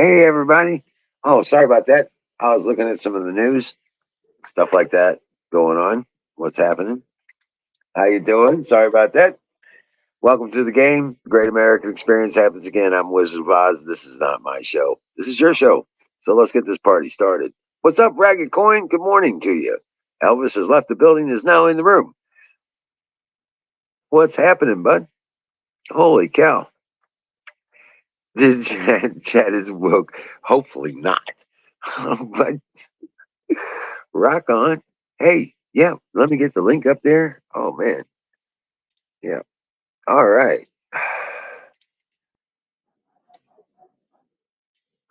Hey, everybody. Oh, sorry about that. I was looking at some of the news, stuff like that going on. What's happening? How you doing? Sorry about that. Welcome to the game. Great American Experience happens again. I'm Wizard of Oz. This is not my show. This is your show. So let's get this party started. What's up, Ragged Coin? Good morning to you. Elvis has left the building, is now in the room. What's happening, bud? Holy cow. This chat is woke. Hopefully not. But rock on. Hey, yeah, let me get the link up there. Oh, man. Yeah. All right.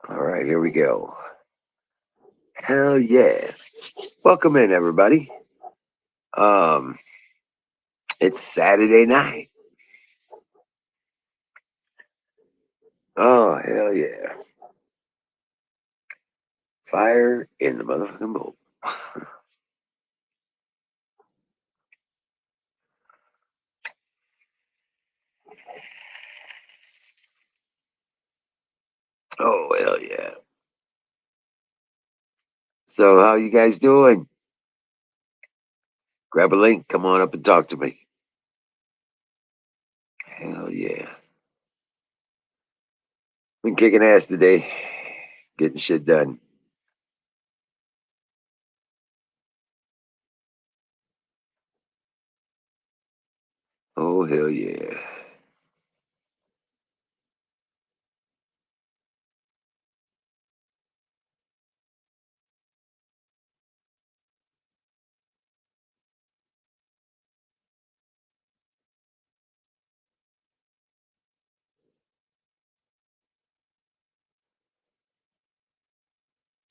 All right, here we go. Hell yeah. Welcome in, everybody. Um, it's Saturday night. Oh, hell yeah. Fire in the motherfucking boat. Oh, hell yeah. So, how you guys doing? Grab a link. Come on up and talk to me. Hell yeah. Been kicking ass today. Getting shit done. Oh, hell yeah.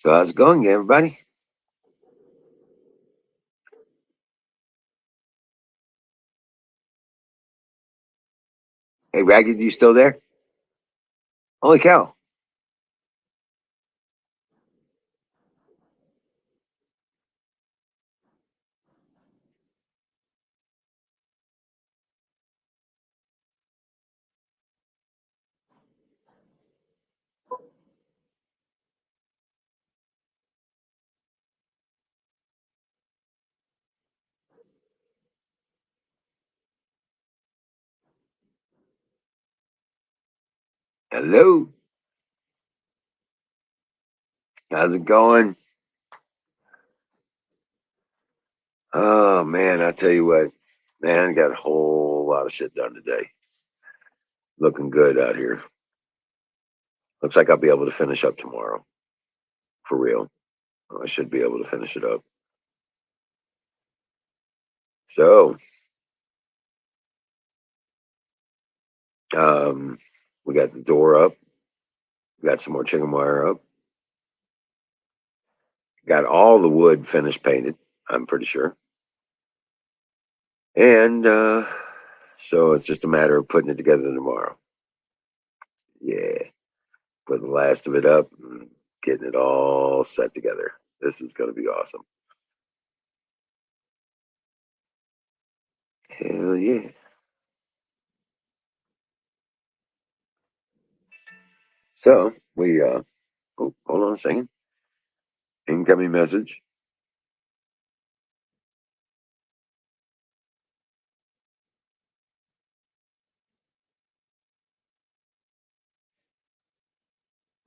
So, how's it going, everybody? Hey, Ragged, you still there? Holy cow. Hello. How's it going? Oh man, I tell you what, man, I got a whole lot of shit done today. Looking good out here. Looks like I'll be able to finish up tomorrow. For real. I should be able to finish it up. So, um, we got the door up. We got some more chicken wire up. Got all the wood finished painted, I'm pretty sure. And so it's just a matter of putting it together tomorrow. Yeah. Put the last of it up and getting it all set together. This is going to be awesome. Hell yeah. So we oh, hold on a second. Incoming message.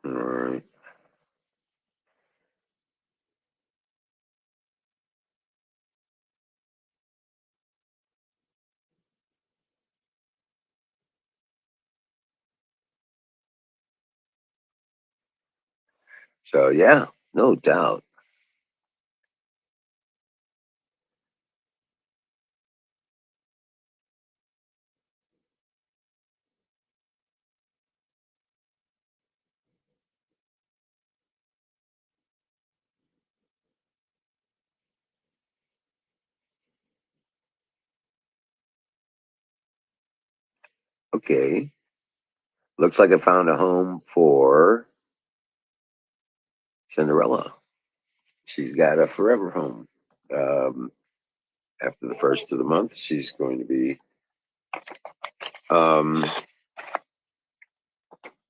All right. So yeah, no doubt. Okay. Looks like I found a home for Cinderella. She's got a forever home. Um, After the first of the month, she's going to be um,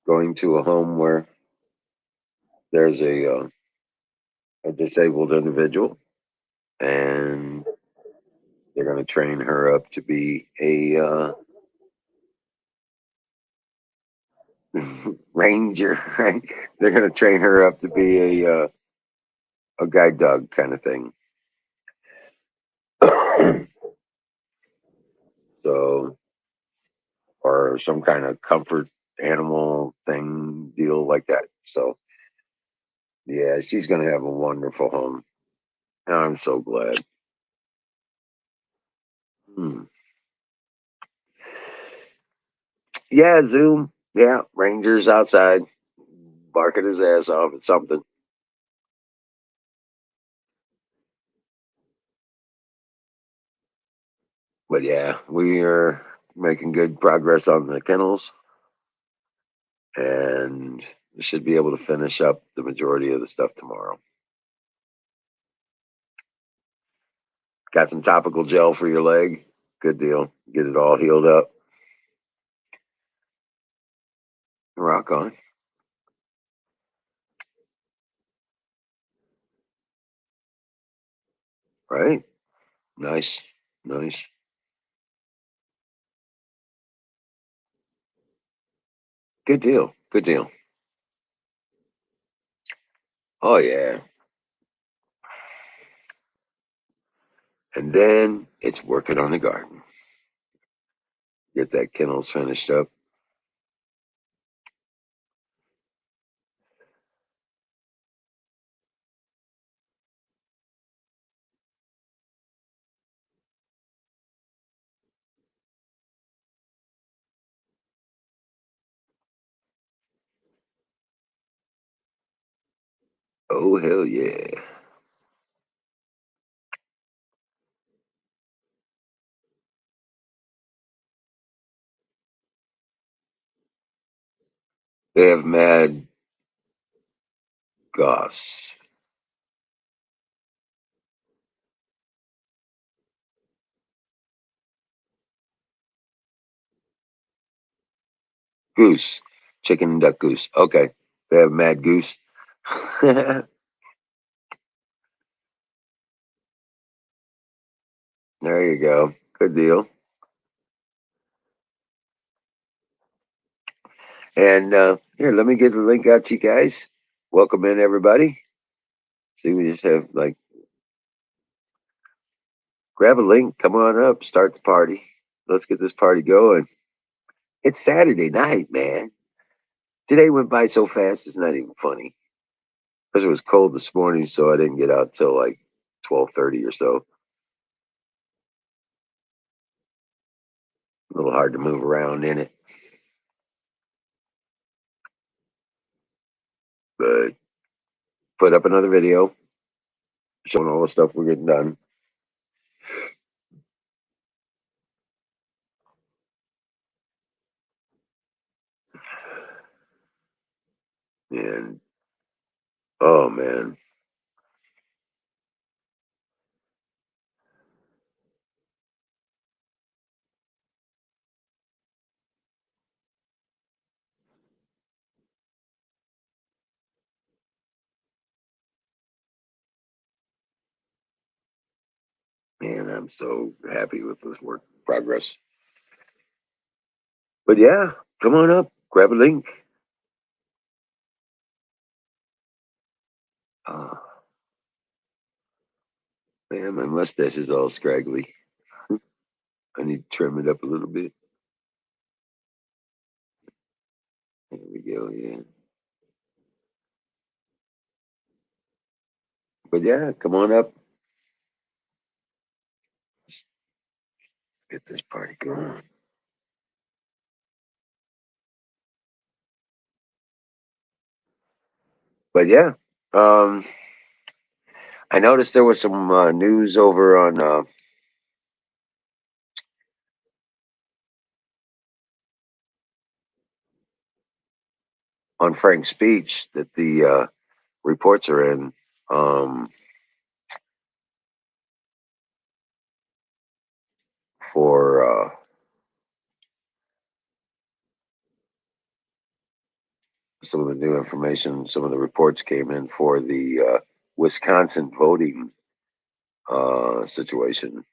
going to a home where there's a disabled individual, and they're going to train her up to be a ranger. Right? They're going to train her up to be a guide dog kind of thing. So, or some kind of comfort animal thing deal like that. So, yeah, she's going to have a wonderful home. I'm so glad. Hmm. Yeah, Zoom. Yeah, Rangers outside barking his ass off at something. But yeah, we are making good progress on the kennels, and we should be able to finish up the majority of the stuff tomorrow. Got some topical gel for your leg. Good deal. Get it all healed up. Rock on. Right? Nice. Nice. Good deal. Good deal. Oh, yeah. And then it's working on the garden. Get that kennels finished up. Oh, hell yeah. They have mad goss. Goose. Chicken and duck goose. Okay. They have mad goose. There you go. Good deal. And here, let me get the link out to you guys. Welcome in, everybody. See, we just have like grab a link, come on up, start the party. Let's get this party going. It's Saturday night, man. Today went by so fast, it's not even funny. Because it was cold this morning, so I didn't get out till like 12:30 or so. A little hard to move around in it, but put up another video showing all the stuff we're getting done. And oh man, I'm so happy with this work progress. But yeah, come on up, grab a link. Oh man, my mustache is all scraggly. I need to trim it up a little bit. There we go, yeah. But yeah, come on up. Get this party going. But yeah, um, I noticed there was some news over on Frank's speech that the reports are in um, for some of the new information, some of the reports came in for the Wisconsin voting situation.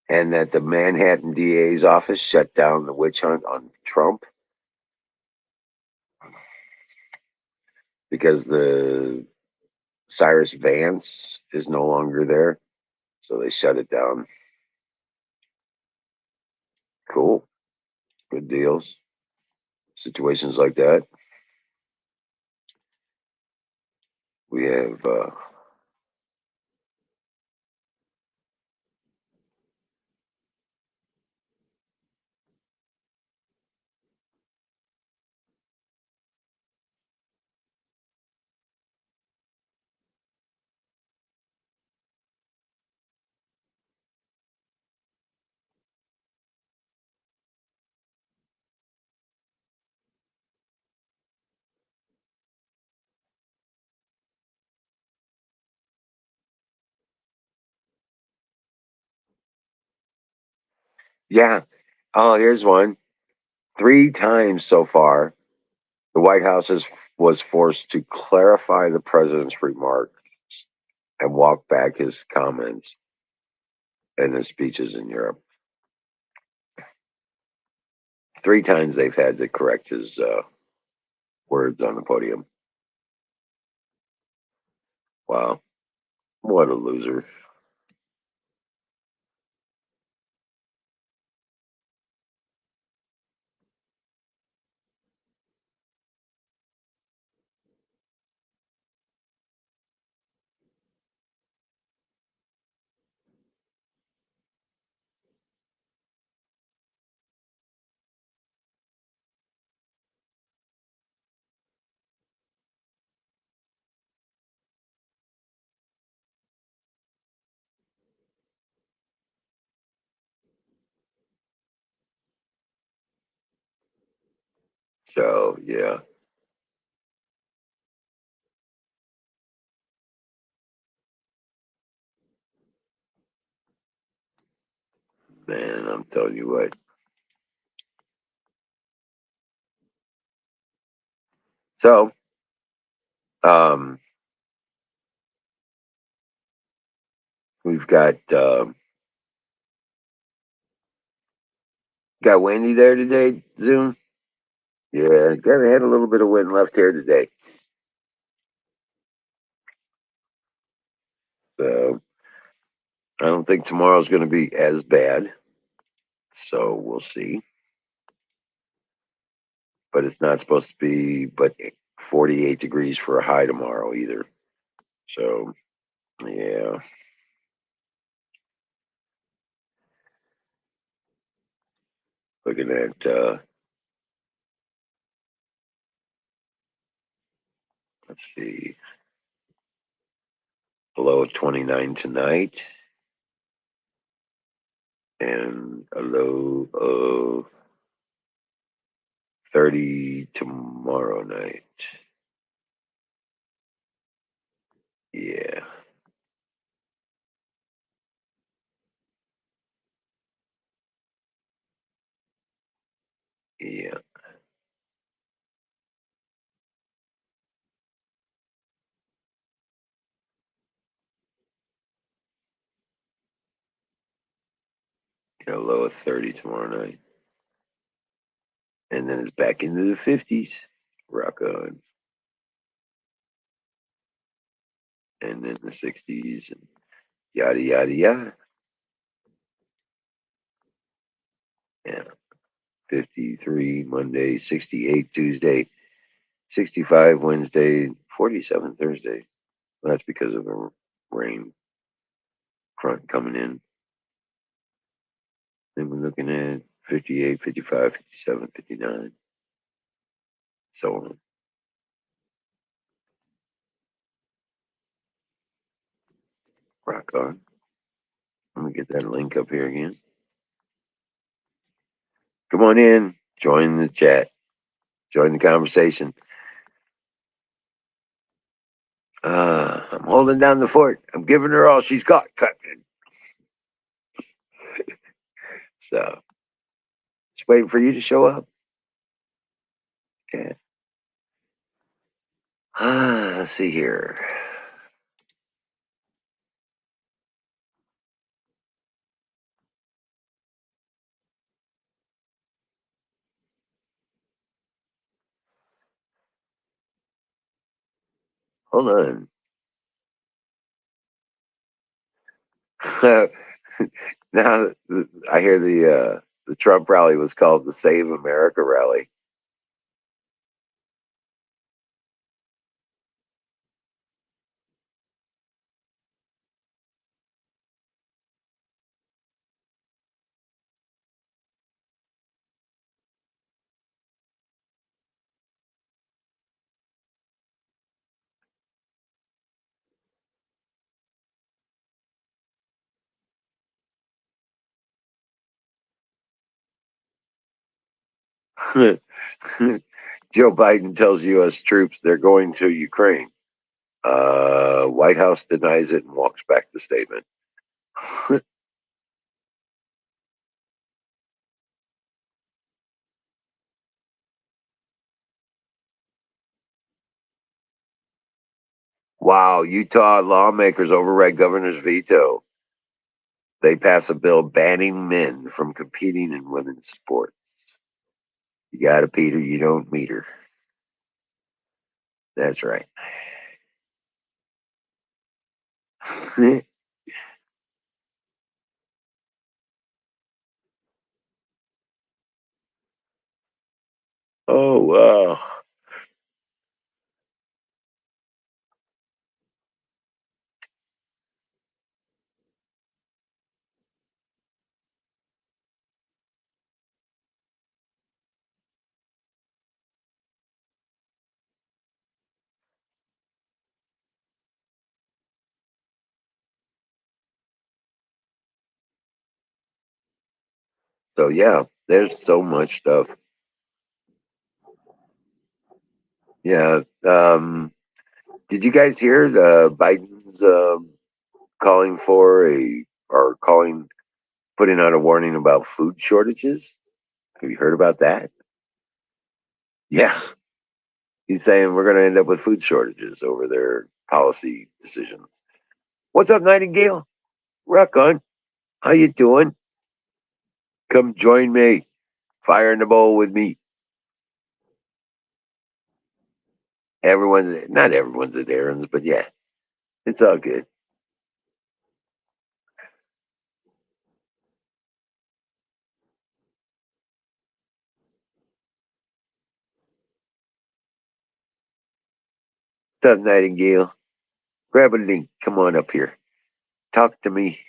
And that the Manhattan DA's office shut down the witch hunt on Trump because the Cyrus Vance is no longer there. So they shut it down. Cool. Good deals. Situations like that. We have yeah. Oh, here's one. 3 times so far, the White House was forced to clarify the president's remarks and walk back his comments and his speeches in Europe. 3 times they've had to correct his words on the podium. Wow. What a loser. So, yeah. Man, I'm telling you what. So, um, we've got Wendy there today, Zoom. Yeah, got had a little bit of wind left here today. So I don't think tomorrow's going to be as bad. So we'll see. But it's not supposed to be but 48 degrees for a high tomorrow either. So yeah. Looking at let's see, a low of 29 tonight and a low of 30 tomorrow night. Yeah. Yeah. A low of 30 tomorrow night. And then it's back into the 50s. Rock on. And then the 60s and yada, yada, yada. Yeah. 53 Monday, 68 Tuesday, 65 Wednesday, 47 Thursday. Well, that's because of the rain front coming in. Then we're looking at 58, 55, 57, 59. So on. Rock on. Let me get that link up here again. Come on in. Join the chat. Join the conversation. I'm holding down the fort. I'm giving her all she's got, Captain. So Just waiting for you to show up. Okay. Let's see here. Hold on. Now I hear the Trump rally was called the Save America rally. Joe Biden tells U.S. troops they're going to Ukraine. White House denies it and walks back the statement. Wow, Utah lawmakers override governor's veto. They pass a bill banning men from competing in women's sports. You got to Peter, you don't meet her. That's right. Oh, wow. So, yeah, there's so much stuff. Yeah. Did you guys hear the Biden's calling for putting out a warning about food shortages? Have you heard about that? Yeah. He's saying we're going to end up with food shortages over their policy decisions. What's up, Nightingale? Rock on. How you doing? Come join me. Fire in the bowl with me. Not everyone's at errands, but yeah, it's all good. What's up, Nightingale? Grab a link. Come on up here. Talk to me.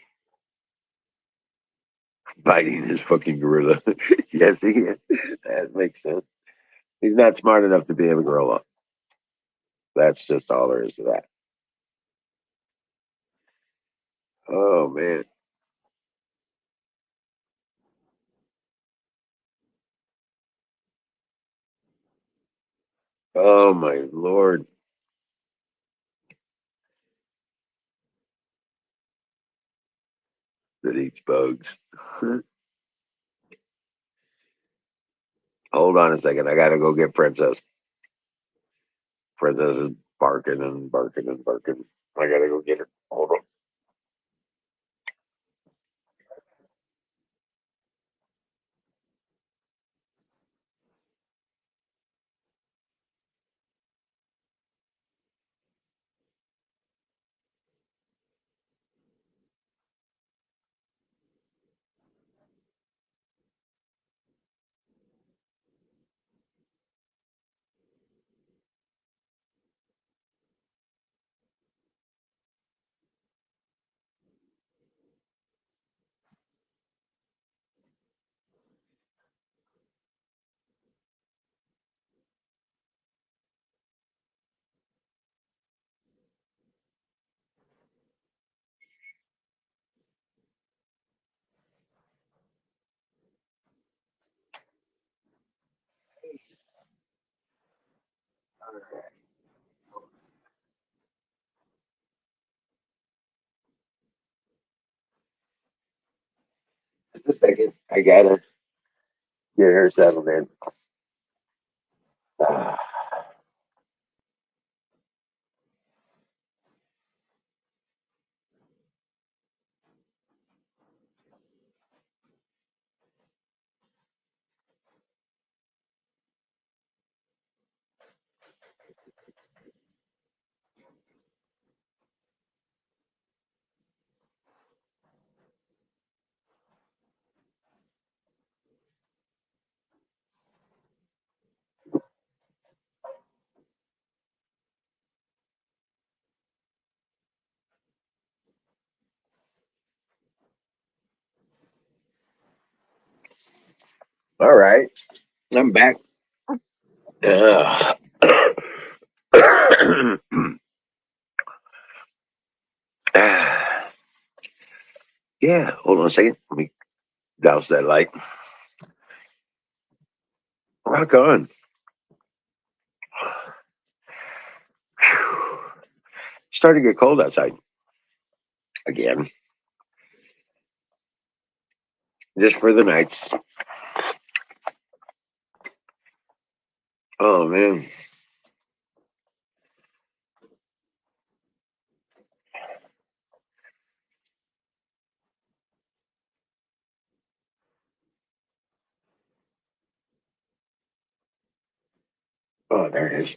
Biting his fucking gorilla. Yes, he is. That makes sense. He's not smart enough to be a gorilla. That's just all there is to that. Oh, man. Oh, my Lord. That eats bugs. Hold on a second. I got to go get Princess. Princess is barking and barking and barking. I got to go get her. Hold on. Just a second. I got to. Get her settled in. Ah, all right, I'm back. Ugh. Yeah, hold on a second. Let me douse that light. Rock on. Whew. Starting to get cold outside again, just for the nights. Oh man. Oh, there it is.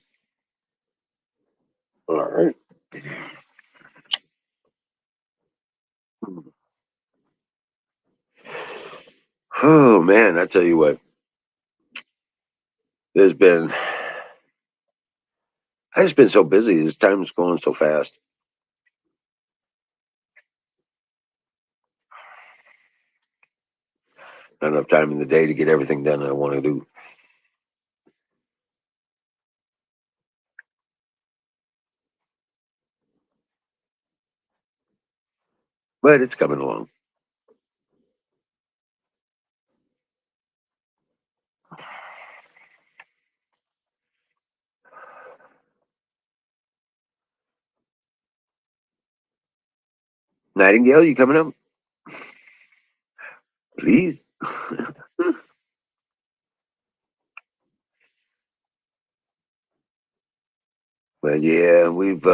All right. Oh man, I tell you what, there's been. I've just been so busy. This time's going so fast. Not enough time in the day to get everything done I want to do. But it's coming along. Nightingale, you coming up? Please. Well, yeah, we've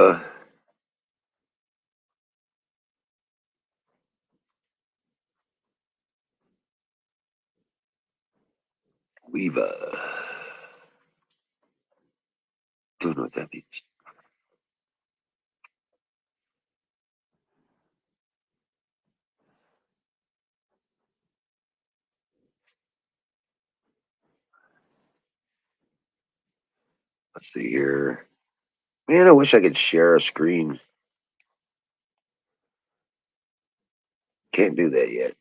don't know what that means. Let's see here. Man, I wish I could share a screen. Can't do that yet.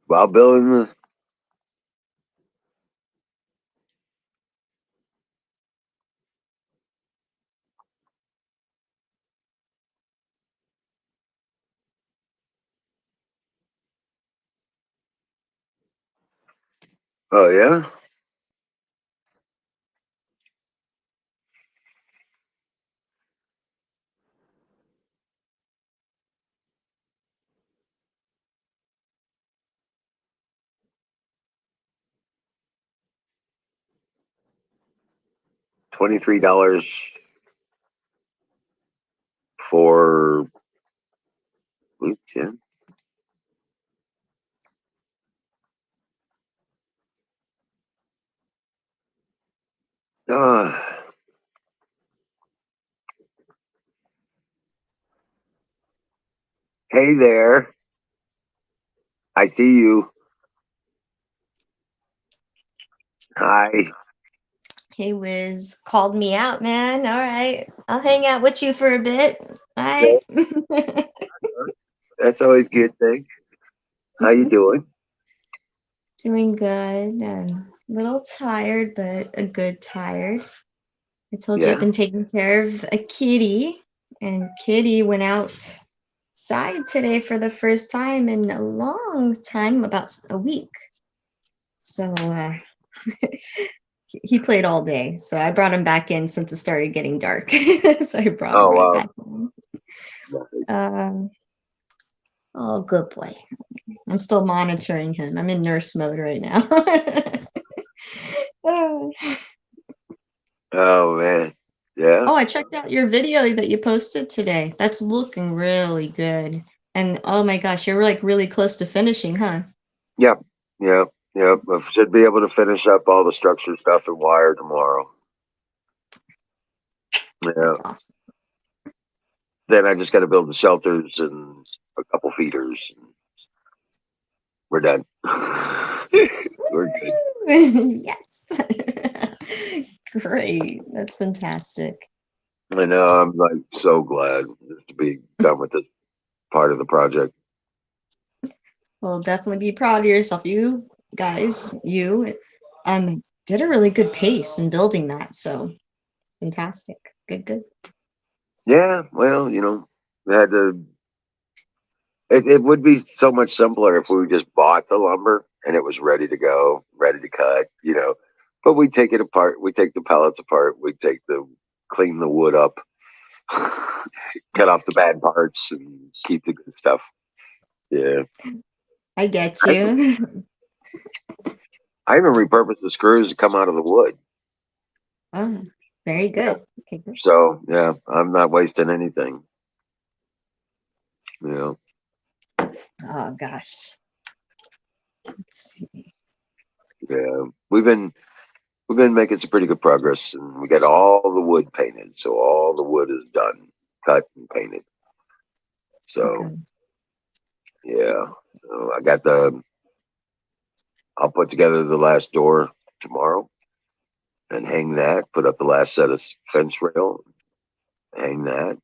Wild Bill in the. Oh yeah. $23 for Luke 10. Uh, hey there. I see you. Hi. Hey, Wiz called me out, man. All right. I'll hang out with you for a bit. All right. That's always a good thing. How you doing? Doing good. little tired, but a good tired. I told you I've Yeah. been taking care of a kitty, and Kitty went outside today for the first time in a long time, about a week. So he played all day. So I brought him back in since it started getting dark. So I brought him Oh right wow. back in. Um, oh, good boy. I'm still monitoring him. I'm in nurse mode right now. Oh, Oh man. Yeah. I checked out your video that you posted today. That's looking really good. And oh my gosh, you're like really close to finishing, huh? Yep. Yep. Yep. I should be able to finish up all the structure stuff and wire tomorrow. Yeah. That's awesome. Then I just got to build the shelters and a couple feeders. We're done. We're good. Yes. Great. That's fantastic. I know. I'm like so glad to be done with this part of the project. Well, definitely be proud of yourself. You guys, you did a really good pace in building that. So fantastic. Good, good. Yeah. Well, we had to. It would be so much simpler if we just bought the lumber and it was ready to go, ready to cut. But we take it apart. We take the pellets apart. We clean the wood up, cut off the bad parts, and keep the good stuff. Yeah. I get I even, you. I even repurposed the screws to come out of the wood. Oh, very Yeah. good. Okay, good. So yeah, I'm not wasting anything. You know. Oh gosh. Let's see. Yeah. We've been making some pretty good progress, and we got all the wood painted. So all the wood is done, cut and painted. So Okay. yeah. So I'll put together the last door tomorrow and hang that. Put up the last set of fence rail, hang that.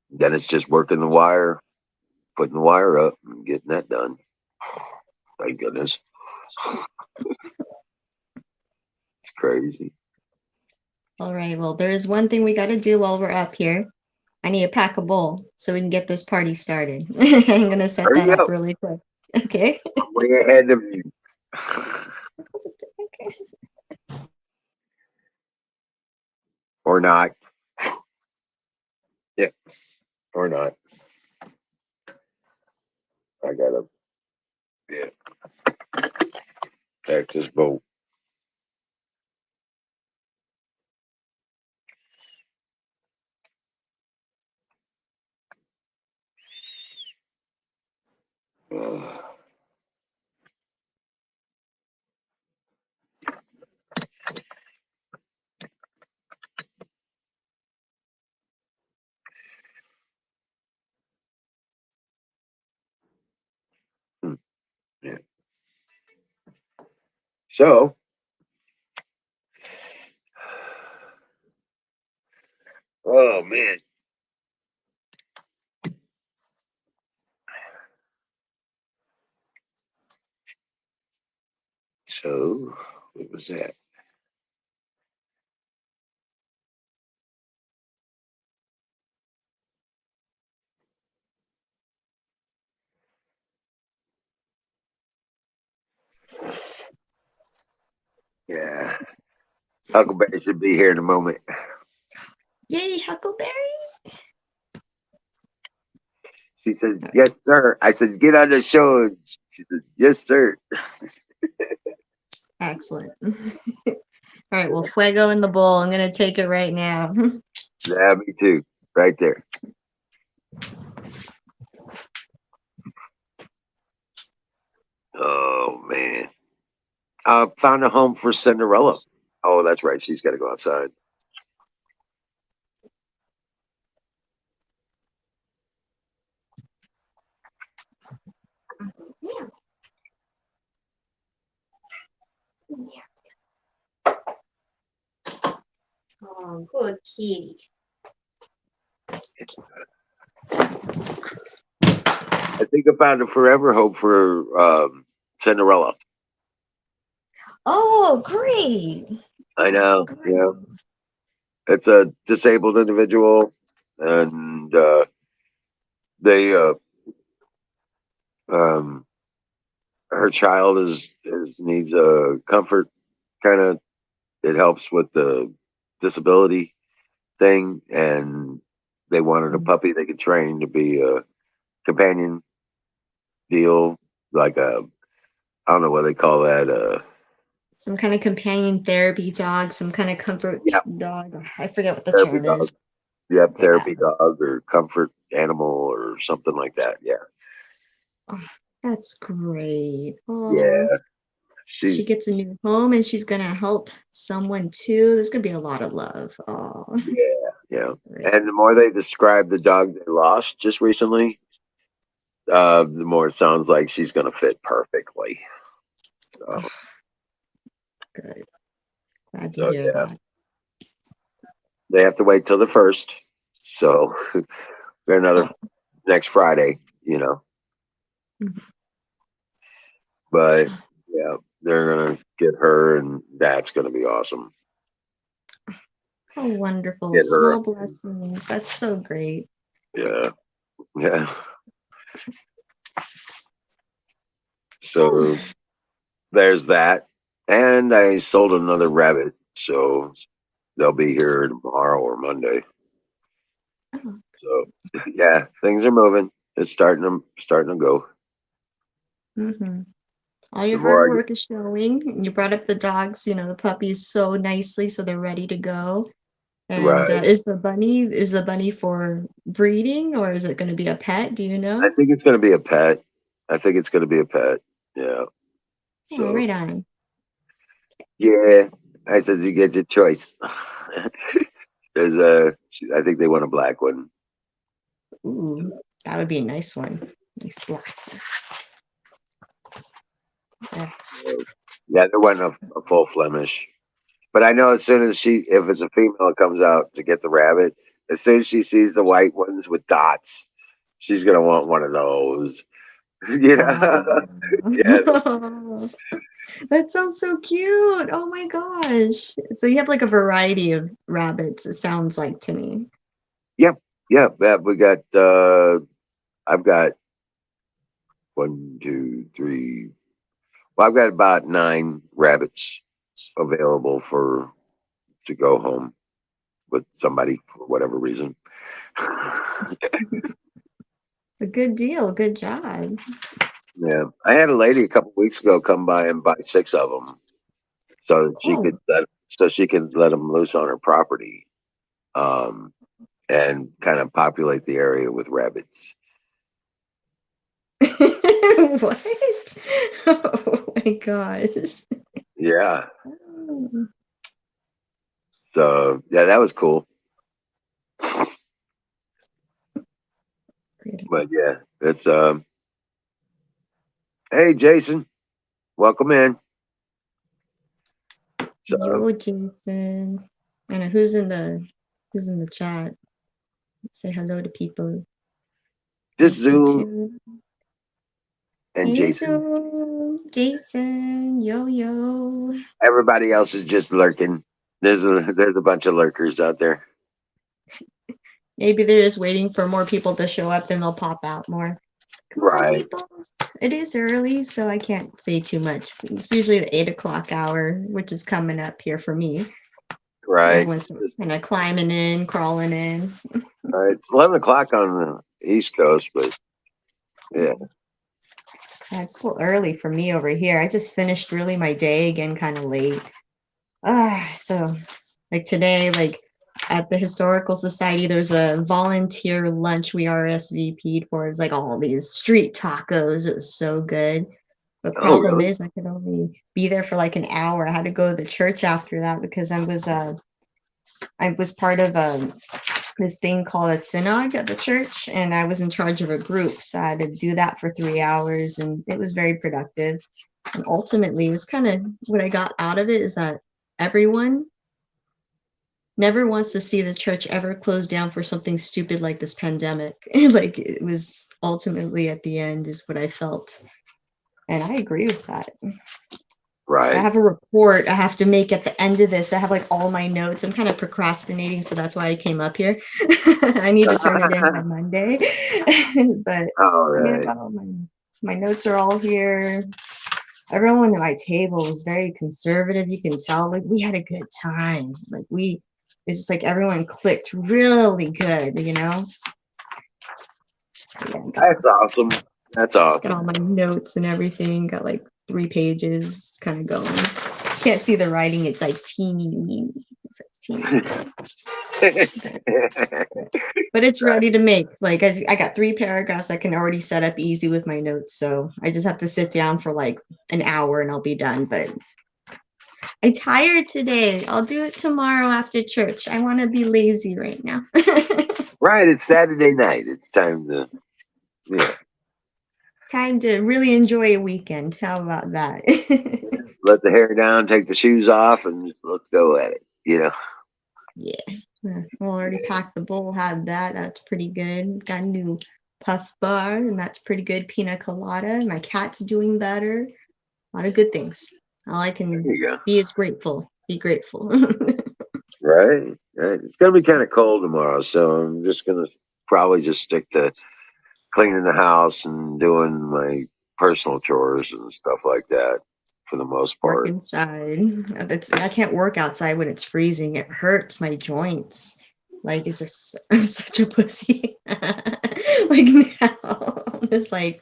Then it's just working the wire, putting the wire up, and getting that done. Thank goodness. It's crazy. All right. Well, there is one thing we got to do while we're up here. I need to pack a bowl so we can get this party started. I'm gonna set Hurry that up up. really quick. Okay. I'm way ahead of you. Okay. Or not. Yeah. Or not. I gotta yeah, pack this boat. Uh, hmm, yeah. So oh man. So what was that? Yeah. Huckleberry should be here in a moment. Yay, Huckleberry! She said, yes, sir. I said, get on the show. She said, yes, sir. Excellent. All right, well, fuego in the bowl. I'm gonna take it right now. Yeah, me too. Right there. Oh man. Found a home for Cinderella. Oh, that's right. She's gotta go outside. Yeah. Yeah. Oh, good kitty. I think I found a forever home for Cinderella. Oh, great. I know. Great. Yeah, it's a disabled individual, and they um, her child is needs a comfort kind of. It helps with the disability thing, and they wanted a puppy they could train to be a companion deal, like a I don't know what they call that. Some kind of companion therapy dog, some kind of comfort Yeah, dog. I forget what the therapy term dog. is. Yep, Yeah. therapy dog or comfort animal or something like that. Yeah, Oh, that's great. Oh, yeah. she She's gets a new home and she's gonna help someone too. There's gonna be a lot of love. Oh, yeah, yeah. great. And the more they describe the dog they lost just recently, the more it sounds like she's going to fit perfectly. So, Oh, good. Glad to so hear yeah, that. they have to wait till the first. So, we're another Oh, next Friday, mhm. But yeah, they're gonna get her, and that's gonna be awesome. How wonderful. Get her, Small blessings. That's so great. yeah, yeah. Oh, So there's that, and I sold another rabbit, so they'll be here tomorrow or Monday. oh. So yeah, things are moving. It's starting to go. Mm-hmm. All The your hard more I get, work is showing. You brought up the dogs, the puppies so nicely, so they're ready to go. And right, is the bunny for breeding or is it going to be a pet? Do you I know? think it's gonna be a pet. I think it's gonna be a pet. Yeah. Oh, So right on. yeah, I said you get your choice. There's a, I think they want a black one. Ooh, that would be a nice one. Nice black one. Yeah. Yeah, there wasn't a full Flemish. But I know as soon as if it's a female comes out to get the rabbit, as soon as she sees the white ones with dots, she's gonna want one of those. Oh, Yeah, that sounds so cute. Oh my gosh. So you have like a variety of rabbits, it sounds like to me. yep, yep. Yeah, we got. I've got one, two, three. Well, I've got about 9 rabbits available for to go home with somebody for whatever reason. A good deal. Good job. Yeah, I had a lady a couple weeks ago come by and buy 6 of them, so that Oh, she could let them loose on her property, um, and kind of populate the area with rabbits. what? Oh my gosh. Yeah, Oh, so yeah, that was cool. great. But yeah, it's hey Jason, welcome in. So Yo, Jason. I know who's in the chat. Say hello to people. just Miss you Zoom too. and Hey Jason. Zoom. Jason. Yo yo. Everybody else is just lurking. There's a bunch of lurkers out there. Maybe they're just waiting for more people to show up, then they'll pop out more. Come on, Right, people. It is early, so I can't say too much. It's usually the 8 o'clock hour, which is coming up here for me. right. Everyone's kind of climbing in, crawling in. It's 11 o'clock on the East Coast, but yeah, It's so early for me over here. I just finished really my day again kind of late. So like today, like at the Historical Society, there's a volunteer lunch we RSVP'd for. It was like all these street tacos. It was so good. The oh problem really? is I could only be there for like an hour. I had to go to the church after that because I was part of this thing called a synod at the church, and I was in charge of a group. So I had to do that for 3 hours, and it was very productive. And ultimately, it was kind of what I got out of it is that everyone never wants to see the church ever close down for something stupid like this pandemic. Like it was ultimately at the end is what I felt. And I agree with that. I Right. have a report I have to make at the end of this. I have like all my notes. I'm kind of procrastinating, so that's why I came up here. I need to turn it in by Monday. But All I mean, I right. got all my notes are all here. Everyone at my table was very conservative. You can tell, like, we had a good time. Like it's just like everyone clicked really good, you know. Yeah, That's awesome. That's got all awesome. my notes and everything. Got like 3 pages, kind of going. Can't see the writing. It's like teeny weeny. It's like teeny, but it's ready to make. Like I got 3 paragraphs I can already set up easy with my notes. So I just have to sit down for like an hour and I'll be done. But I'm tired today. I'll do it tomorrow after church. I want to be lazy right now. Right. It's Saturday night. It's time to, yeah, Time to really enjoy a weekend. How about that? let the hair down, take the shoes off, and just let's go at it. You know. Yeah. Well, already packed the bowl, had that. That's pretty good. Got a new puff bar, and that's pretty good. Pina colada. My cat's doing better. A lot of good things. All I There can you go. be is grateful. Be grateful. Right. Right. It's gonna be kind of cold tomorrow, so I'm just gonna probably just stick to cleaning the house and doing my personal chores and stuff like that for the most Work part. inside. I can't work outside when it's freezing. It hurts my joints. Like it's just I'm such a pussy. Like now, it's like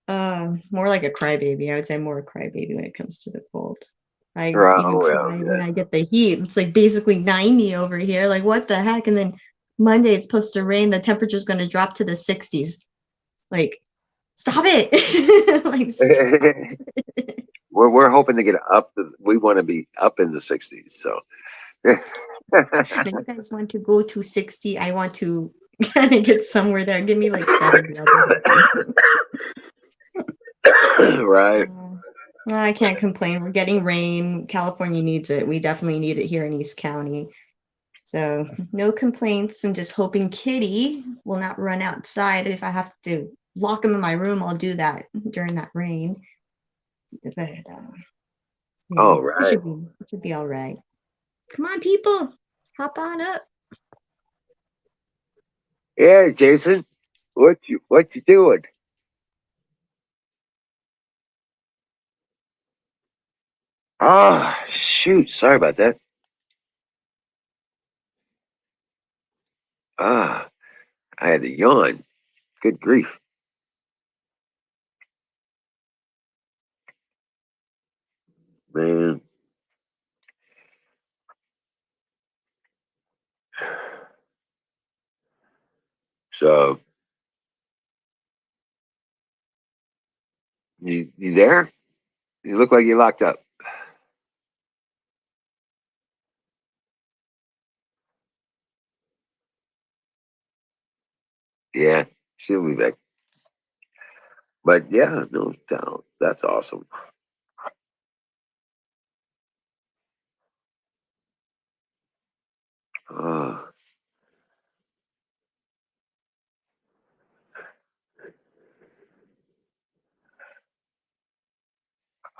more like a crybaby. I would say more a crybaby when it comes to the cold. I even Oh cry well, when I get the heat. It's like basically 90 over here. Like what the heck? And then Monday it's supposed to rain. The temperature's going to drop to the 60s. Like stop it. Like stop. yeah. We're hoping to get up. We want to be up in the 60s. So. Now you guys want to go to 60. I want to kind of get somewhere there. Give me like 70. I'll be happy. Right. I can't complain. We're getting rain. California needs it. We definitely need it here in East County. So no complaints. I'm just hoping Kitty will not run outside. If I have to lock him in my room, I'll do that during that rain. But yeah, All it right. should be all right. Come on, people, hop on up. Yeah, Jason. What you doing? Ah, shoot. Sorry about that. Ah, I had to yawn. Good grief, man. So you there? You look like you locked up. Yeah, she'll be back. But yeah, no doubt. That's awesome.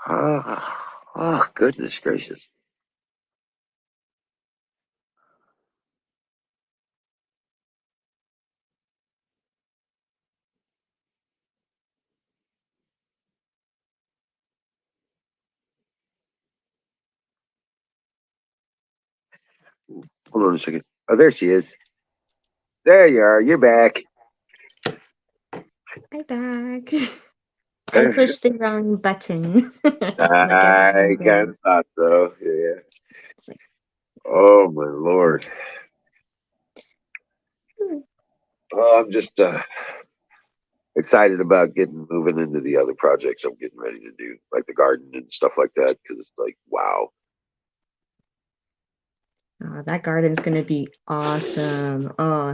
Ah, oh, goodness gracious. Hold on a second. Oh, there she is. There you are. You're back. I'm back. I pushed the wrong button, like everyone I kind of does. thought so. Yeah. It's like, Oh my lord. hmm. Oh, I'm just excited about getting moving into the other projects I'm getting ready to do, like the garden and stuff like that. Because it's like, wow. That garden's gonna be awesome. Oh,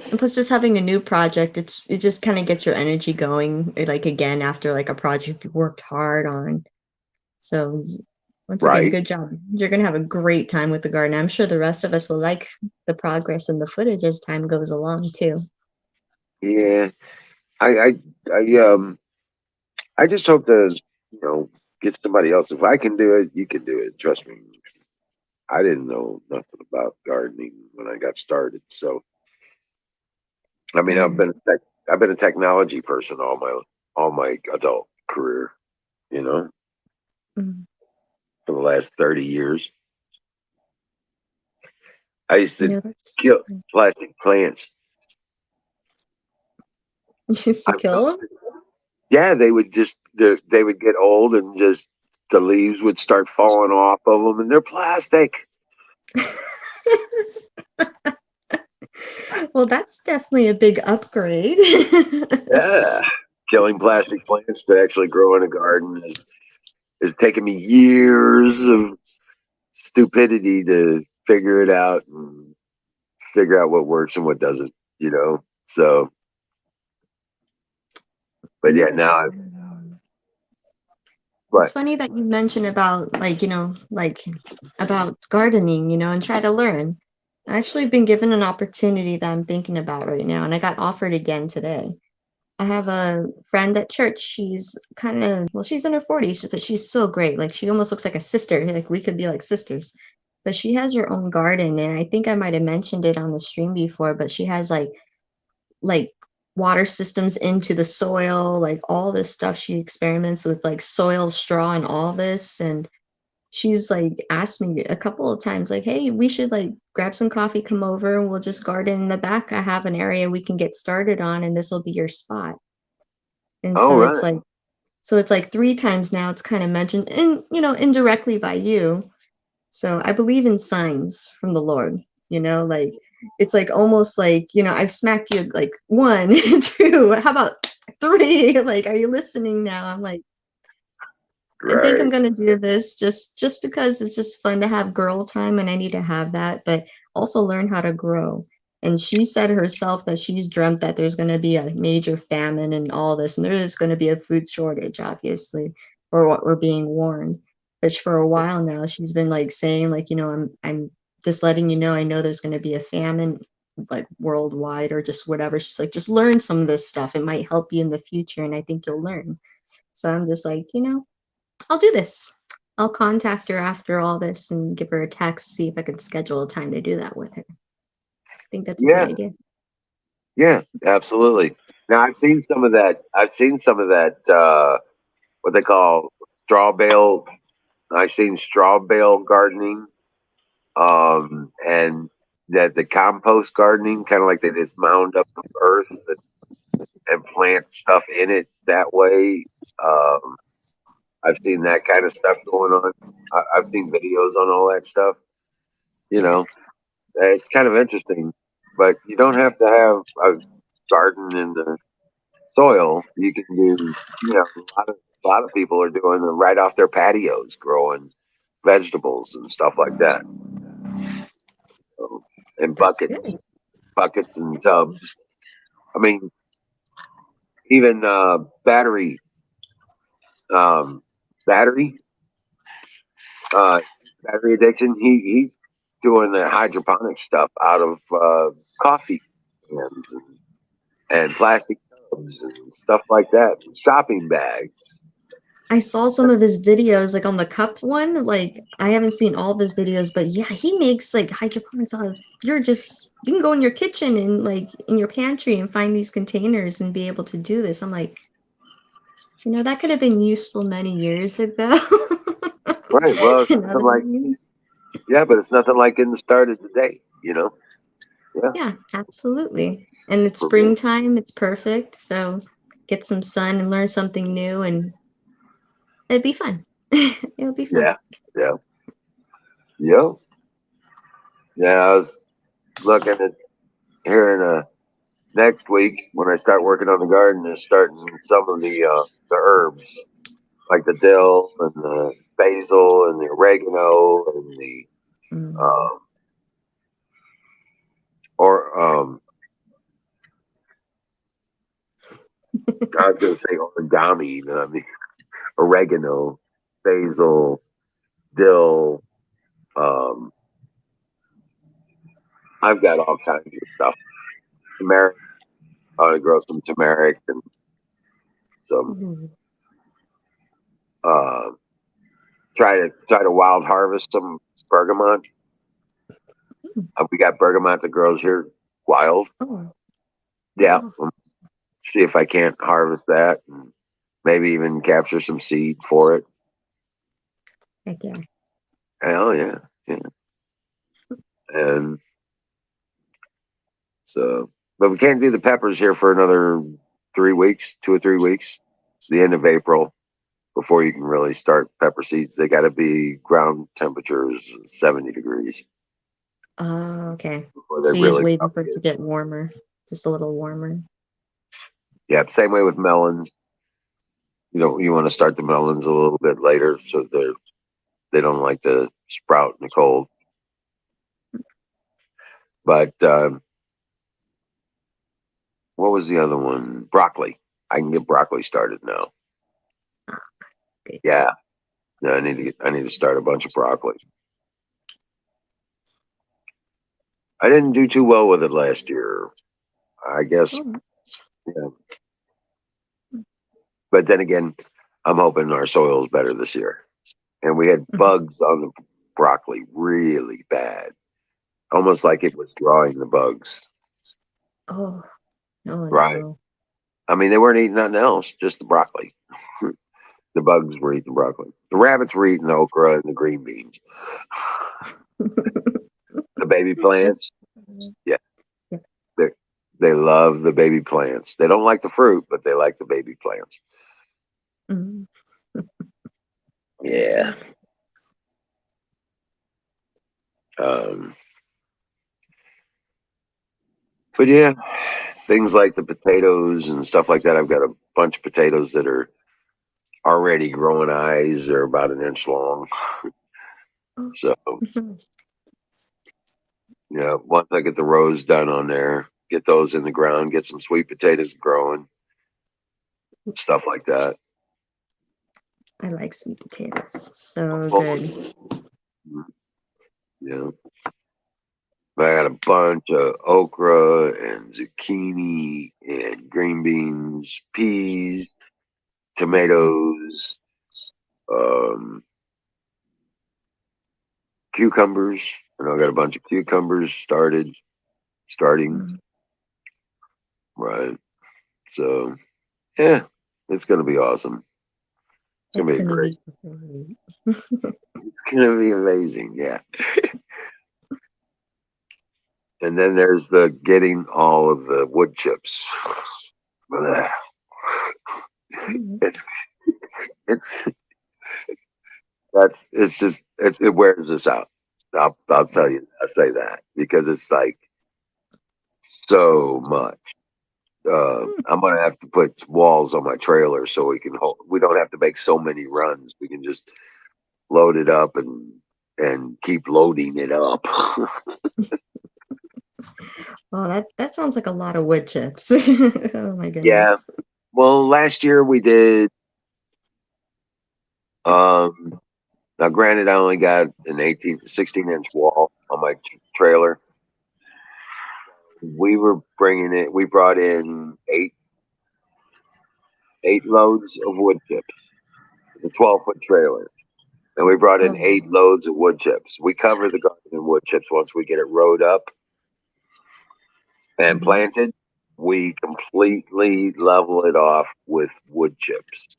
and plus, just having a new project, it just kind of gets your energy going, like again after like a project you worked hard on. So once again, Right? good job. You're gonna have a great time with the garden. I'm sure the rest of us will like the progress and the footage as time goes along too. Yeah. I I I um I just hope to, you know. get somebody else. If I can do it, you can do it. Trust me. I didn't know nothing about gardening when I got started. So I mean, Mm, I've been a technology person all my adult career. You know, mm. for the last 30 years, I used You to know, that's kill plastic plants. you used to I kill them. Yeah, they would get old and just the leaves would start falling off of them, and they're plastic. Well, that's definitely a big upgrade. Yeah, killing plastic plants to actually grow in a garden is taking me years of stupidity to figure it out and figure out what works and what doesn't. You know, so but yeah, Yes. It's but funny that you mentioned about like, like about gardening, and try to learn. I actually been given an opportunity that I'm thinking about right now, and I got offered again today. I have a friend at church. She's kind of, well, she's in her 40s, but she's so great. Like she almost looks like a sister. Like we could be like sisters. But she has her own garden, and I think I might have mentioned it on the stream before, but she has like water systems into the soil, like all this stuff. She experiments with like soil, straw, and all this. And she's like asked me a couple of times, like, hey, we should like grab some coffee, come over, and we'll just garden in the back. I have an area we can get started on, and this will be your spot. And all so it's right, like, three times now it's kind of mentioned, and indirectly by you. So I believe in signs from the Lord, like it's like almost like, I've smacked you like one, two, how about three? Like, are you listening now? I'm like, I think I'm right. gonna do this just because it's just fun to have girl time and I need to have that, but also learn how to grow. And she said herself that she's dreamt that there's gonna be a major famine and all this, and there's gonna be a food shortage, obviously, for what we're being warned. But for a while now, she's been like saying, like, I'm just letting you know, I know there's gonna be a famine like worldwide or just whatever. She's like, just learn some of this stuff. It might help you in the future, and I think you'll learn. So I'm just like, I'll do this. I'll contact her after all this and give her a text, see if I can schedule a time to do that with her. I think that's a good Yeah, idea. yeah, absolutely. Now I've seen some of that. I've seen some of that. What they call straw bale. I've seen straw bale gardening, and that the compost gardening, kind of like they just mound up the earth and plant stuff in it that way. Um, I've seen that kind of stuff going on. I've seen videos on all that stuff. You know, it's kind of interesting, but you don't have to have a garden in the soil. You can do, a lot of people are doing it right off their patios, growing vegetables and stuff like that, so, and That's good. buckets and tubs. I mean, even um, battery, uh, battery addiction. He's doing the hydroponic stuff out of coffee cans and plastic tubs and stuff like that. Shopping bags. I saw some of his videos, like on the cup one. Like I haven't seen all of his videos, but yeah, he makes like hydroponics out of. You can go in your kitchen and like in your pantry and find these containers and be able to do this. I'm like, that could have been useful many years ago. Right. Well, it's In nothing other like means. yeah, but it's nothing like getting started today. You know. Yeah. Yeah, absolutely. And it's For me. springtime, it's perfect. So get some sun and learn something new, and it'd be fun. It'll be fun. Yeah. Yeah. Yep. Yeah. I was looking at here in next week when I start working on the garden is starting some of the herbs like the dill and the basil and the oregano and the Mm. um, or I was gonna say origami, I mean oregano, basil, dill. Um, I've got all kinds of stuff. Turmeric. I want to grow some turmeric and some Ooh. try to wild harvest some bergamot. Mm. We got bergamot that grows here wild. Oh, Yeah, wow. see if I can't harvest that and maybe even capture some seed for it. Heck yeah. Hell yeah, yeah. And so, but we can't do the peppers here for another 3 weeks, 2 or 3 weeks, the end of April, before you can really start pepper seeds. They got to be ground temperatures 70 degrees Oh, okay. before they So you're just really waiting for it to propagate. get warmer, just a little warmer. Yeah, same way with melons. You want to start the melons a little bit later so they don't like to sprout in the cold. But what was the other one? Broccoli. I can get broccoli started now. Ah, okay. Yeah, yeah. I need to start a bunch of broccoli. I didn't do too well with it last year. I guess. Oh, Yeah. But then again, I'm hoping our soil's better this year. And we had mhm. bugs on the broccoli really bad, almost like it was drawing the bugs. Oh, oh Right. no. I mean, they weren't eating nothing else, just the broccoli. The bugs were eating broccoli. The rabbits were eating the okra and the green beans. The baby That's plants, yeah, yeah. they, they love the baby plants. They don't like the fruit, but they like the baby plants. Mhm. Yeah. Um, but yeah, things like the potatoes and stuff like that. I've got a bunch of potatoes that are already growing eyes. They're about an inch long. Oh, So, mhm. yeah, once I get the rows done on there, get those in the ground, get some sweet potatoes growing, stuff like that. I like sweet potatoes. So Well, good. yeah. I got a bunch of okra and zucchini and green beans, peas, tomatoes, um, cucumbers. And I got a bunch of cucumbers starting. Mm. Right. So, yeah, it's going to be awesome. It's going It's to be gonna great. be great. It's going to be amazing. Yeah. And then there's the getting all of the wood chips. Mhm. It's, it's, it's just, it wears us out. I'll tell you, I say that because it's like so much. I'm gonna have to put walls on my trailer so we can hold. We don't have to make so many runs. We can just load it up and keep loading it up. Oh, that sounds like a lot of wood chips. Oh my Yeah. goodness. Well, last year we did. Um, Now, granted, I only got an 16-inch wall on my trailer. We brought in eight loads of wood chips. It's a 12-foot trailer. And we brought in eight Oh, loads of wood chips. We cover the garden in wood chips once we get it rowed up and mhm. planted. We completely level it off with wood chips.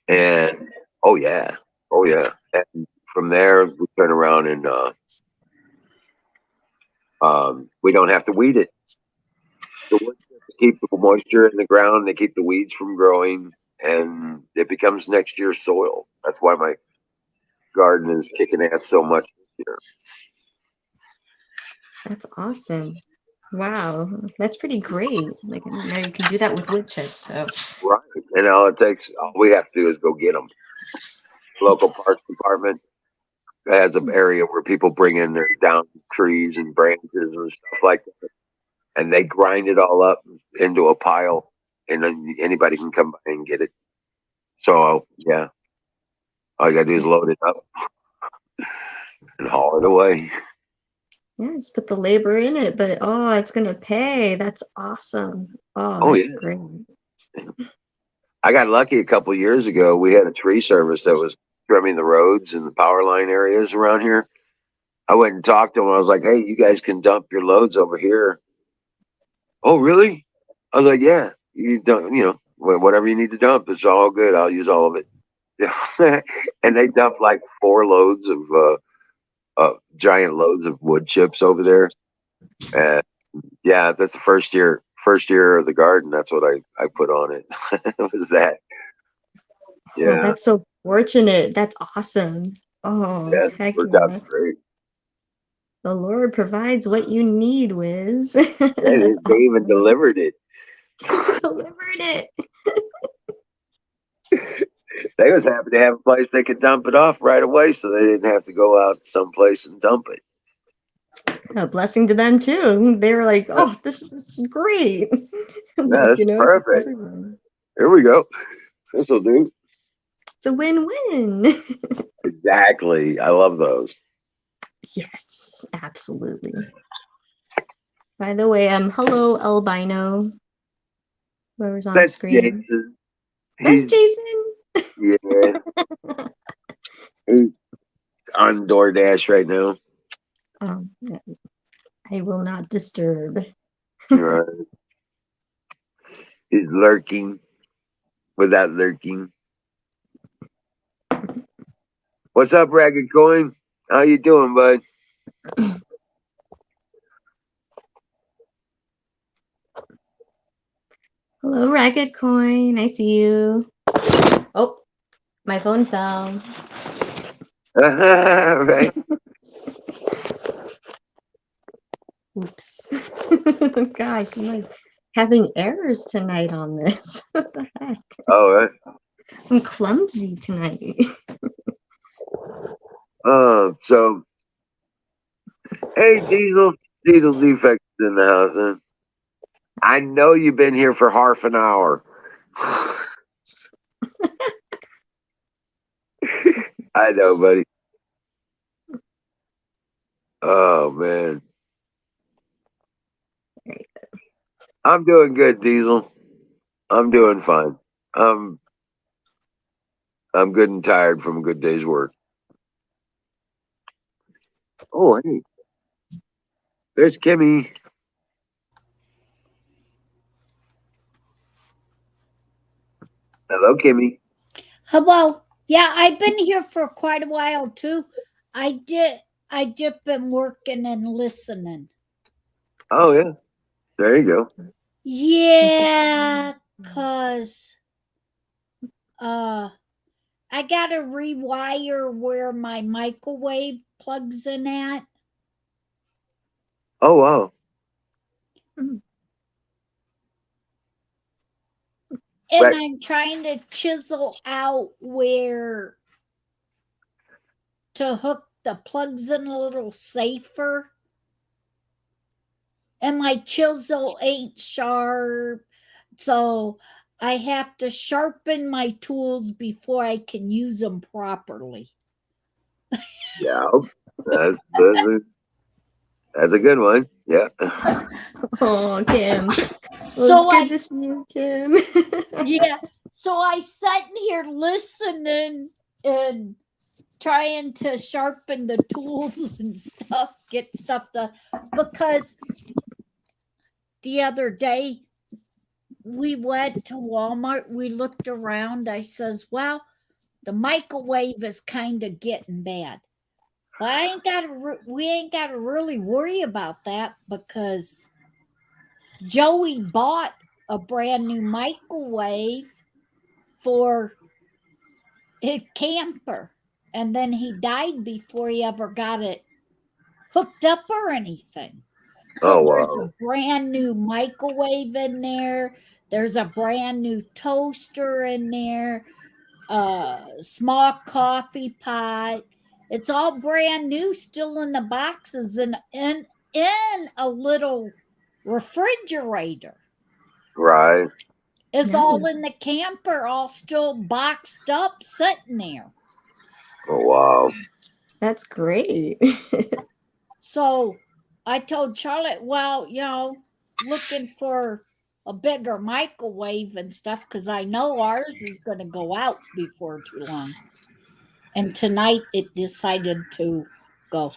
And oh yeah, oh yeah. And from there, we turn around and we don't have to weed it. The wood chips keep the moisture in the ground. They keep the weeds from growing, and it becomes next year's soil. That's why my garden is kicking ass so much this year. That's awesome. Wow, that's pretty great. Like I didn't know you can do that with wood chips. So Right. And all we have to do is go get them. Local parks department has an area where people bring in their down trees and branches and stuff like that, and they grind it all up into a pile, and then anybody can come by and get it. So yeah, all you gotta do is load it up and haul it away. yeah, just put the labor in it, but oh, it's gonna pay. That's awesome. Oh, Oh that's yeah. great. I got lucky a couple of years ago. We had a tree service that was trimming the roads and the power line areas around here. I went and talked to them. I was like, "Hey, you guys can dump your loads over here." Oh, really? I was like, "Yeah, you don't. Whatever you need to dump, it's all good. I'll use all of it." Yeah. And they dumped like 4 loads of giant loads of wood chips over there. And yeah, that's the first year of the garden. That's what I put on it. Was that? Oh, Yeah, that's so fortunate. That's awesome. Oh, yeah, heck worked out yeah. great. The Lord provides what you need, Wiz. Yeah, That's they even awesome. delivered it. Delivered it. They was happy to have a place they could dump it off right away, so they didn't have to go out someplace and dump it. A blessing to them too. They were like, Yeah, "Oh, this is great." yeah, Like, this is just perfect. everyone. Here we go. This will do. It's a win-win. Exactly. I love those. Yes, absolutely. By the way, hello, albino, whoever's on That's screen. Jason. That's He's Jason. yeah. He's on DoorDash right now. Yeah, I will not disturb. Right. He's lurking without lurking. What's up, Ragged Coin? How you doing, bud? Hello, Ragged Coin. I see you. Oh, my phone fell. Right. Oops. Gosh, I'm like having errors tonight on this. What the heck? Oh, right. I'm clumsy tonight. So hey, Diesel. Diesel Defects in the house, huh? I know you've been here for half an hour. I know, buddy. Oh man, I'm doing good, Diesel. I'm doing fine. I'm I'm good and tired from a good day's work. Oh, hey, there's Kimmy. Hello, Kimmy. Hello. Yeah, I've been here for quite a while too. I just been working and listening. Oh yeah, there you go. Yeah, cause uh I gotta rewire where my microwave plugs in at. Oh wow. And Right. I'm trying to chisel out where to hook the plugs in a little safer. And my chisel ain't sharp. So I have to sharpen my tools before I can use them properly. Yeah, that's that's a good one. Yeah. Oh, Kim. Well, it's So good to see you, Kim. yeah, so I sat in here listening and trying to sharpen the tools and stuff, get stuff done. Because the other day we went to Walmart, we looked around. I says, well, the microwave is kind of getting bad. But we ain't got to really worry about that because Joey bought a brand new microwave for his camper, and then he died before he ever got it hooked up or anything. So Oh there's a wow. brand new microwave in there. There's a brand new toaster in there, a small coffee pot. It's all brand new, still in the boxes and in a little refrigerator. Right. It's all in Nice. the camper, all still boxed up, sitting there. Oh wow. That's great. So I told Charlotte, well, looking for a bigger microwave and stuff because I know ours is going to go out before too long. And tonight it decided to go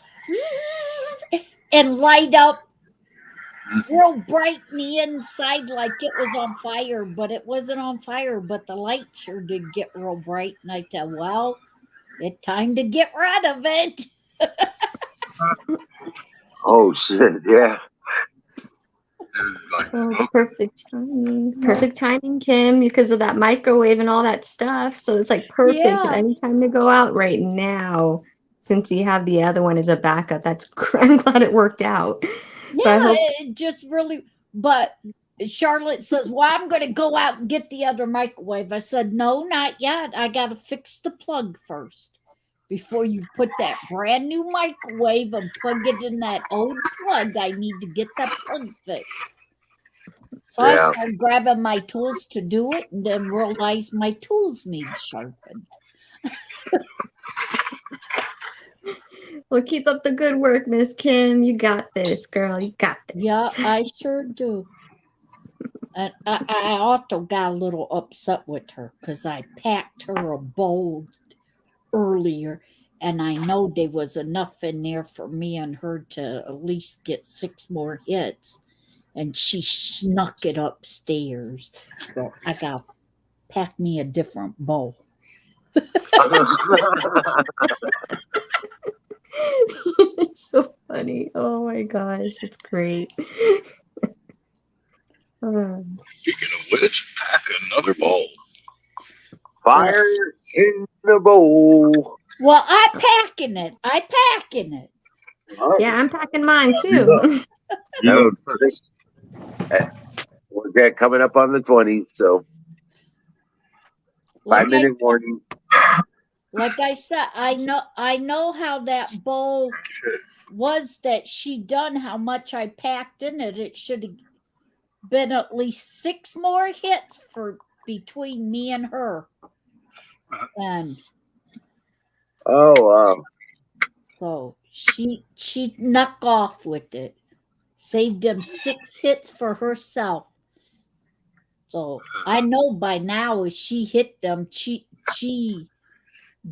and light up real bright in the inside like it was on fire, but it wasn't on fire, but the light sure did get real bright. And I thought, well, it's time to get rid of it. Oh shit! Yeah. Oh, it's perfect timing. Perfect timing, Kim, because of that microwave and all that stuff. So it's like perfect at Yeah. any time to go out right now. Since you have the other one as a backup, I'm glad it worked out. But I Yeah, hope it just really. But Charlotte says, "Well, I'm going to go out and get the other microwave." I said, "No, not yet. I got to fix the plug first before you put that brand new microwave and plug it in that old plug. I need to get that plug fixed." So I Yeah. started grabbing my tools to do it, and then realized my tools need sharpened. Well, keep up the good work, Miss Kim. You got this, girl. You got this. Yeah, I sure do. And I also got a little upset with her because I packed her a bowl earlier, and I know there was enough in there for me and her to at least get 6 more hits, and she snuck it upstairs. So I got to pack me a different bowl. You're so funny. Oh my gosh, it's great. Speaking of which, pack another bowl. Fire in the bowl. Well, I'm packing it. Yeah, I'm packing mine too. No, we're coming up on the 20s, so Like 5-minute warning. Like I said, I know how that bowl was that she done, how much I packed in it. It should have been at least 6 more hits for between me and her. And Oh wow. so she snuck off with it. Saved them 6 hits for herself. So I know by now if she hit them, she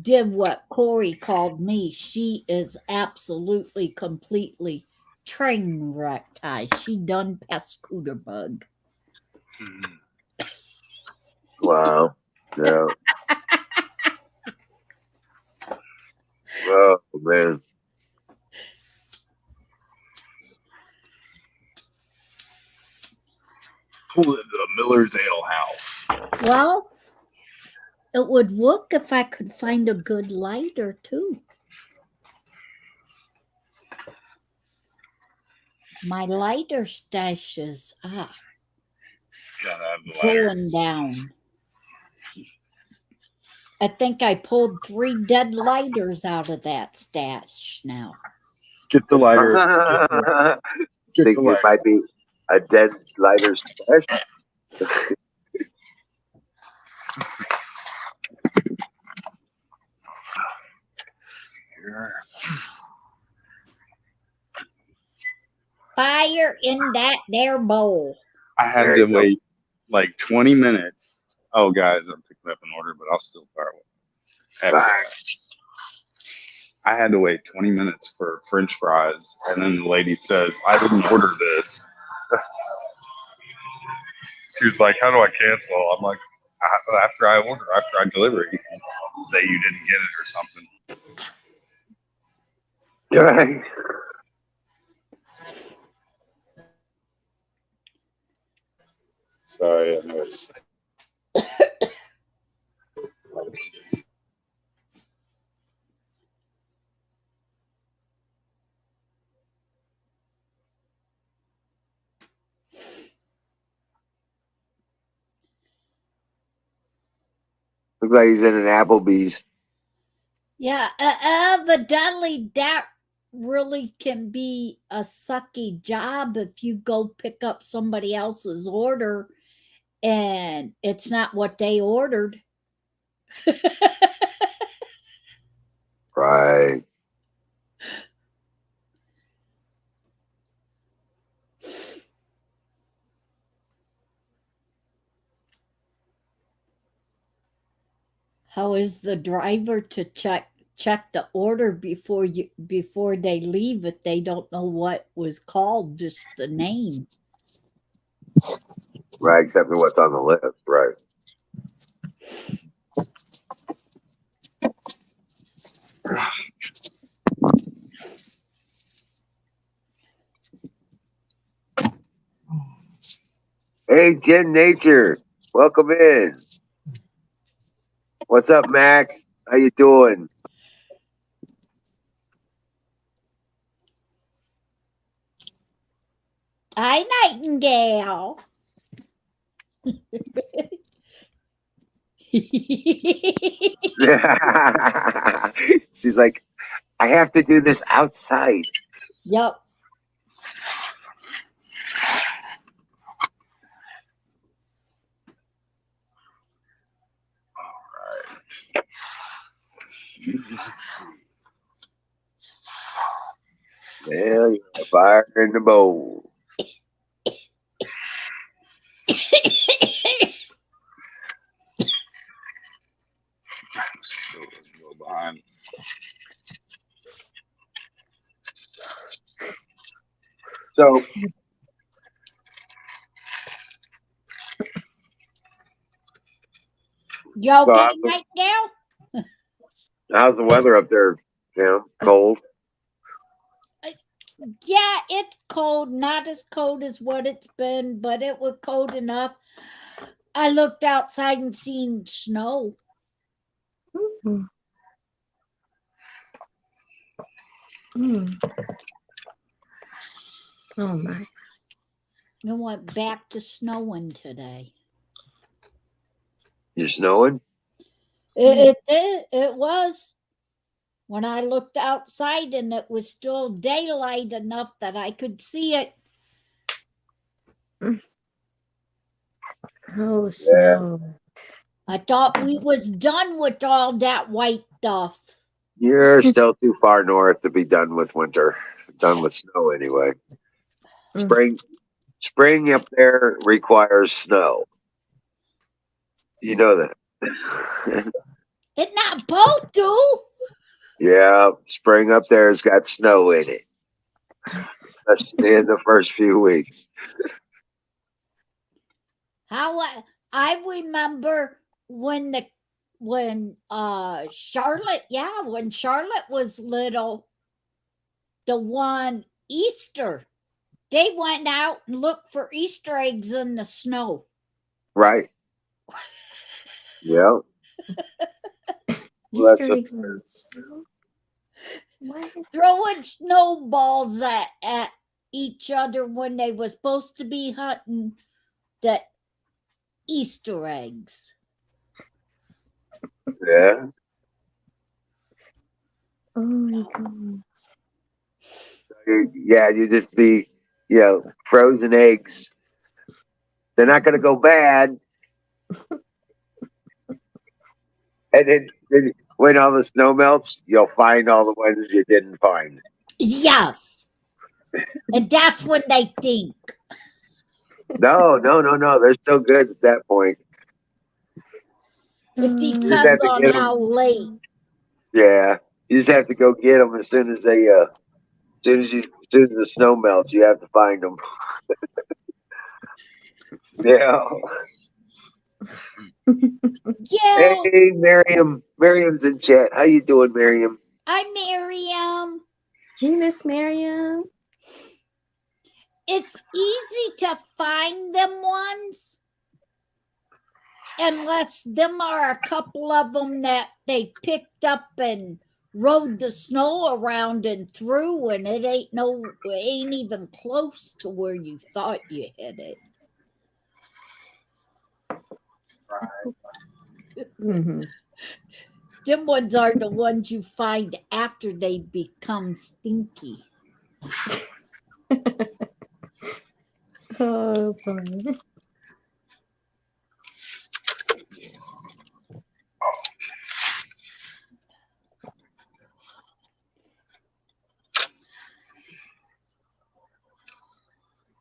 did what Corey called me. She is absolutely, completely train wrecked. She done past Scooter Bug. Wow. Yeah. Oh man. Pull it to the Miller's Ale House. Well, it would work if I could find a good lighter too. My lighter stash is Gotta have the lighter. going down. I think I pulled 3 dead lighters out of that stash now. Get the lighter. Get Think the it lighter. might be a dead lighter stash. Here. Fire in that there bowl. I had There to you go. wait like 20 minutes. Oh, guys, I'm picking up an order, but I'll still fire one. Right. I had to wait 20 minutes for French fries, and then the lady says, "I didn't order this." She was like, "How do I cancel?" I'm like, after I deliver, you can say you didn't get it or something." Right. Sorry, I know it's. Looks like he's in an Applebee's. Yeah, evidently that really can be a sucky job if you go pick up somebody else's order and it's not what they ordered. Right. How is the driver to check check the order before they leave if they don't know what was called, just the name. Right, exactly what's on the list. Right. Hey, Jen Nature, welcome in. What's up, Max? How you doing? Hi, Nightingale. She's like, I have to do this outside. Yep. Well, you got fire in the bowl. Behind. So, Y'all So get I'm- Nightingale? how's the weather up there? Cold. Yeah, it's cold. Not as cold as what it's been, but it was cold enough. I looked outside and seen snow. Mm. Mm. Oh my. It went back to snowing today. You're snowing? It did. It was. When I looked outside and it was still daylight enough that I could see it. Oh, snow. I thought we was done with all that white stuff. You're still too far north to be done with winter. Done with snow anyway. Mm. Spring up there requires snow. You know that. It not both do. Yeah, spring up there has got snow in it, especially in the first few weeks. How I remember when Charlotte, yeah, when Charlotte was little, the one Easter, they went out and looked for Easter eggs in the snow. Right. Yeah. Well, that's Easter eggs in the snow? What? Throwing snowballs at each other when they were supposed to be hunting the Easter eggs. Yeah. Oh my god. Yeah, you just be, frozen eggs. They're not going to go bad. And then when all the snow melts, you'll find all the ones you didn't find. Yes. And that's when they think. No. They're still good at that point. It You just depends have to on get how them. late. Yeah. You just have to go get them as soon as the snow melts, you have to find them. Yeah. Yeah, Hey, Miriam. Miriam's in chat. How you doing, Miriam? I Miriam. Hey, Miss Miriam. It's easy to find them ones. Unless them are a couple of them that they picked up and rode the snow around and through, and it ain't even close to where you thought you hit it. Mm-hmm. Them ones are the ones you find after they become stinky. Oh boy.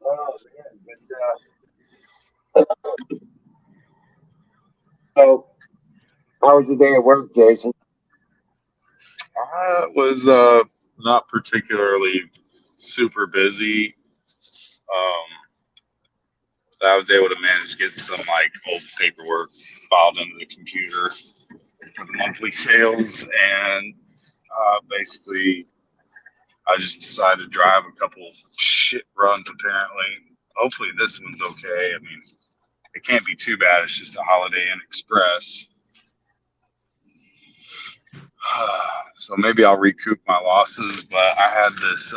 Oh, man. So, how was your day at work, Jason? was not particularly super busy. I was able to manage to get some like old paperwork filed into the computer for the monthly sales, and basically I just decided to drive a couple shit runs. Apparently, hopefully this one's okay. I mean, it can't be too bad. It's just a Holiday Inn Express. So maybe I'll recoup my losses, but I had this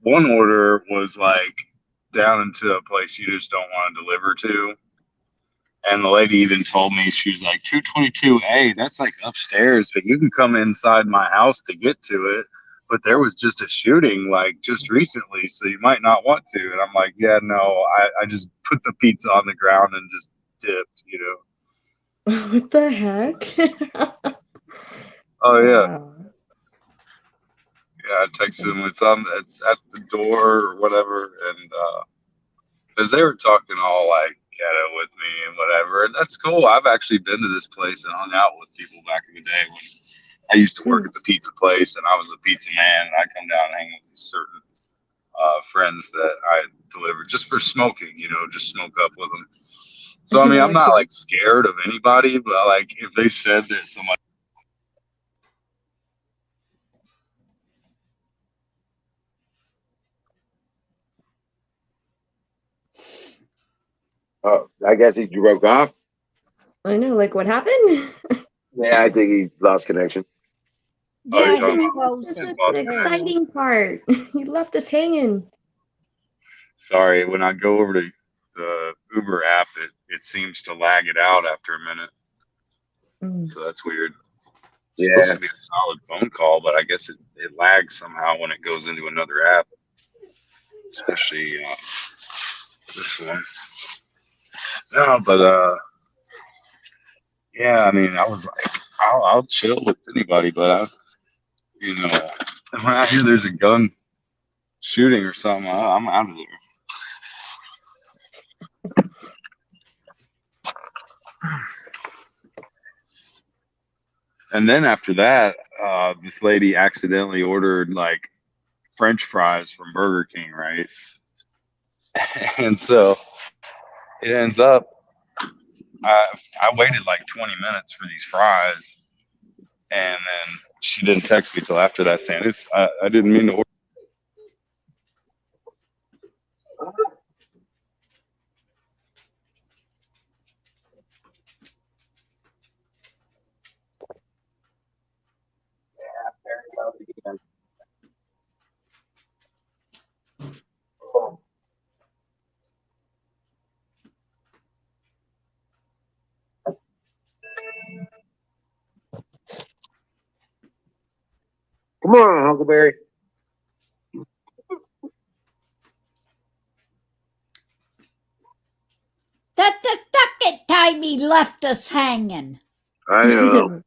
one order was like down into a place you just don't want to deliver to. And the lady even told me, she was like, 222A, that's like upstairs, but you can come inside my house to get to it. But there was just a shooting like just recently, so you might not want to. And I'm like, yeah, no, I just put the pizza on the ground and just dipped, you know. What the heck? Oh, yeah. Wow. Yeah, I texted him, it's at the door or whatever. And because they were talking all like ghetto with me and whatever. And that's cool. I've actually been to this place and hung out with people back in the day when I used to work at the pizza place and I was a pizza man. And I'd come down and hang with certain friends that I delivered just for smoking, you know, just smoke up with them. So, I mean, I'm not like scared of anybody, but like if they said that somebody. Oh, I guess he broke off. I know, like what happened? Yeah, I think he lost connection. Oh, Yeah, you're talking he about- This frozen. is Lost the connection. exciting part. He left us hanging. Sorry, when I go over to the Uber app, it seems to lag it out after a minute. So that's weird. It's supposed Yeah. to be a solid phone call, but I guess it lags somehow when it goes into another app, especially this one. No, but yeah, I mean, I was like, I'll chill with anybody, but you know, when I hear there's a gun shooting or something, I'm out of there. And then after that, this lady accidentally ordered like French fries from Burger King, right? And so it ends up, I waited like 20 minutes for these fries, and then she didn't text me till after that saying, I didn't mean to order. Come on, Huckleberry. That's the second time he left us hanging. I know.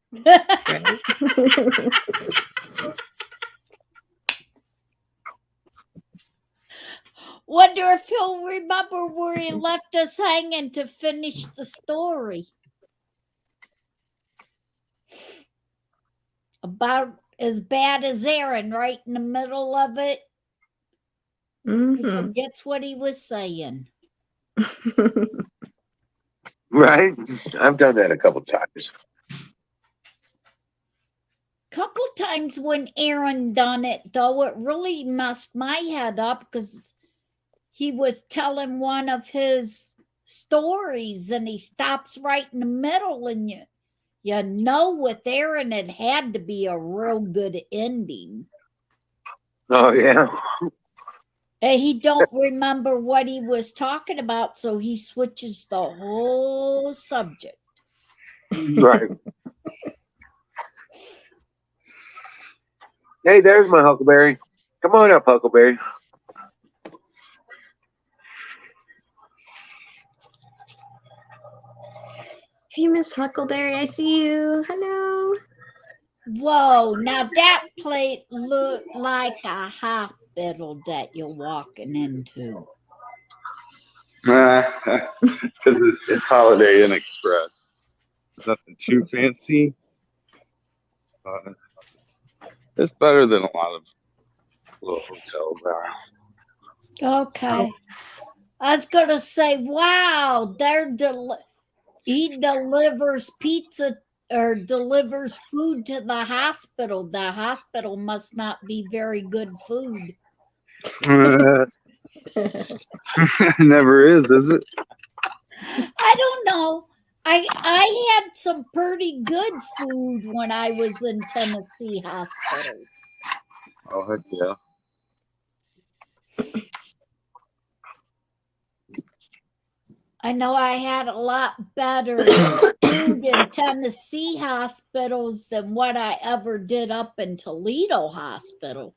Wonder if he'll remember where he left us hanging to finish the story. About as bad as Aaron, right in the middle of it. He Mm-hmm. forgets what he was saying. Right? I've done that a couple times. Couple times when Aaron done it, though, it really messed my head up because he was telling one of his stories and he stops right in the middle, and you know with Aaron it had to be a real good ending. Oh, yeah. And he don't remember what he was talking about, so he switches the whole subject. Right. Hey, there's my Huckleberry. Come on up, Huckleberry. Hey, Miss Huckleberry, I see you. Hello. Whoa, now that plate looked like a hospital that you're walking into. Because it's Holiday Inn Express. It's nothing too fancy. Uh, it's better than a lot of little hotels are. Okay. I was gonna say, wow, he delivers pizza or delivers food to the hospital. The hospital must not be very good food. It never is it? I don't know. I had some pretty good food when I was in Tennessee hospitals. Oh, heck yeah. I know I had a lot better food in Tennessee hospitals than what I ever did up in Toledo hospital.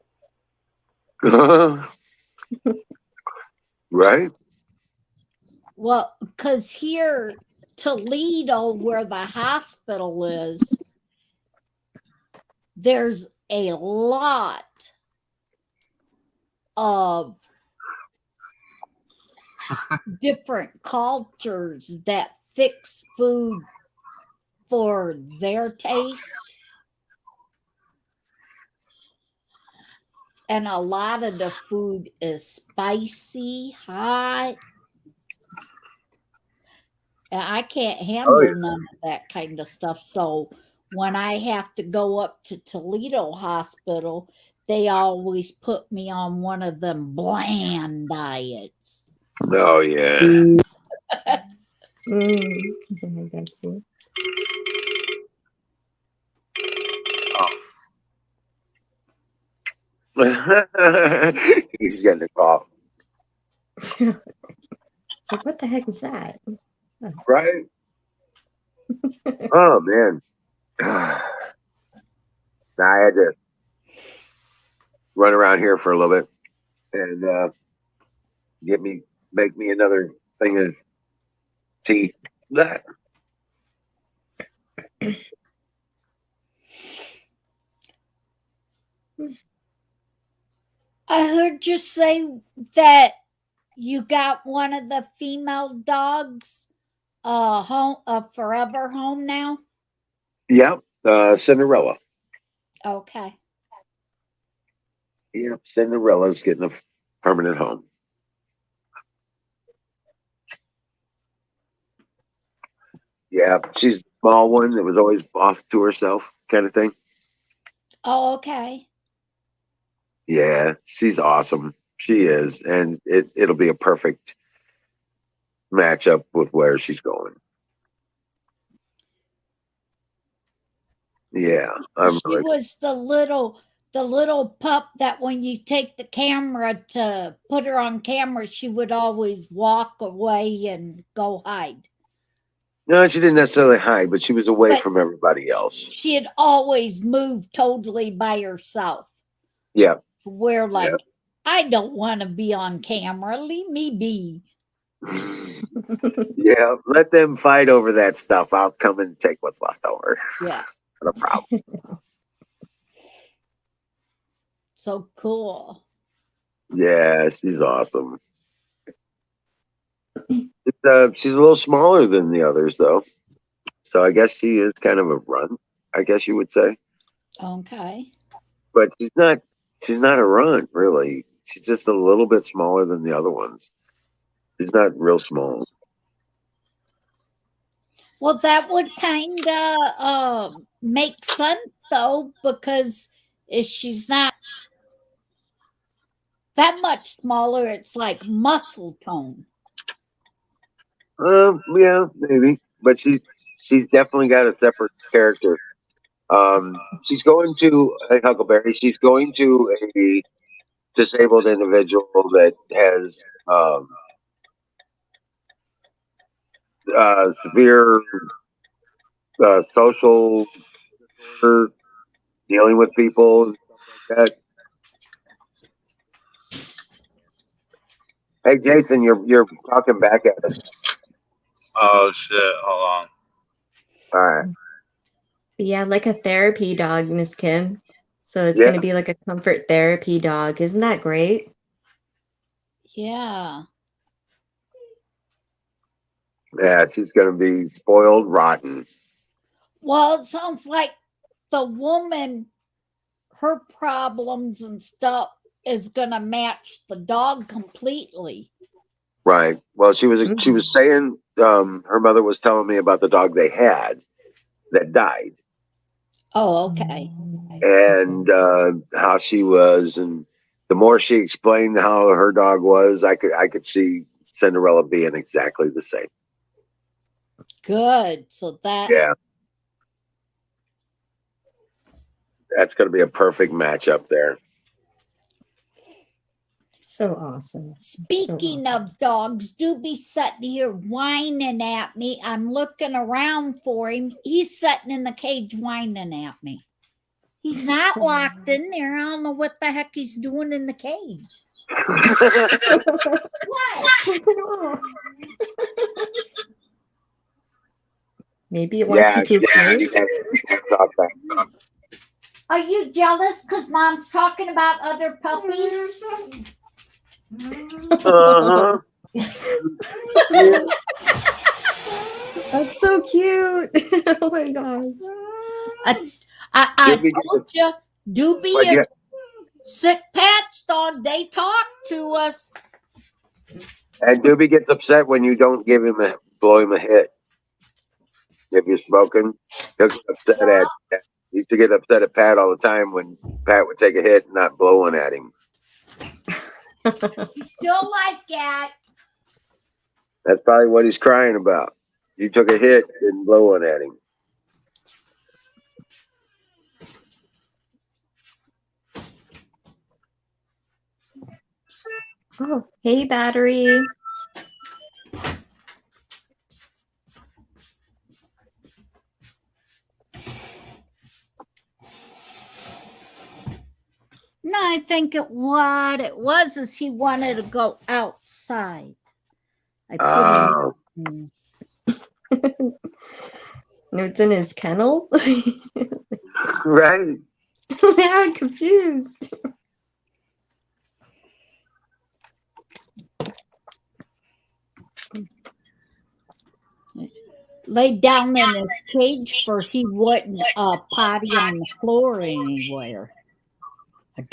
Right? Well, because here, Toledo, where the hospital is, there's a lot of different cultures that fix food for their taste. And a lot of the food is spicy, hot. And I can't Oh, handle yeah. none of that kind of stuff. So when I have to go up to Toledo Hospital, they always put me on one of them bland diets. Oh, yeah. I got you. He's getting a call. It's like, what the heck is that? Right? Oh, man. I had to run around here for a little bit and make me another thing of tea. That. I heard you say that you got one of the female dogs a forever home now. Yep. Cinderella. Okay. Yep. Cinderella's getting a permanent home. Yeah. She's a small one that was always off to herself kind of thing. Oh, okay. Yeah. She's awesome. She is. And it'll be a perfect matchup with where she's going. Yeah. I'm She really. was the little pup that when you take the camera to put her on camera, she would always walk away and go hide. No, she didn't necessarily hide, but she was away But from everybody else. she'd always move totally by herself. Yeah. Where Yeah. like I don't want to be on camera. Leave me be. Yeah. Let them fight over that stuff. I'll come and take what's left over. Yeah. Not a problem. So cool. Yeah, she's awesome. She's a little smaller than the others, though. So I guess she is kind of a run, I guess you would say. Okay. But she's not. She's not a run, really. She's just a little bit smaller than the other ones. She's not real small. Well, that would kind of make sense though, because if she's not that much smaller, it's like muscle tone. Yeah, maybe. But she's definitely got a separate character. She's going to Huckleberry. She's going to a disabled individual that has severe social disorder, dealing with people and stuff like that. Hey, Jason, you're talking back at us. Oh shit! Hold on. All right. Yeah, like a therapy dog, Miss Kim. So it's Yeah. going to be like a comfort therapy dog. Isn't that great? Yeah. Yeah, she's going to be spoiled rotten. Well, it sounds like the woman, her problems and stuff is gonna match the dog completely. Right. Well, she was saying her mother was telling me about the dog they had that died Oh, okay. and how she was, and the more she explained how her dog was, I could see Cinderella being exactly the same. Good. So that Yeah. That's going to be a perfect match up there. So awesome. speaking So awesome. of dogs, Doobie's sitting here whining at me. I'm looking around for him. He's sitting in the cage whining at me. He's not locked in there. I don't know what the heck he's doing in the cage. What? Maybe it wants you to play. Are you jealous because Mom's talking about other puppies? Uh-huh. That's so cute. Oh my gosh. I Doobie told you, Doobie is sick Pat's dog. They talk to us. And Doobie gets upset when you don't blow him a hit. If you're smoking, he'll get upset at. He used to get upset at Pat all the time when Pat would take a hit and not blowing at him. You still like that. That's probably what he's crying about. You took a hit and blowing at him. Oh, hey, battery. No, I think what it was is he wanted to go outside. I put him. No, it's in his kennel. Right. I'm confused. Laid down in his cage for he wouldn't potty on the floor anywhere.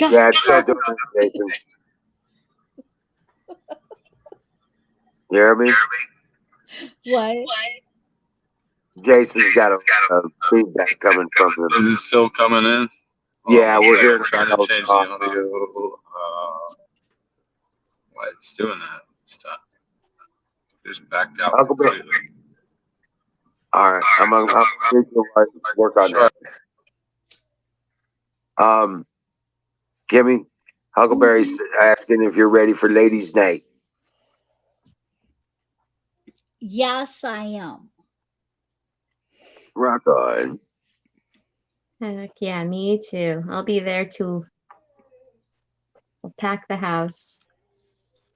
Yeah, it's not doing it, Jason. You hear me? What? Jason's got a feedback coming from him. Is it still coming in? Yeah, we're hearing trying to change the audio. Why it's doing that? Stop. Just backed out Uncle Bill. completely. All right, I'm gonna work on that. Kimmy, Huckleberry's asking if you're ready for Ladies' Night. Yes, I am. Rock on. Heck yeah, me too. I'll be there too. I'll pack the house.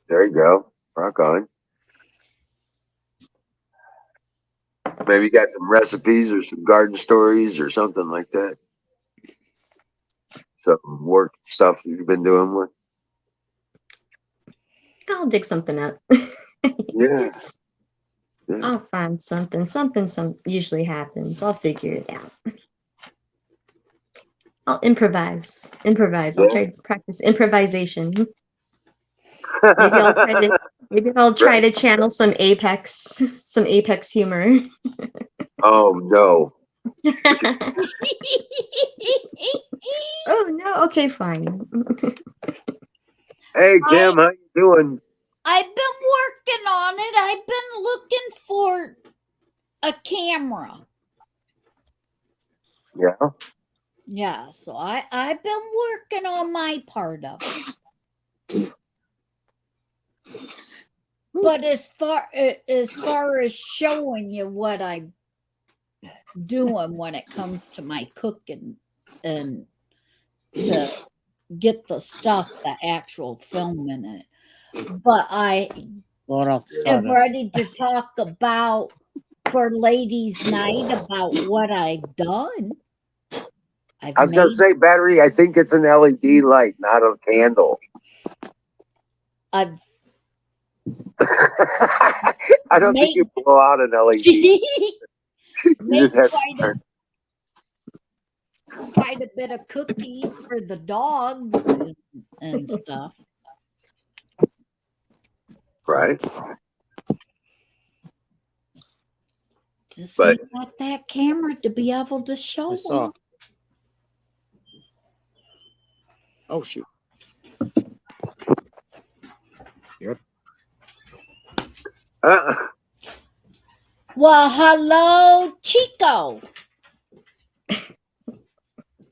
There you go. Rock on. Maybe you got some recipes or some garden stories or something like that. Some work stuff you've been doing with. I'll dig something up. Yeah. I'll find something. Something usually happens. I'll figure it out. I'll improvise. I'll try to practice improvisation. Maybe I'll try to channel some Apex humor. Oh no. Oh no. Okay, fine. Hey Kim, how you doing? I've been working on it. I've been looking for a camera. Yeah. Yeah, so I've been working on my part of it. But as far as showing you what I'm doing when it comes to my cooking and to get the stuff, the actual film in it. But I am ready to talk about for ladies' night about what I've done. I was gonna say, battery. I think it's an LED light, not a candle. I've I don't think you blow out an LED. You just have to turn. quite a bit of cookies for the dogs and stuff. So, Right. just But- ain't got that camera to be able to show I saw. them. Oh shoot. Well, hello, Chico.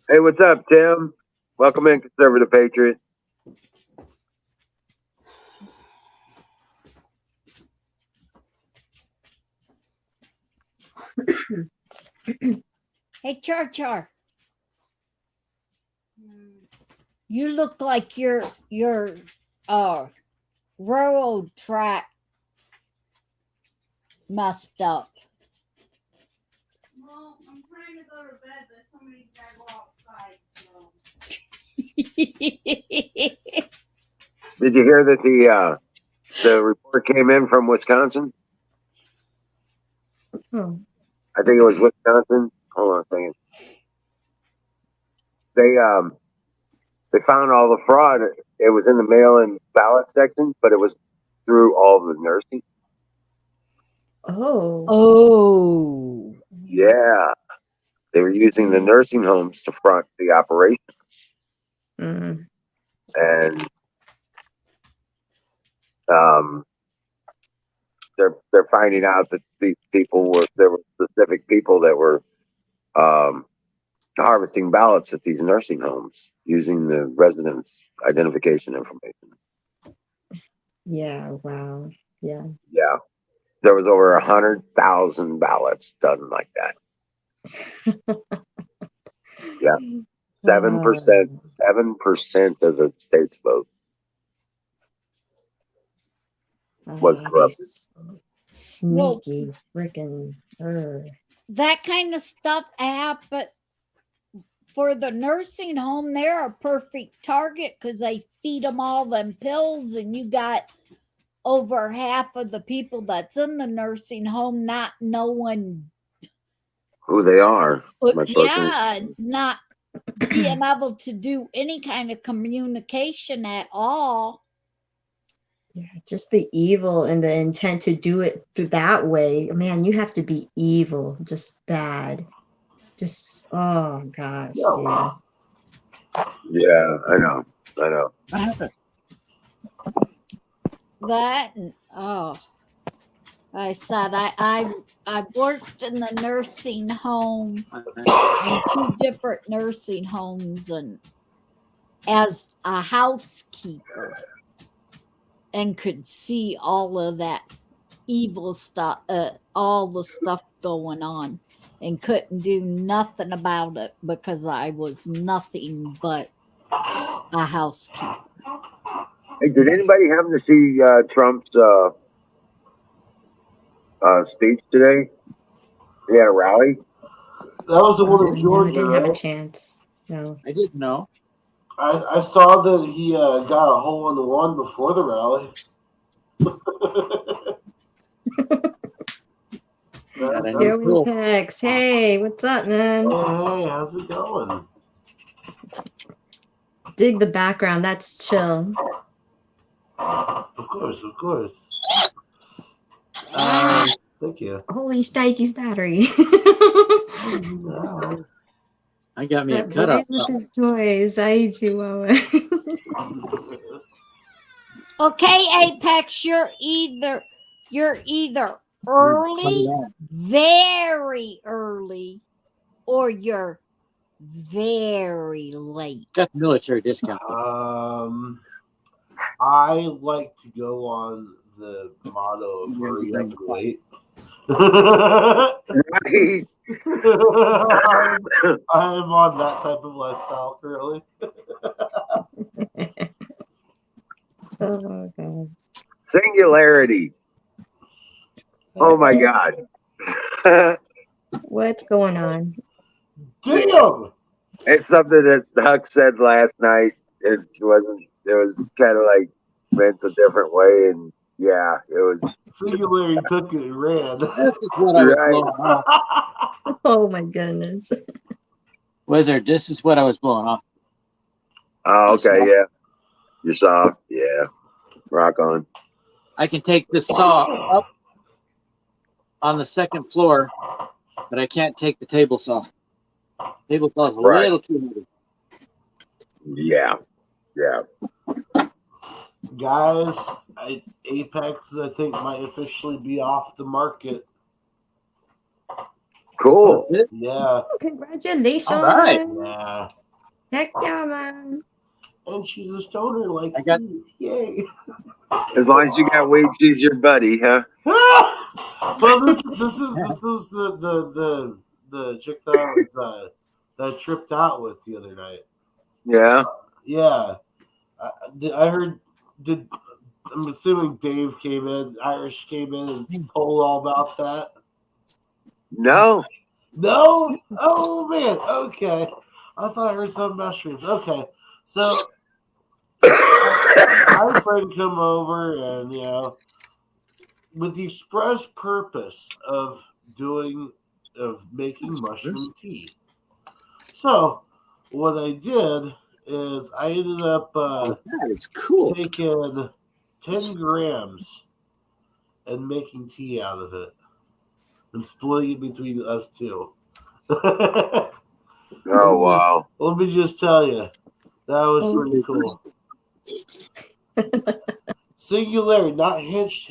Hey, what's up, Tim? Welcome in, Conservative Patriot. Hey, Char. You look like your railroad track messed up. Well, I'm trying to go to bed, but somebody's gotta go outside, so. Did you hear that the report came in from Wisconsin? Oh, I think it was Wisconsin. Hold on a second. They found all the fraud. It was in the mail-in ballot section, but it was through all the nursing. oh, Oh. Yeah, they were using the nursing homes to front the operation, mm, and they're finding out that these people there were specific people that were harvesting ballots at these nursing homes using the residents' identification information. yeah, wow, yeah. Yeah, there was over 100,000 ballots done like that. Yeah. 7% of the state's vote was corrupted. Sneaky freaking. That kind of stuff happened for the nursing home. They're a perfect target because they feed them all them pills, and you got over half of the people that's in the nursing home not knowing Who they are. Much less not being able to do any kind of communication at all. Yeah, just the evil and the intent to do it through that way. Man, you have to be evil, just bad. Just, oh gosh, dude. Yeah, I know. What happened? That and I said I worked in the nursing home, in 2 different nursing homes, and as a housekeeper, and could see all of that evil stuff, all the stuff going on, and couldn't do nothing about it because I was nothing but a housekeeper. Hey, did anybody happen to see Trump's speech today? He had a rally. That was the one in No, I Georgia, didn't have a right? chance. No. I didn't know. I saw that he got a hole in the one before the rally. Yeah, I know. Here Cool. we Pex. Hey, what's up, man? Hey, how's it going? Dig the background. That's chill. Of course. Thank you. Holy shnikes battery. I got me a That cut up. boys with his toys. I hate you, Mama. Okay, Apex, you're either early, very early, or you're very late. Got the military discount. I like to go on the motto of hurry up and wait. Right. I'm on that type of lifestyle currently. Oh, God. Singularity. Oh my God. What's going on? Damn! It's something that Huck said last night. It was kind of like meant a different way, and yeah, it was Singularity took it and ran. This is what I was Right. blowing off. Oh, my goodness. Wizard, this is what I was blowing off. Oh, You saw? okay, yeah. You saw, yeah. Rock on. I can take this saw up on the second floor, but I can't take the table saw. Table saw is a Right. little too heavy. Yeah, yeah. Guys, Apex, I think, might officially be off the market. Cool. Yeah, Congratulations. All right. yeah. Heck yeah, man. And she's a stoner like I got- me. Yay. As long as you got weed, she's your buddy, huh? Well, this was the chick that I tripped out with the other night. Yeah. Yeah, I heard. I'm assuming Dave came in, Irish came in, and told all about that. No. No, oh man, okay. I thought I heard something about mushrooms. Okay, so I had a friend come over, and with the express purpose of making mushroom tea. So what I did is I ended up That is cool. taking 10 grams and making tea out of it and splitting it between us two. Oh, wow. Let me just tell you, that was pretty cool. Singularity, not hitched.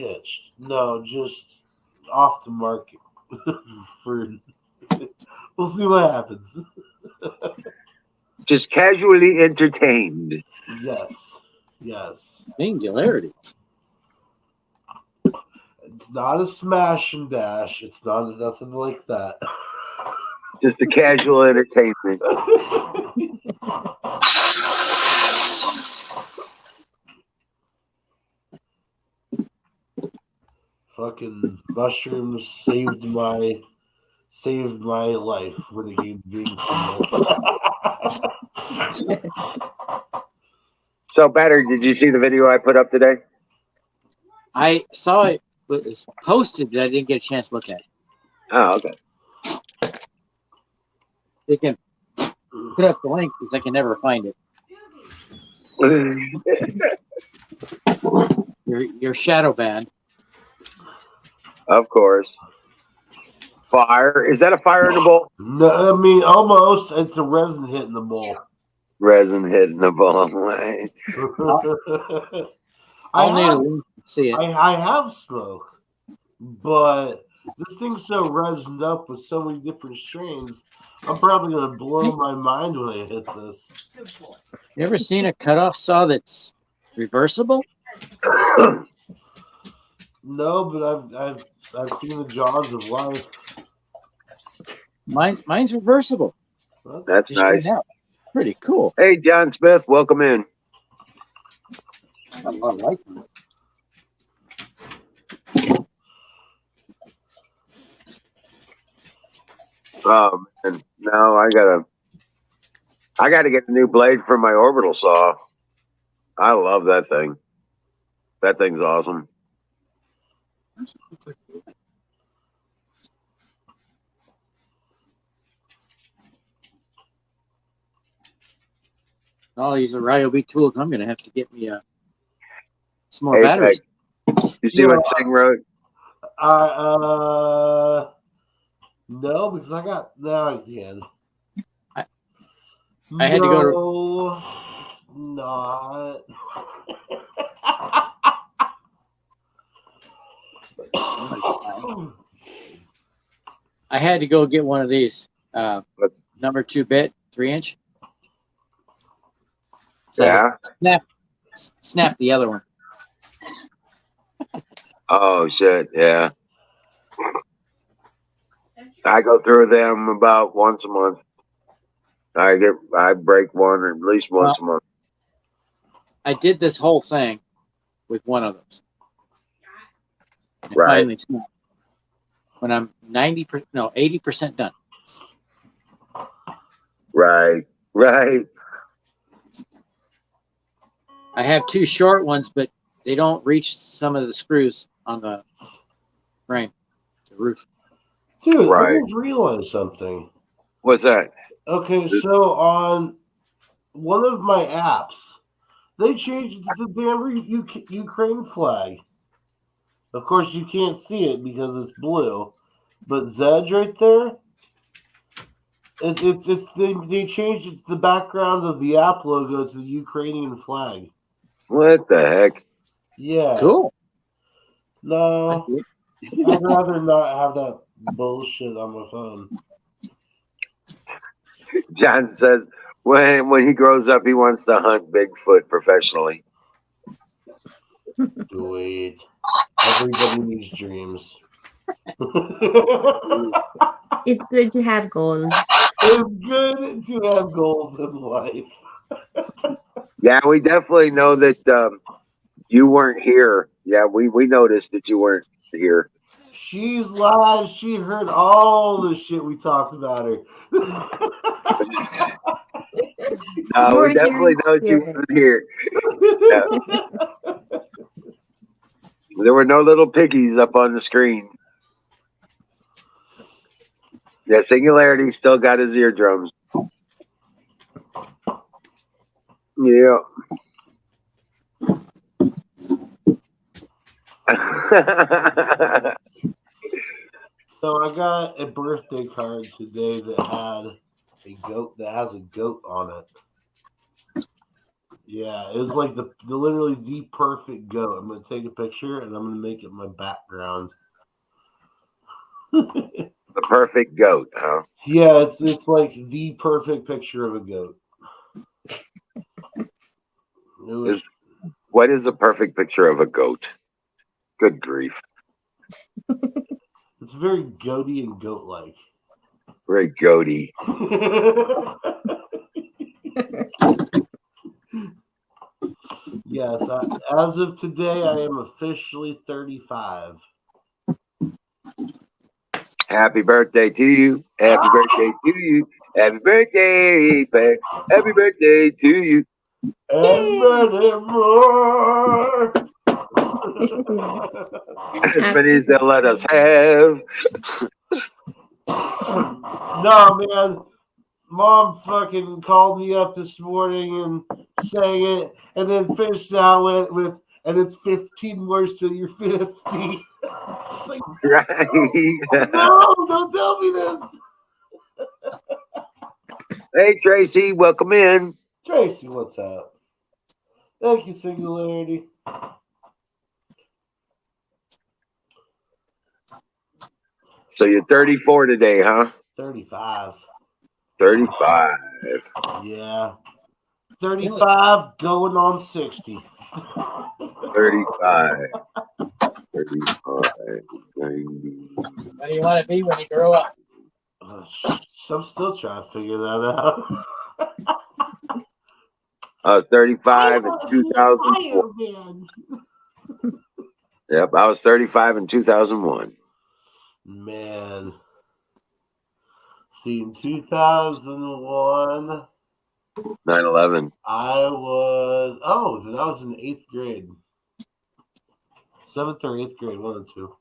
No, just off the market. We'll see what happens. Just casually entertained. Yes. Singularity. It's not a smash and dash. It's not nothing like that. Just a casual entertainment. Fucking mushrooms saved my life when it came to being single. So, Batter, did you see the video I put up today? I saw it was posted, but I didn't get a chance to look at it. Oh, okay. They can put up the link because I can never find it. Your shadow band. Of course. Fire. Is that a fire in the bowl? No, I mean almost. It's a resin hitting the bowl. Resin hitting the bowl. I'll need a link to see it. I have smoke, but this thing's so resined up with so many different strains. I'm probably gonna blow my mind when I hit this. You ever seen a cutoff saw that's reversible? No, but I've seen the jaws of life. Mine's reversible. That's Just nice. right now. Pretty cool. Hey, John Smith, welcome in. I like that. And now I gotta get a new blade for my orbital saw. I love that thing. That thing's awesome. I'll use a Ryobi tool. I'm going to have to get me some more Apex. batteries. You see what Singh wrote? No, because I got now again. I had to go to. No, it's not. I had to go get one of these. Let's, Number 2-bit, 3-inch. yeah. Snap the other one. Oh shit, yeah. I go through them about once a month. I break one at least once a month. I did this whole thing with one of those. And Right. finally snapped. When I'm 80% done. Right. I have 2 short ones, but they don't reach some of the screws on the frame, the roof. Dude, Right. I just realized something. What's that? Okay, so on one of my apps, they changed the damn Ukraine flag. Of course, you can't see it because it's blue, but Zed's right there. They changed the background of the app logo to the Ukrainian flag. What the heck? Yeah. Cool. No, I'd rather not have that bullshit on my phone. John says when he grows up, he wants to hunt Bigfoot professionally. Do it. Everybody needs dreams. It's good to have goals. It's good to have goals in life. Yeah, we definitely know that you weren't here. Yeah, we noticed that you weren't here. She's lied. She heard all the shit we talked about her. No, You're we definitely here know in that you spirit. weren't here. Yeah. There were no little piggies up on the screen. Yeah, Singularity still got his eardrums. Yeah. So I got a birthday card today that had a goat that has a goat on it. Yeah, it was like the literally the perfect goat. I'm gonna take a picture and I'm gonna make it my background. The perfect goat, huh? Yeah, it's like the perfect picture of a goat. It was, What is a perfect picture of a goat? Good grief. it's very goaty and goat-like. Very goaty. Yes, as of today, I am officially 35. Happy birthday to you. Happy birthday to you. Happy birthday, Apex. Happy birthday to you. And many more. As many as they'll let us have. No, man. Mom fucking called me up this morning and sang it, and then finished out with and it's 15 worse than you're 50. Like, Right. no, don't tell me this. Hey, Tracy, welcome in. Tracy, what's up? Thank you, Singularity. So you're 34 today, huh? 35. 35. Yeah. 35 going on 60. 35. 35. 90. What do you want to be when you grow up? I'm still trying to figure that out. I was 35 in 2004. Yep, I was 35 in 2001. Man. See, in 2001, 9/11. then I was in 8th grade. 7th or 8th grade, one of the two.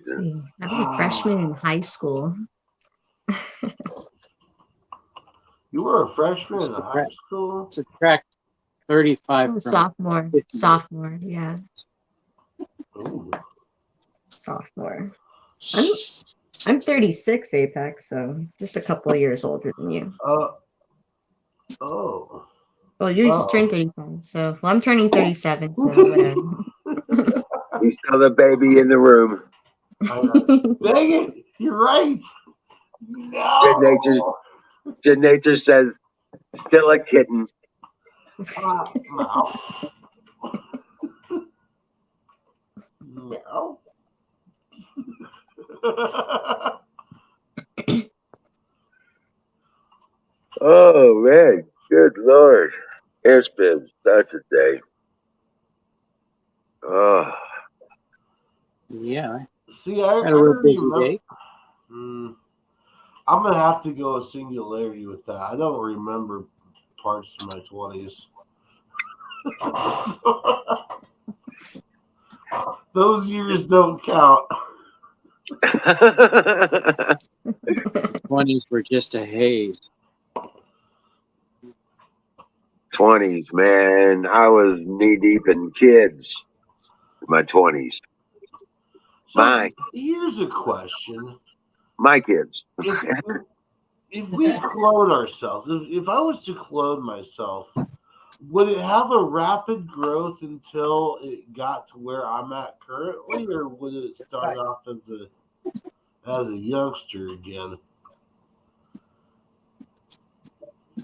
See, I was a freshman in high school. You were a freshman in high school? Subtract 35 Oh, from sophomore. 50. Sophomore, yeah. Ooh. Sophomore. I'm 36, Apex, so just a couple of years older than you. Oh. Well, you just turned 35, so I'm turning 37, so whatever. He's still the baby in the room. Dang it! You're right. No. Good nature says, still a kitten. No. No. Oh man, good lord. It's been such a day. Oh. Yeah, See, I had a real busy remember. day. I'm gonna have to go with Singularity with that. I don't remember parts of my 20s. Those years don't count. 20s were just a haze. 20s, man. I was knee deep in kids in my 20s. So Mine. here's a question: My kids. if we clone ourselves, if I was to clone myself, would it have a rapid growth until it got to where I'm at currently, or would it start off as a youngster again?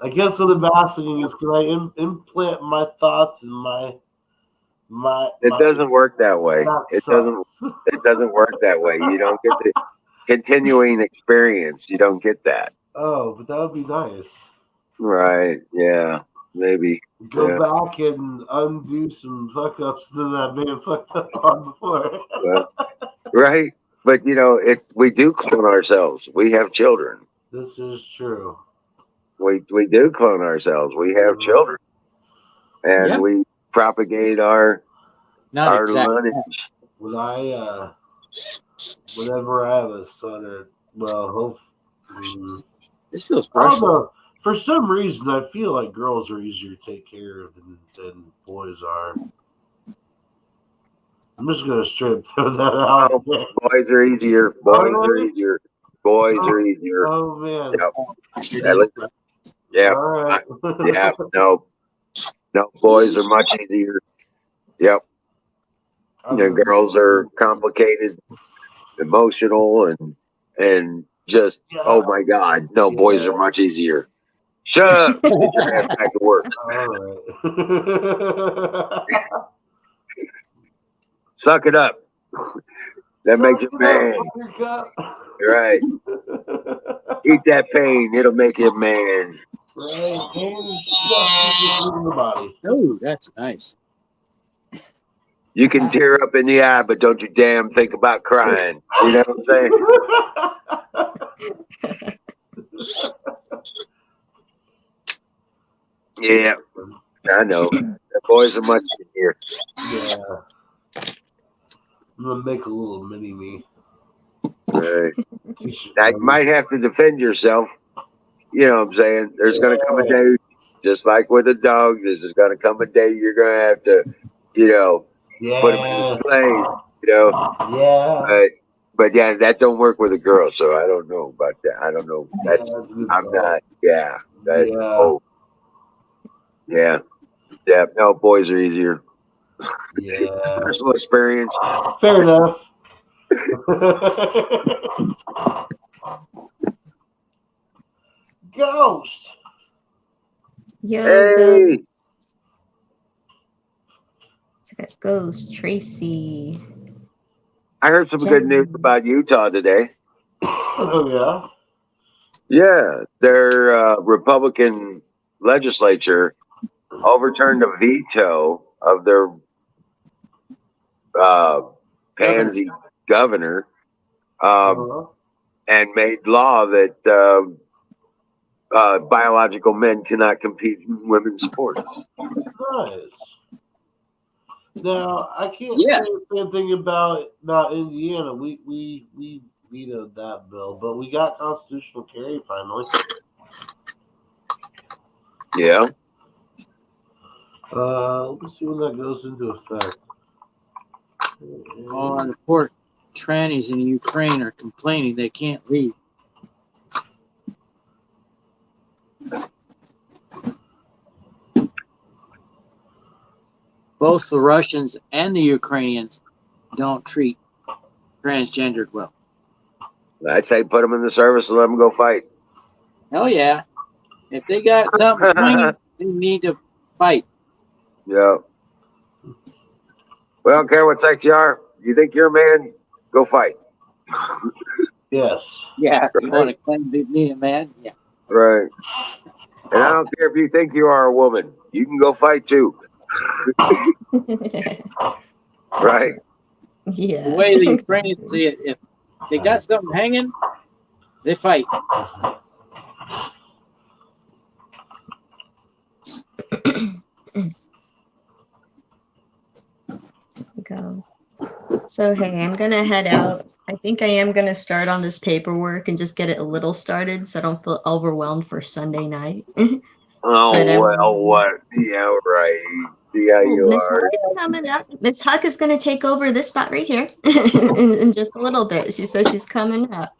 I guess what I'm asking is, can I implant my thoughts and my It doesn't work that way. that It sucks. doesn't work that way. You don't get the continuing experience. You don't get that. Oh, but that would be nice. Right. Yeah. Maybe. Go Yeah. back and undo some fuck ups that I may have fucked up on before. Well, right. But we do clone ourselves. We have children. This is true. We do clone ourselves. We have children. And Yep. we propagate our Not exactly. lineage. When whenever I have a son, This feels I don't personal. know. For some reason, I feel like girls are easier to take care of than boys are. I'm just gonna straight throw that out. Oh, boys are easier. Boys are really? easier. Boys are easier. Oh man! Yep. It At is, least- but Yeah. All right. Yeah. No. Boys are much easier. Yep. Girls are complicated, emotional, and just oh my god. No, boys are much easier. Shut up. Get your ass back to work. All right. Suck it up. That makes you man. Right. Eat that pain. It'll make you a man. Right. Pain is stuff in the body. oh, that's nice. You can tear up in the eye, but don't you damn think about crying. You know what I'm saying? Yeah. I know. The boys are much easier. Yeah. I'm gonna make a little mini me. Right. Now, you might have to defend yourself. You know what I'm saying? There's going to come a day, just like with a dog, there's just going to come a day you're going to have to, put him in his place, Yeah. But yeah, that don't work with a girl, so I don't know about that. I don't know. That's a good I'm call. not. Yeah. That, Yeah. Oh. Yeah. Yeah. No, boys are easier. Yeah. Personal experience. Fair enough. Ghost. Yo, Hey. Ghost. It's got Ghost, Tracy. I heard some good news about Utah today. Oh Yeah, their Republican legislature overturned a veto of their pansy governor yeah. and made law that biological men cannot compete in women's sports. Nice. Now I can't Yeah. say the same thing about Indiana. We vetoed that bill, but we got constitutional carry finally. Yeah. Let's see when that goes into effect. Oh, the poor trannies in Ukraine are complaining they can't leave. Both the Russians and the Ukrainians don't treat transgendered well. I'd say put them in the service and let them go fight. Hell yeah. If they got something swinging, they need to fight. Yeah. We don't care what sex you are. You think you're a man? Go fight. Yes. Yeah, if you want to claim to be a man, yeah. Right. And I don't care if you think you are a woman. You can go fight too. Right. Yeah. The way the Ukrainians see it, if they got something hanging, they fight. Go. So hey, I'm gonna head out. I think I am going to start on this paperwork and just get it a little started so I don't feel overwhelmed for Sunday night. Oh, But well, what? Yeah, right. See how you Miss Huck are. is coming up. Miss Huck is going to take over this spot right here in just a little bit. She says she's coming up.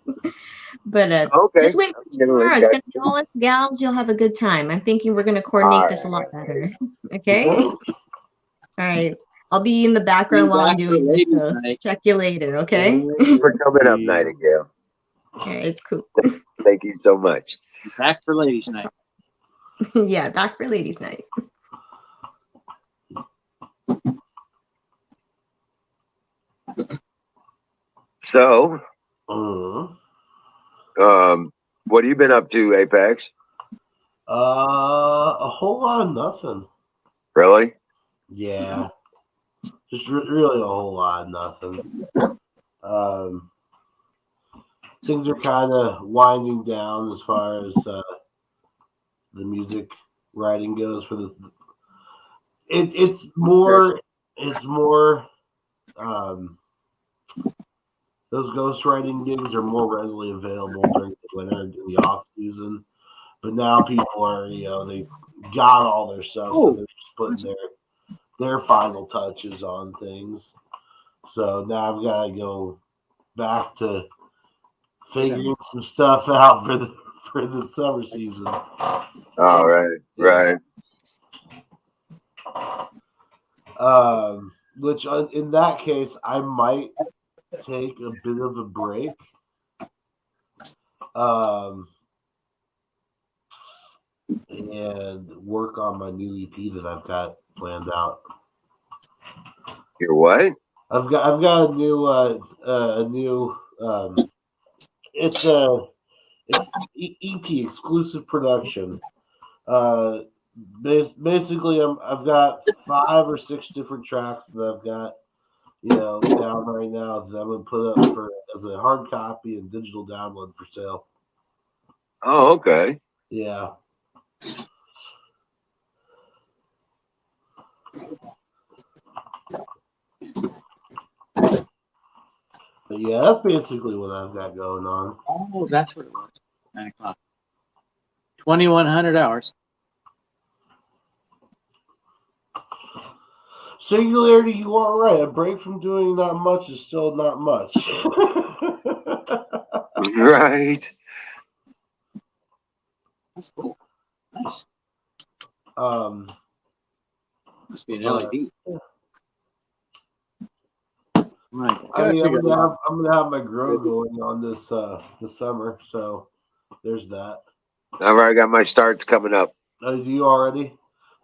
But Okay. just wait I'm for gonna tomorrow. look It's at going to be all us gals. You'll have a good time. I'm thinking we're going to All coordinate this a right. lot better. Okay? All right. I'll be in the background while I'm Back for doing this. ladies' So night. check you later. Okay? For coming up, Nightingale. All right. It's cool. Thank you so much. Back for ladies' night. Yeah. Back for ladies' night. So, Mhm. what have you been up to, Apex? A whole lot of nothing. Really? Yeah, just really a whole lot of nothing. Things are kind of winding down as far as the music writing goes. For the it's more those ghostwriting gigs are more readily available during the winter and the off season. But now people are, they've got all their stuff, so they're just putting their final touches on things. So now I've got to go back to figuring some stuff out for the summer season. All right. Yeah. Right. Which in that case, I might take a bit of a break. And work on my new EP that I've got planned out. Your what? I've got a new it's EP exclusive production. Basically I've got 5 or 6 different tracks that I've got down right now that I'm gonna put up as a hard copy and digital download for sale. Oh, okay. Yeah. But yeah, that's basically what I've got going on. Oh, that's what it was. 9 o'clock. 2,100 hours. Singularity, you are right. A break from doing not much is still not much. Right. That's cool. Nice. Must be an LED. Right. I mean, I'm gonna have my grow going on this summer, so there's that. I've already got my starts coming up. Do you already?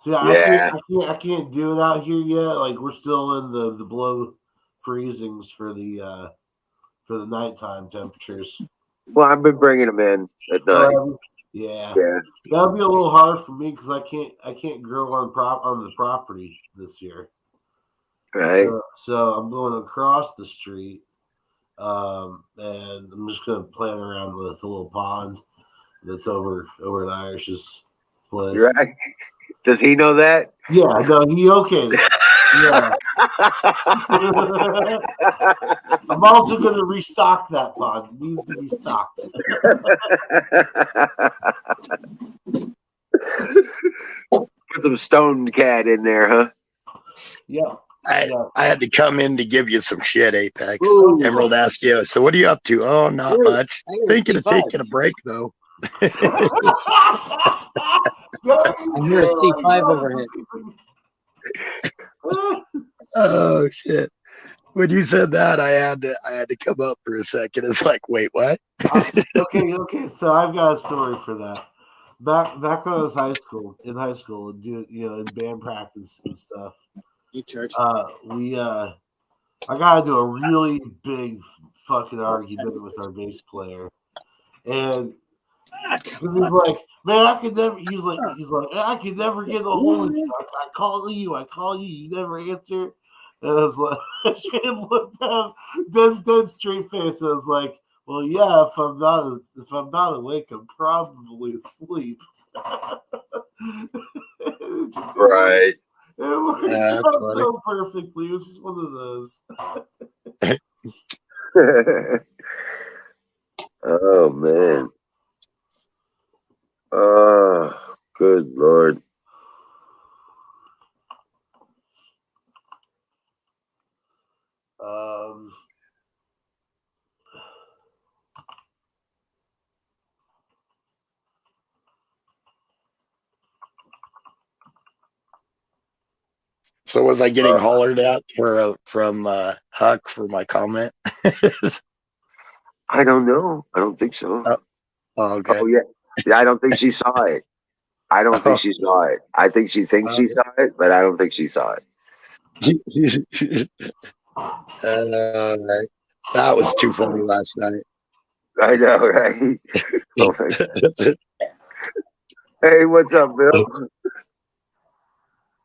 So Yeah. I can't do it out here yet. Like we're still in the below freezings for the nighttime temperatures. Well, I've been bringing them in at night. Yeah. Yeah. That'll be a little hard for me because I can't grow on the property this year. Right. So I'm going across the street, and I'm just gonna plant around with a little pond that's over at Irish's place. Right. Does he know that? Yeah, no, he okayed it. Yeah. I'm also gonna restock that pond. It needs to be stocked. Put some stone cat in there, huh? Yep. I had to come in to give you some shit, Apex. Ooh. Emerald asked you, so what are you up to? Oh, not much. Thinking of taking a break, though. I hear a C5 overhead. Oh shit! When you said that, I had to come up for a second. It's like, wait, what? Okay. So I've got a story for that. Back when I was in high school, and in band practice and stuff. You church. I got into a really big fucking argument with our bass player, and he's like, "Man, I could never." He's like, "I could never get a hold of you. I call you, you never answer." And I was like, I straight looked at him, dead straight face. And I was like, "Well, yeah, if I'm not awake, I'm probably asleep." Right. It worked out so perfectly. It was just one of those. Oh man. Oh, good Lord. Um, So was I getting hollered at from Huck for my comment? I don't know. I don't think so. Oh, okay. Oh yeah. Yeah, I don't think she saw it. I don't think she saw it. I think she thinks she saw it, but I don't think she saw it. That was too funny last night. I know, right? Oh my God. Hey, what's up, Bill?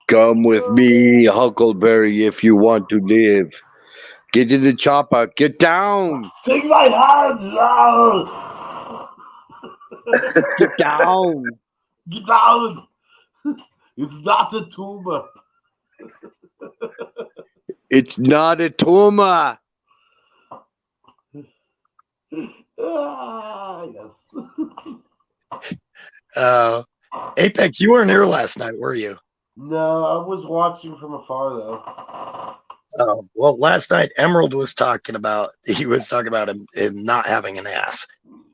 Come with me, Huckleberry, if you want to live. Get in the chopper. Get down. take my hand down. Get down. Get down. It's not a tumor. It's not a tumor. Yes. Apex, you weren't here last night, were you? No, I was watching from afar though. Well, last night Emerald was talking about him not having an ass,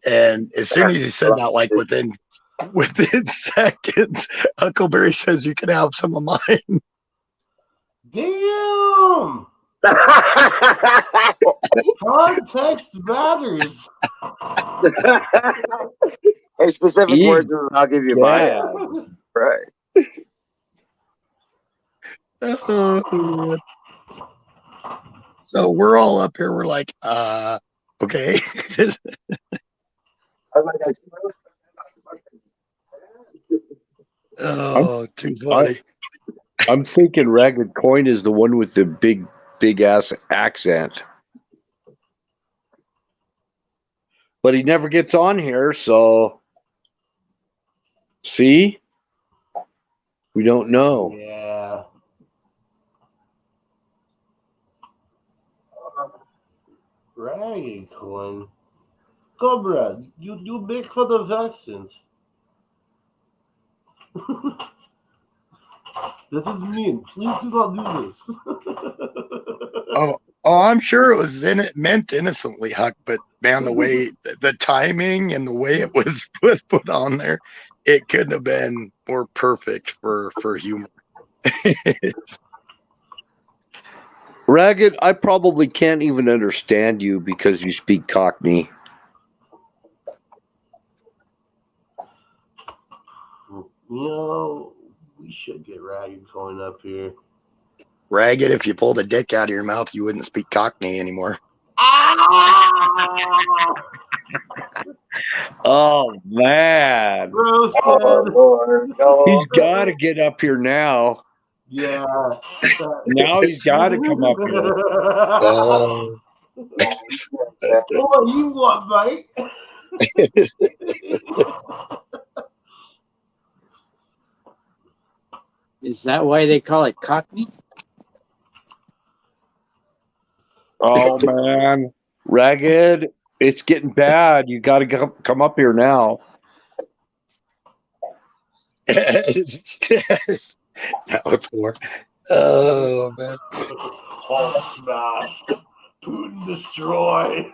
and as soon as he said that, like within seconds, Huckleberry says you can have some of mine. Damn! Context matters. Hey, specific words, and I'll give you mine. Yeah. Right. So we're all up here. We're like, okay. Oh, too funny. I'm thinking Ragged Coin is the one with the big ass accent. But he never gets on here, so see? We don't know. Yeah. Ragged Coin. Cobra, you make fun of accent. That is mean. Please do not do this. Oh, I'm sure it was meant innocently, Huck. But man, the way the timing and the way it was put on there, it couldn't have been more perfect for humor. Ragged, I probably can't even understand you because you speak Cockney. We should get Ragged Coin up here. Ragged, if you pulled a dick out of your mouth, you wouldn't speak Cockney anymore. Oh man. Roasted. Oh, Lord, no. He's got to get up here now. Yeah. Now he's got to come up here. What you want, mate? Is that why they call it Cockney? Oh man, Ragged, it's getting bad. You got to come up here now. That was poor. Oh man. Hulk smash. Putin destroy.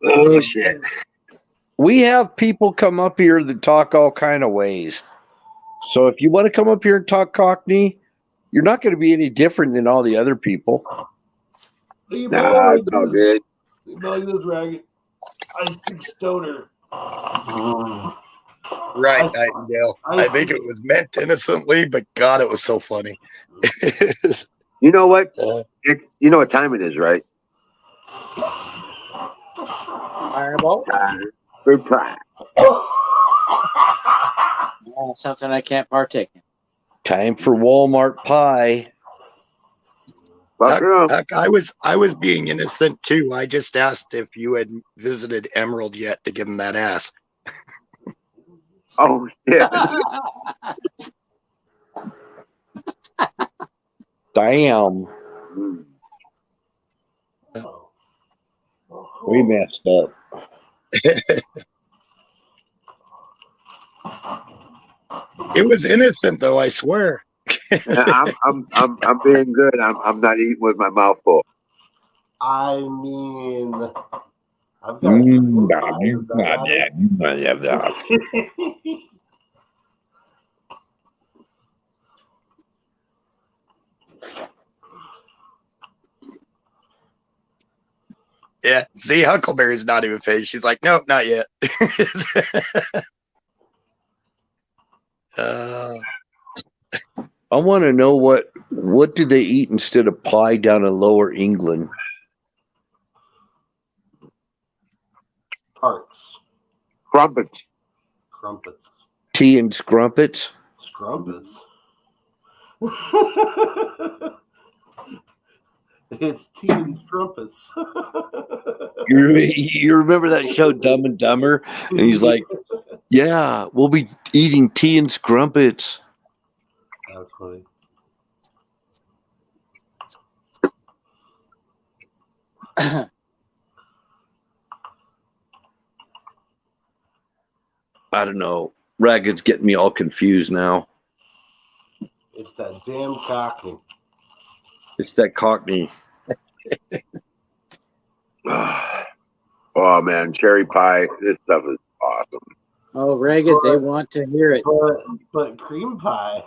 Oh shit. We have people come up here that talk all kind of ways. So if you want to come up here and talk Cockney, you're not going to be any different than all the other people. Nah, it's all good. Like this, Ragged. I think stoner. Right, Nightingale. I think it was meant innocently, but God, it was so funny. You know what? You know what time it is, right? Fireball? Good pride. Something I can't partake in. Time for Walmart pie. Heck, I was being innocent too. I just asked if you had visited Emerald yet to give him that ass. Oh yeah. Damn. We messed up. It was innocent, though. I swear. I'm being good. I'm not eating with my mouth full. I mean, I've got. Is that right? Yeah. See, Huckleberry's not even phased. She's like, nope, not yet. I want to know what do they eat instead of pie down in Lower England? Tarts, Crumpets. crumpets, Tea and scrumpets? scrumpets. It's tea and trumpets. You remember that show Dumb and Dumber? And he's like, yeah, we'll be eating tea and scrumpets. That's funny. I don't know. Ragged's getting me all confused now. It's that damn cockney. It's that Cockney. Oh man, cherry pie. This stuff is awesome. Oh, Ragged, they want to hear it. But cream pie.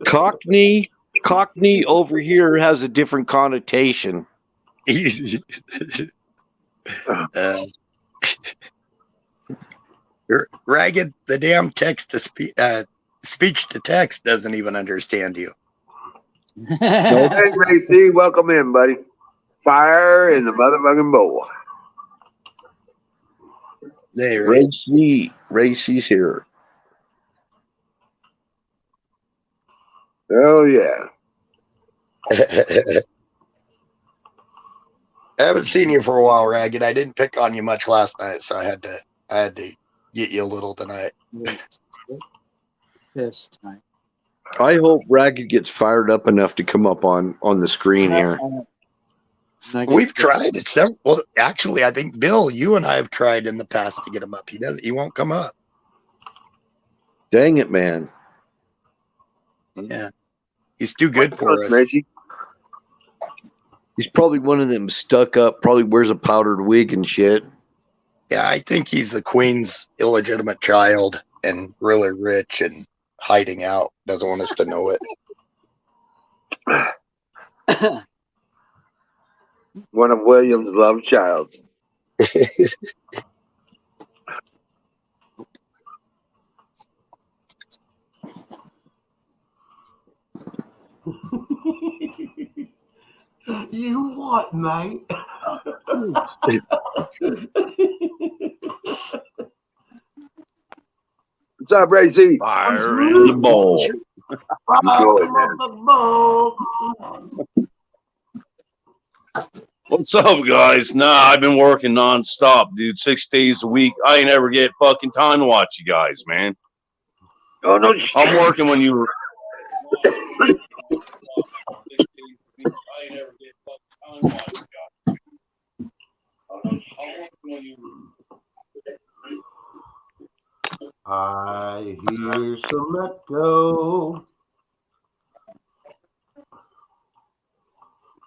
Cockney over here has a different connotation. Ragged, the damn text to speech to text doesn't even understand you. Hey, Racy, welcome in, buddy. Fire in the motherfucking bowl. Hey, Racy's here. Oh yeah. I haven't seen you for a while, Ragged. I didn't pick on you much last night, so I had to get you a little tonight. This time. I hope Ragged gets fired up enough to come up on the screen here. We've tried it several. Well, actually, I think Bill, you and I have tried in the past to get him up. He won't come up. Dang it, man. Yeah, he's too good for us. Racy? He's probably one of them stuck up, probably wears a powdered wig and shit. Yeah, I think he's the Queen's illegitimate child and really rich and hiding out. Doesn't want us to know it. One of William's love child. You what, mate? What's up, Racy? Fire in the bowl. What's up, guys? Nah, I've been working nonstop, dude. 6 days a week. I ain't ever get fucking time to watch you guys, man. Oh no, I'm working when you. I hear some echo.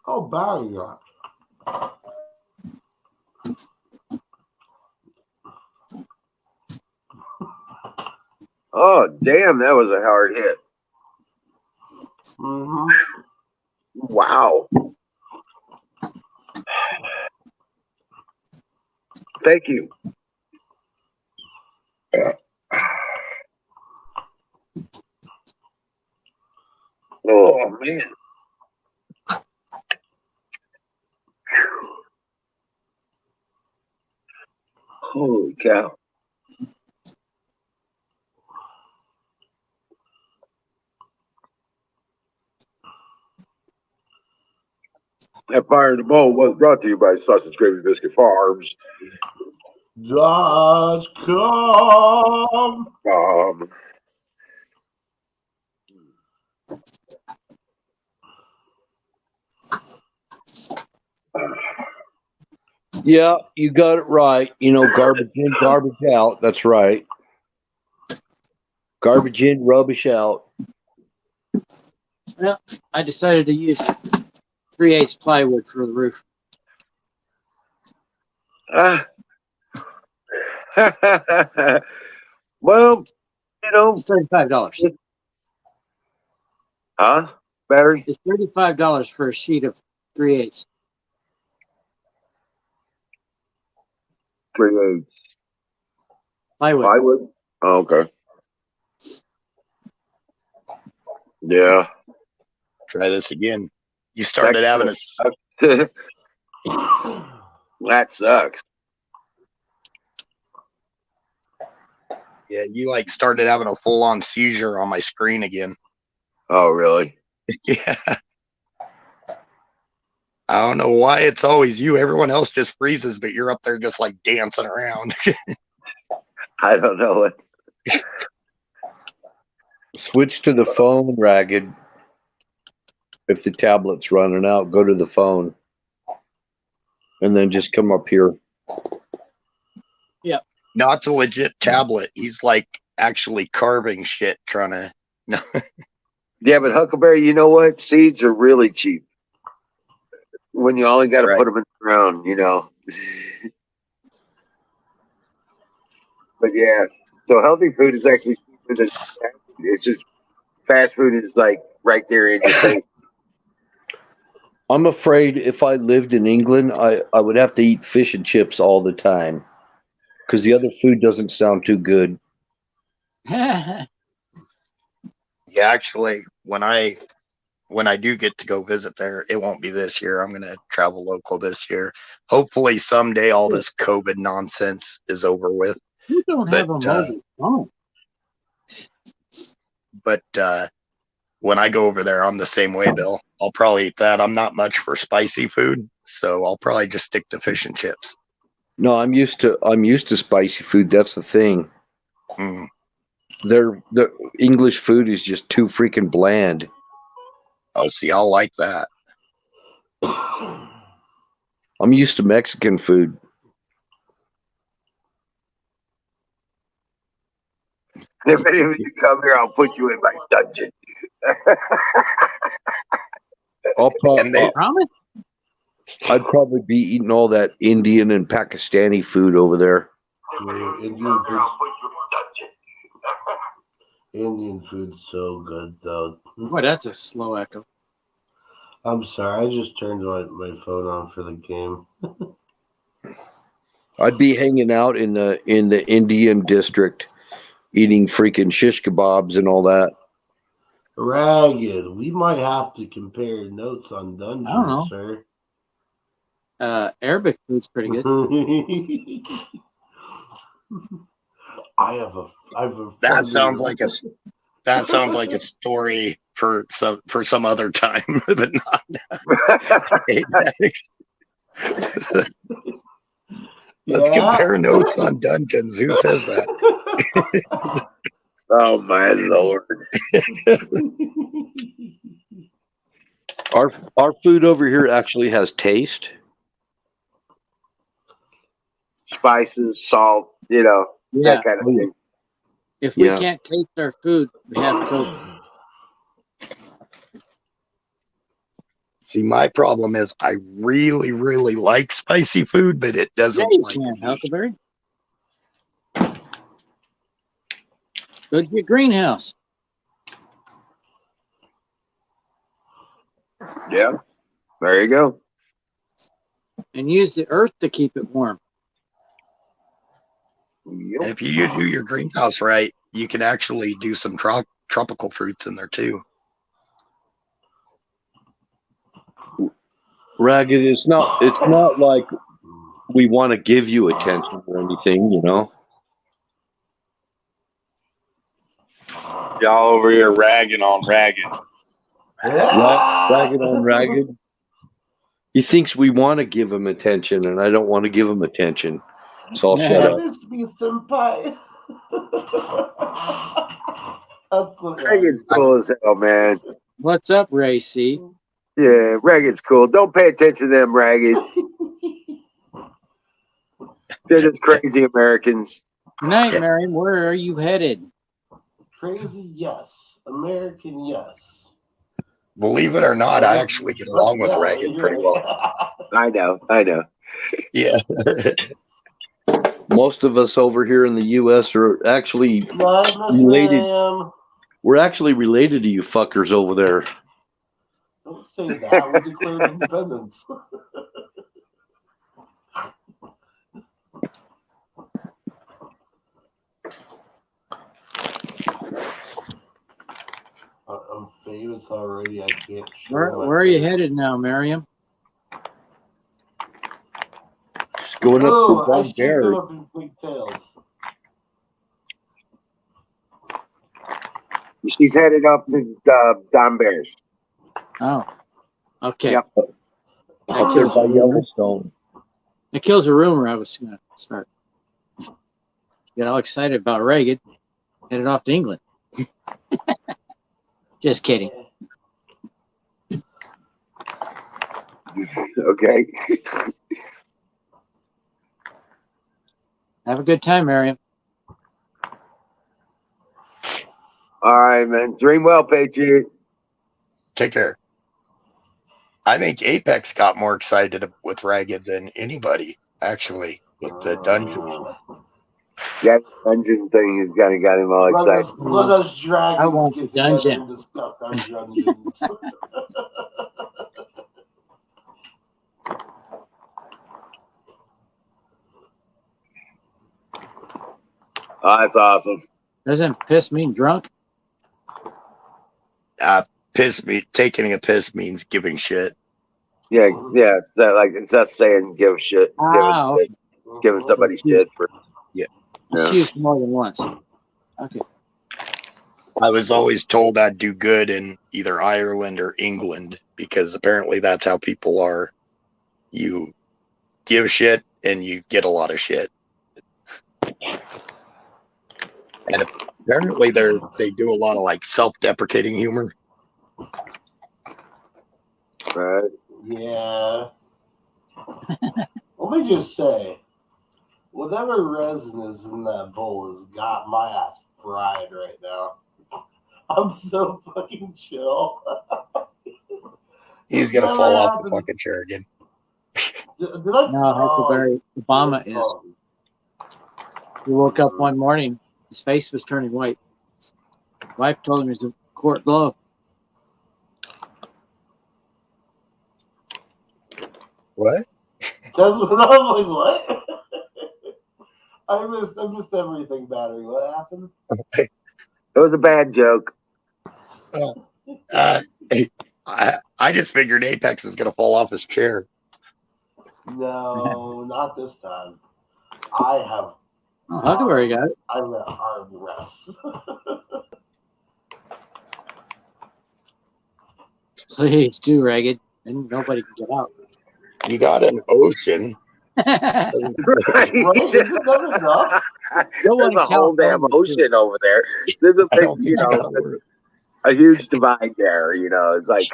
Oh, battery got. Oh damn, that was a hard hit. Mm-hmm. Wow. Thank you. Oh man. Holy cow. That Fire in the Bowl was brought to you by Sausage Gravy Biscuit Farms. .com. Yeah, you got it right. You know, garbage in, garbage out. That's right. Garbage in, rubbish out. Well, I decided to use 3/8 plywood for the roof. Ah. Well, you know, It's $35. huh? Battery? It's $35 for a sheet of 3/8. 3/8. Plywood. Plywood? Oh, okay. Yeah. Try this again. You started having a That sucks. yeah, you like started having a full on seizure on my screen again. Oh, really? Yeah. I don't know why it's always you. Everyone else just freezes, but you're up there just like dancing around. I don't know what. Switch to the phone, Ragged. If the tablet's running out, go to the phone. And then just come up here. Yeah. No, it's a legit tablet. He's like actually carving shit, trying to. No. Yeah, but Huckleberry, you know what? Seeds are really cheap. When you only got to Right. put them in the ground, you know. But yeah, so healthy food is actually cheaper than fast food. It's just fast food is like right there in your face. I'm afraid if I lived in England, I would have to eat fish and chips all the time. Because the other food doesn't sound too good. Yeah, actually, when I do get to go visit there, it won't be this year. I'm gonna travel local this year. Hopefully, someday all this COVID nonsense is over with. You don't have a mobile phone. But when I go over there, I'm the same way, Bill. I'll probably eat that. I'm not much for spicy food, so I'll probably just stick to fish and chips. No, I'm used to spicy food. That's the thing. Mm. The English food is just too freaking bland. Oh, see, I'll like that. I'm used to Mexican food. If any of you come here, I'll put you in my dungeon. Promise? I'd probably be eating all that Indian and Pakistani food over there. Indian food's so good, though. Boy, that's a slow echo. I'm sorry, I just turned my phone on for the game. I'd be hanging out in the Indian district, eating freaking shish kebabs and all that. Ragged, we might have to compare notes on I don't know. dungeons, sir. Arabic food's pretty good. I have a That sounds like a story for some other time, but not Let's compare notes on dungeons. Who says that? Oh my lord! Our food over here actually has taste. Spices, salt, you know, Yeah. that kind of thing. If we Yeah. can't taste our food, we have COVID. See, my problem is I really, really like spicy food, but it Yeah, doesn't you like can, me. Huckleberry. Go to your greenhouse. Yeah, there you go. And use the earth to keep it warm. Yep. And if you do your greenhouse right, you can actually do some tropical fruits in there too. Ragged, it's not like we want to give you attention or anything, you know. Y'all over here ragging on ragged. Ragged on Ragged. He thinks we want to give him attention, and I don't want to give him attention. So I'll shut up. This be senpai. That's what Ragged's cool as hell, man. What's up, Ray C? Yeah, Ragged's cool. Don't pay attention to them, Ragged. They're just crazy Americans. Good night, Marion. Where are you headed? Crazy, yes. American, yes. Believe it or not, I actually get along with Reagan pretty well. I know. Yeah. Most of us over here in the U.S. are actually related. We're actually related to you fuckers over there. Don't say that. We declared independence. I'm famous already. I can't show Where are you headed now, Miriam? Just going up to I Bug should Bear. go up in pigtails. She's headed up to Don Bears. Oh, okay. Yep. Up there by Yellowstone. It kills a rumor I was going to start. Get all excited about Reagan. Headed off to England. Just kidding. Okay. Have a good time, Miriam. All right, man. Dream well, Patriot. Take care. I think Apex got more excited with Ragged than anybody, actually, with the dungeon stuff. That dungeon thing has got him all excited. Let us dragons get together dungeon. and discuss our dungeons. Oh, that's awesome. Doesn't piss mean drunk? Taking a piss means giving shit. Yeah. It's not saying give a shit. Okay. Giving somebody shit for. It's used more than once. Okay. I was always told I'd do good in either Ireland or England because apparently that's how people are. You give shit and you get a lot of shit. And apparently they do a lot of like self-deprecating humor. Right. Yeah. Let me just say, whatever resin is in that bowl has got my ass fried right now. I'm so fucking chill. He's gonna fall off the fucking chair again. Did I? No, Huckleberry Obama is. He woke up one morning, his face was turning white. Wife told him he's a court glove. What? That's what I'm like. What? I missed everything, battery. What happened? It was a bad joke. I just figured Apex is gonna fall off his chair. No, not this time. I have. Oh, Huckleberry got it. I'm at hard rest. Please do, Ragged. And nobody can get out. You got an ocean. Right. Isn't that enough? There's a whole damn ocean over there. There's a big, a huge divide there. It's like.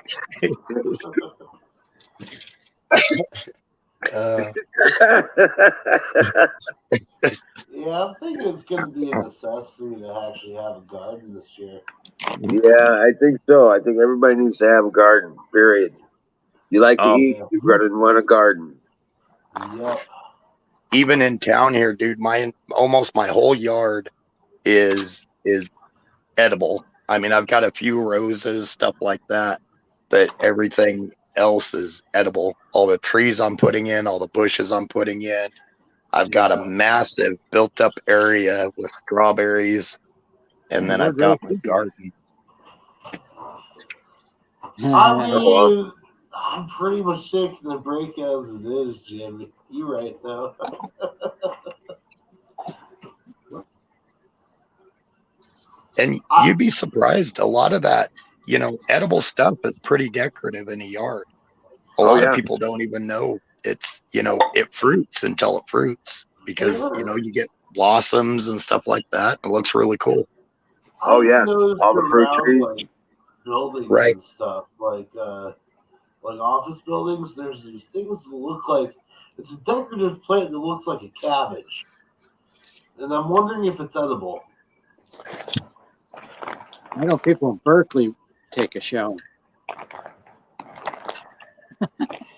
Yeah, I'm thinking it's going to be a necessity to actually have a garden this year. Yeah, I think so. I think everybody needs to have a garden. Period. You like to eat, you better want a garden. Yep. Even in town here, dude, almost my whole yard is edible. I mean, I've got a few roses, stuff like that, but everything else is edible. All the trees I'm putting in, all the bushes I'm putting in. I've got a massive built up area with strawberries, and then I've got my garden. I mean, I'm pretty much taking the break as it is, Jimmy. You're right, though. And you'd be surprised. A lot of that, edible stuff is pretty decorative in a yard. A lot of people don't even know it's, it fruits until it fruits because, you get blossoms and stuff like that. It looks really cool. Oh, yeah. All the fruit trees. Like, buildings and stuff, like office buildings. There's these things that look like It's a decorative plant that looks like a cabbage, and I'm wondering if it's edible. I know people in Berkeley take a shower. I'm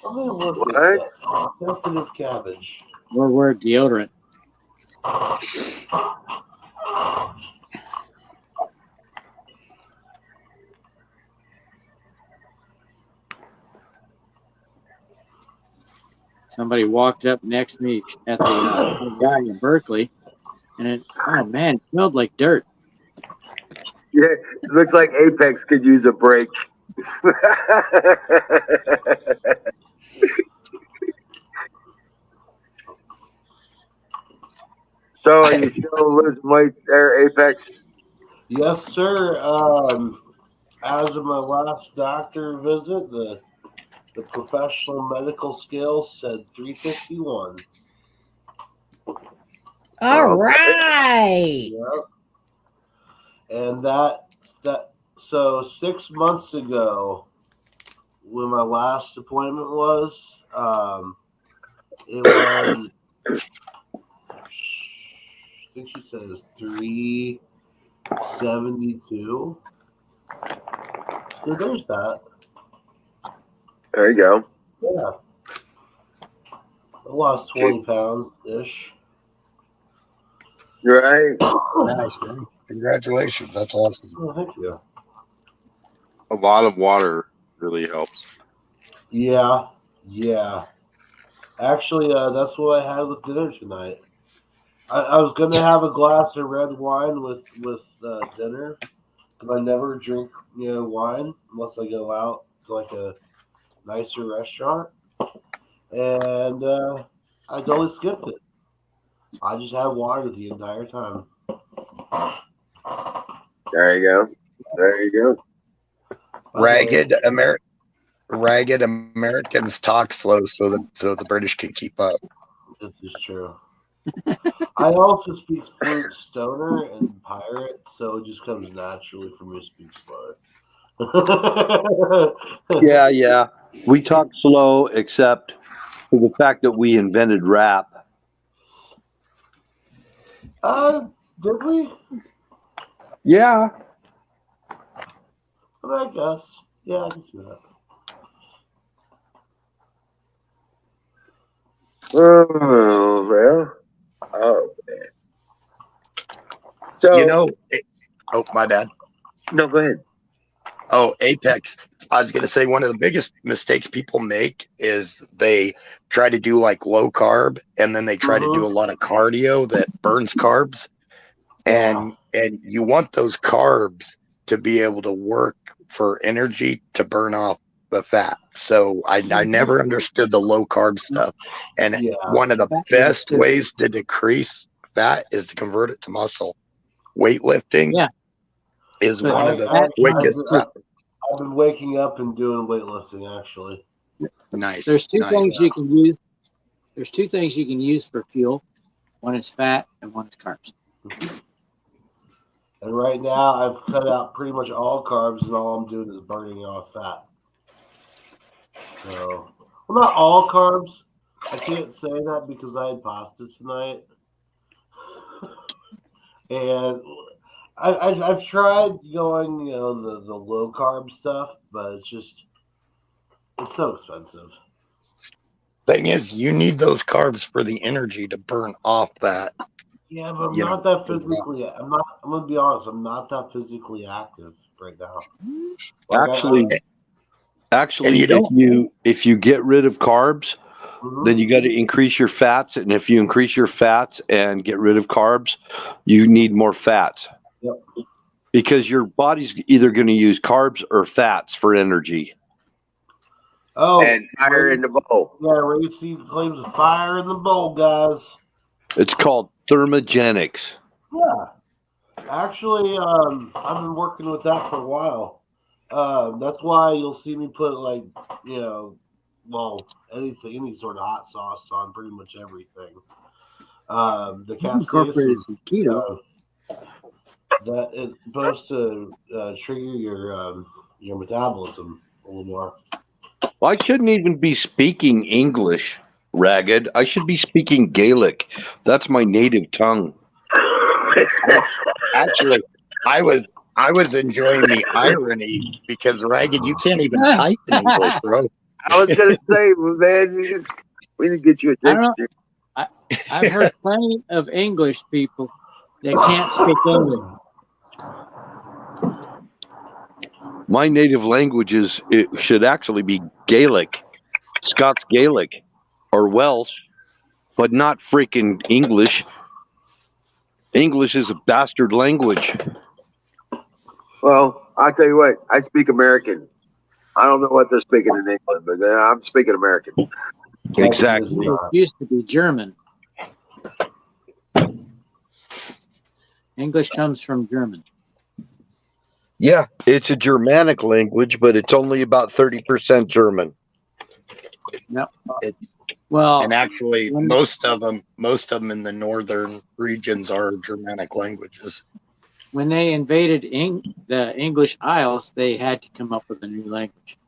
gonna look What? this up. Decorative cabbage. Or wear deodorant. Somebody walked up next to me at the guy in Berkeley, and oh man, it smelled like dirt. Yeah, it looks like Apex could use a break. So, are you still losing weight there, Apex? Yes, sir. As of my last doctor visit, the professional medical scale said 351. All Okay. right. Yep. And so 6 months ago, when my last appointment was, it was, I think she said it was 372. So there's that. There you go. Yeah. I lost 20 pounds ish. Right. Nice, man. Congratulations. That's awesome. Oh, thank you. A lot of water really helps. Yeah. Actually, that's what I had with dinner tonight. I was gonna have a glass of red wine with dinner, because I never drink wine unless I go out to like a nicer restaurant, and I totally skipped it. I just had water the entire time. There you go. There you go. Ragged Americans talk slow so the British can keep up. This is true. I also speak fluent stoner and pirate, so it just comes naturally for me to speak slower. Yeah. We talk slow, except for the fact that we invented rap. Did we? Yeah. I guess. Yeah, I can see that. Oh, well. Oh, man. So, Oh, my bad. No, go ahead. Oh, Apex. I was going to say one of the biggest mistakes people make is they try to do like low carb, and then they try to do a lot of cardio that burns carbs. And you want those carbs to be able to work for energy to burn off the fat. So I never understood the low carb stuff. And one of the best ways to decrease fat is to convert it to muscle. Weightlifting is one of the quickest. I've been waking up and doing weightlifting, actually. Nice. There's two things you can use. There's two things you can use for fuel. One is fat and one is carbs. And right now, I've cut out pretty much all carbs, and all I'm doing is burning off fat. So, well, not all carbs. I can't say that because I had pasta tonight, and I've tried going, the low carb stuff, but it's so expensive. Thing is, you need those carbs for the energy to burn off that. Yeah, but I'm not that physically. I'm gonna be honest. I'm not that physically active right now. Actually, if you get rid of carbs, then you got to increase your fats, and if you increase your fats and get rid of carbs, you need more fats. Yep. Because your body's either going to use carbs or fats for energy. Oh, and fire in the bowl. Yeah, Rapeseed claims a fire in the bowl, guys. It's called thermogenics. Yeah. Actually, I've been working with that for a while. That's why you'll see me put any sort of hot sauce on pretty much everything. The capsaicin, keto. that it's supposed to trigger your metabolism a little more. Well, I shouldn't even be speaking English Ragged. I should be speaking Gaelic. That's my native tongue. Actually, I was enjoying the irony because Ragged, you can't even type in English, bro. I was gonna say, man, we didn't get you a I don't know. dictionary. I've heard plenty of English people that can't speak English. My native language it should actually be Gaelic, Scots Gaelic, or Welsh, but not freaking English. English is a bastard language. Well, I'll tell you what, I speak American. I don't know what they're speaking in England, but I'm speaking American. Exactly. It used to be German. English comes from German. Yeah, it's a Germanic language, but it's only about 30% German. Yep. It's Well, and actually most of them in the northern regions are Germanic languages. when they invaded the English Isles, they had to come up with a new language.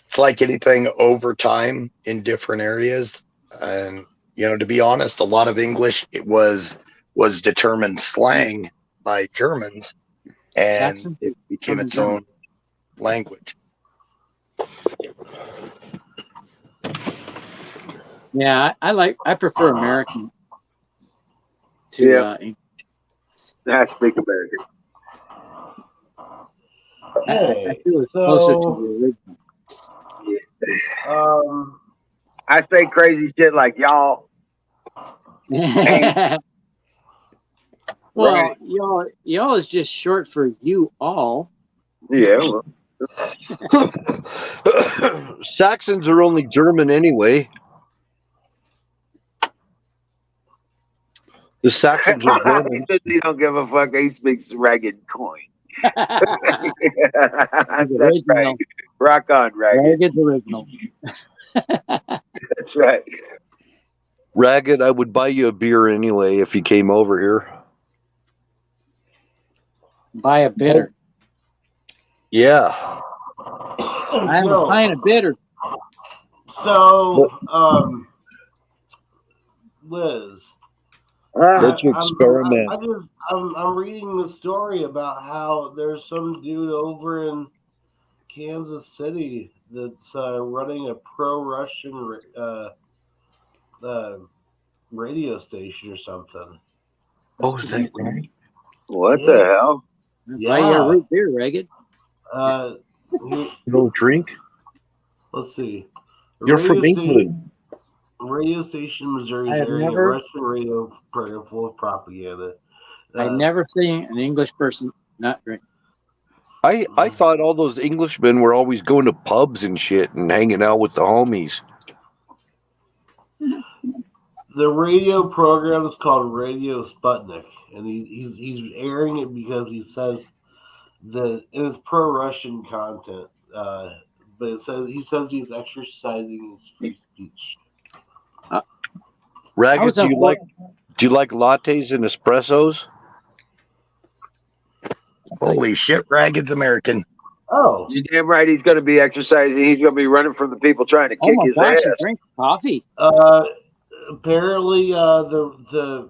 It's like anything over time in different areas, and to be honest, a lot of English was determined slang by Germans, and Saxon? it became From its German. own language. Yeah, I prefer American to Yeah. English. I speak American. I feel it's closer to So, the I say crazy shit like y'all. original. Well, Right. y'all is just short for you all. Yeah. Well, Saxons are only German anyway. The Saxons are he German. says he don't give a fuck. He speaks ragged coin. That's Original. right. Rock on, ragged. Ragged's original. That's right. Ragged, I would buy you a beer anyway if you came over here. Buy a bitter. Yeah. I'm buying a bitter. So, Liz, Let's experiment. I'm reading the story about how there's some dude over in Kansas City that's running a pro-Russian radio station or something. Oh, is that right? What the hell? Buy you a root beer, Ragged. No drink? Let's see. The You're from radio station- England. Radio station Missouri I is have airing never- a Russian radio program full of propaganda. I've never seen an English person not drink. I thought all those Englishmen were always going to pubs and shit and hanging out with the homies. The radio program is called Radio Sputnik, and he's airing it because he says that it's pro-Russian content, but he says he's exercising his free speech. Ragged, do you like lattes and espressos? Holy shit, Ragged's American. Oh, You damn right. He's going to be exercising. He's going to be running from the people trying to Oh kick my his gosh, you ass. drink coffee. Apparently, the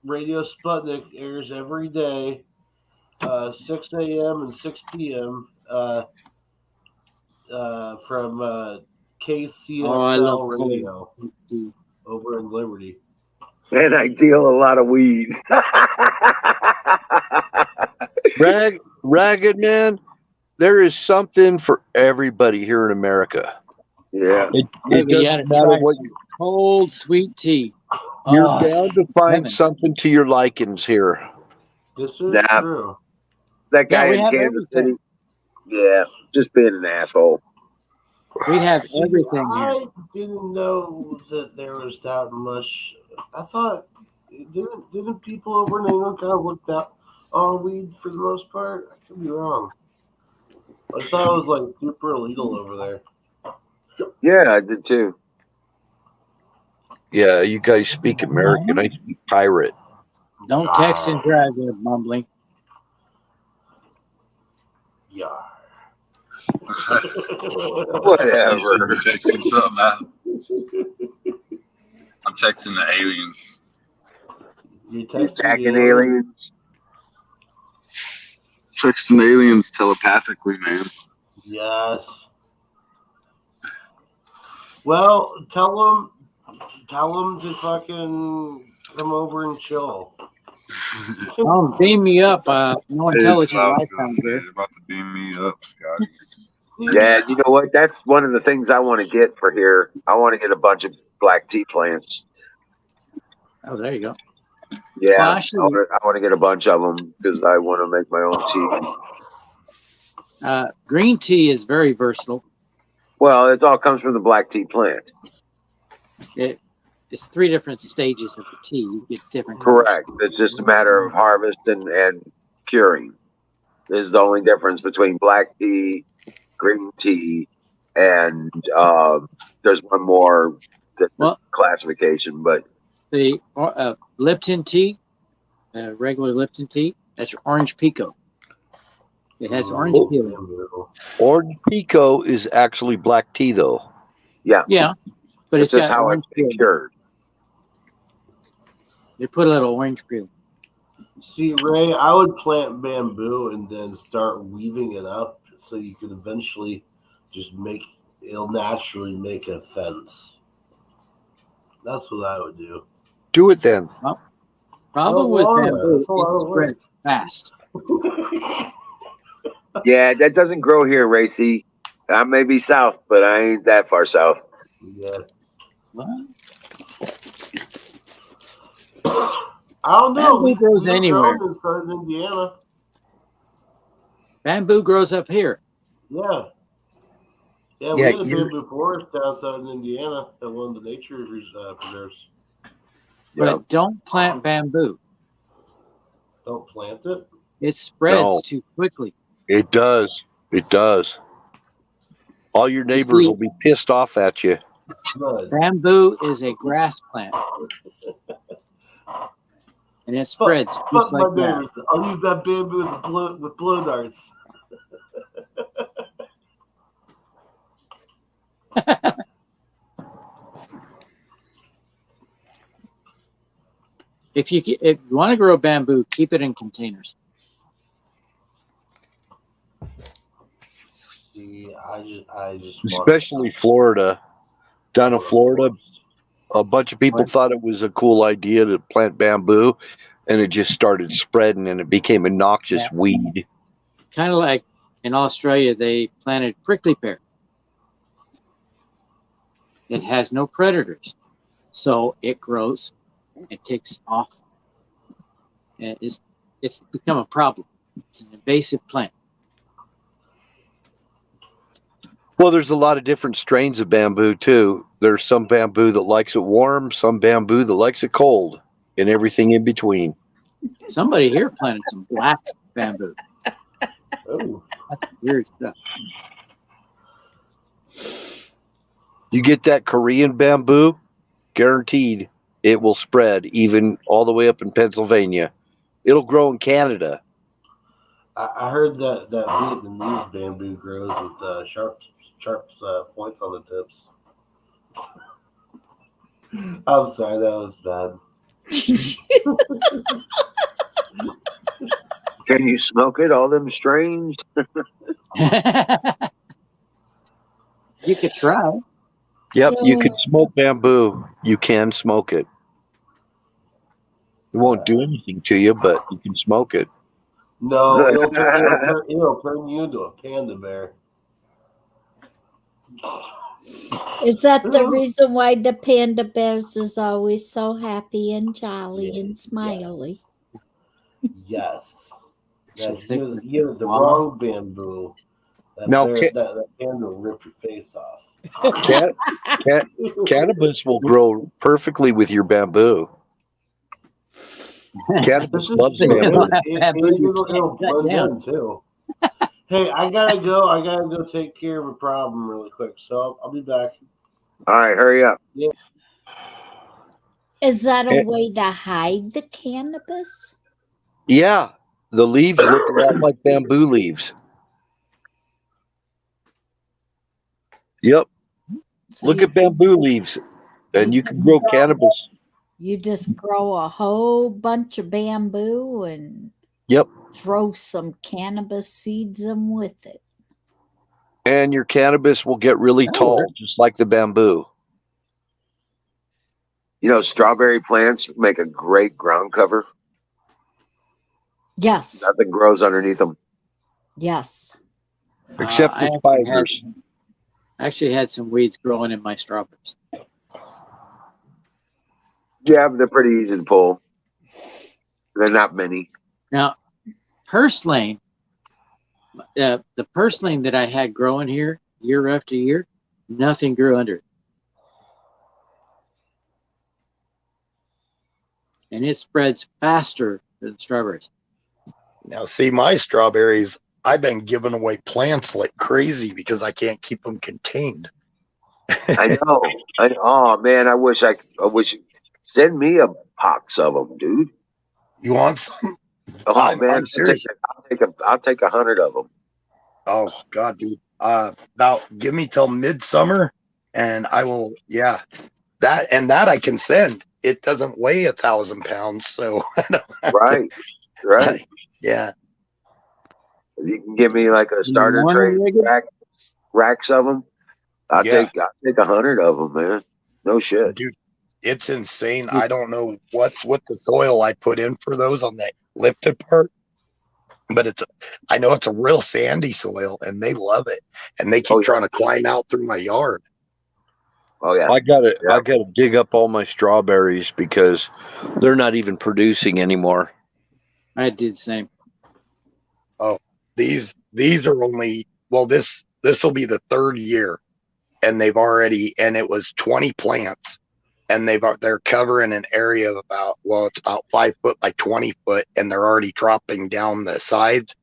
Radio Sputnik airs every day, 6 a.m. and 6 p.m. From KCFL Radio over in Liberty. And I deal a lot of weed. Ragged man, there is something for everybody here in America. Yeah. It Maybe you gotta doesn't matter try what some cold sweet tea. you're Oh, bound to find heaven. something to your likings here. This is Nah. true. That guy Yeah, we in have Kansas everything. City. Yeah. Just being an asshole. We have See, everything here. I didn't know that there was that much. I thought didn't people over in England kind of look that on weed for the most part? I could be wrong. I thought it was like super illegal over there. Yeah, I did too. Yeah, you guys speak American. I speak pirate. Don't text and drive there, mumbling. Yeah. Whatever. You're texting something out. I'm texting the aliens. You You texting attacking the alien? aliens? Texting aliens telepathically, man. Yes. Well, tell them to fucking come over and chill. Oh, beam me up. No That's what intelligent I was life gonna down say. here. You're about to beam me up, Scotty. Yeah, you know what? That's one of the things I want to get for here. I want to get a bunch of black tea plants. Oh, there you go. Yeah, Well, I actually, want to get a bunch of them because I want to make my own tea. green tea is very versatile. Well, it all comes from the black tea plant. It's 3 different stages of the tea. You get different. Correct. It's just a matter of harvest and curing. This is the only difference between black tea, green tea, and there's one more classification, but The Lipton tea, regular Lipton tea, that's your orange pico. It has orange peel. Orange pico is actually black tea, though. Yeah. Yeah, but it's just got how orange it's been peel. cured. They put a little orange peel. See, Ray, I would plant bamboo and then start weaving it up so you can eventually just it'll naturally make a fence. That's what I would do. Do it then. Well, problem with bamboo, it spreads fast. Yeah, that doesn't grow here, Racy. I may be south, but I ain't that far south. Yeah. What? I don't know. Bamboo grows anywhere. In southern Indiana. Bamboo grows up here. Yeah. Yeah, we had a bamboo forest down southern Indiana at one of the nature preserves. But don't plant bamboo. Don't plant it? It spreads too quickly. It does. It does. All your neighbors will be pissed off at you. Good. Bamboo is a grass plant. And it spreads just like my neighbors. I'll use that bamboo with blow darts. If you want to grow bamboo, keep it in containers. See, I just especially Florida. Down in Florida, a bunch of people thought it was a cool idea to plant bamboo, and it just started spreading, and it became a noxious weed. Kind of like in Australia, they planted prickly pear. It has no predators, so it grows. It takes off. And it's become a problem. It's an invasive plant. Well, there's a lot of different strains of bamboo too. There's some bamboo that likes it warm, some bamboo that likes it cold, and everything in between. Somebody here planted some black bamboo. Oh, that's weird stuff. You get that Korean bamboo, guaranteed it will spread even all the way up in Pennsylvania. It'll grow in Canada. I heard that Vietnamese bamboo grows with sharp points on the tips. I'm sorry, that was bad. Can you smoke it? All them strains? You could try. Yep, you can smoke bamboo. You can smoke it. It won't do anything to you, but you can smoke it. No, it'll turn you into a panda bear. Is that the reason why the panda bears is always so happy and jolly and smiley? Yes. You have the wrong bamboo. That panda will rip your face off. Cannabis will grow perfectly with your bamboo. Cannabis loves bamboo. It'll blend in too. Hey, I gotta go. I gotta go take care of a problem really quick. So I'll be back. All right, hurry up. Yeah. Is that a way to hide the cannabis? Yeah, the leaves look a lot like bamboo leaves. Yep. So Look you at bamboo leaves, and you can just grow cannabis. You just grow a whole bunch of bamboo and Yep. throw some cannabis seeds in with it. And your cannabis will get really That'll tall, work. just like the bamboo. You know, strawberry plants make a great ground cover. Yes. Nothing grows underneath them. Yes. Except I for spiders. actually had some weeds growing in my strawberries. Yeah, but they're pretty easy to pull. They're not many. Now, purslane, the purslane that I had growing here year after year, nothing grew under it. And it spreads faster than strawberries. Now, see, my strawberries, I've been giving away plants like crazy because I can't keep them contained. I know. Oh man, I wish. Send me a box of them, dude. You want some? Oh I'm man, serious. I'll take 100 of them. Oh God, dude. Now give me till midsummer, and I will. Yeah, that I can send. It doesn't weigh 1,000 pounds, so I don't have to- Right. yeah. If you can give me like a In the starter morning, tray Reagan? racks of them, I'll Yeah. take 100 of them, man. No shit. Dude, it's insane. I don't know what's with the soil I put in for those on that lifted part, but I know it's a real sandy soil, and they love it, and they keep trying to climb out through my yard. Oh yeah. I gotta dig up all my strawberries because they're not even producing anymore. I did the same. Oh, these are only, well, this will be the third year, and they've already, and it was 20 plants, and they're covering an area of it's about 5 foot by 20 foot, and they're already dropping down the sides.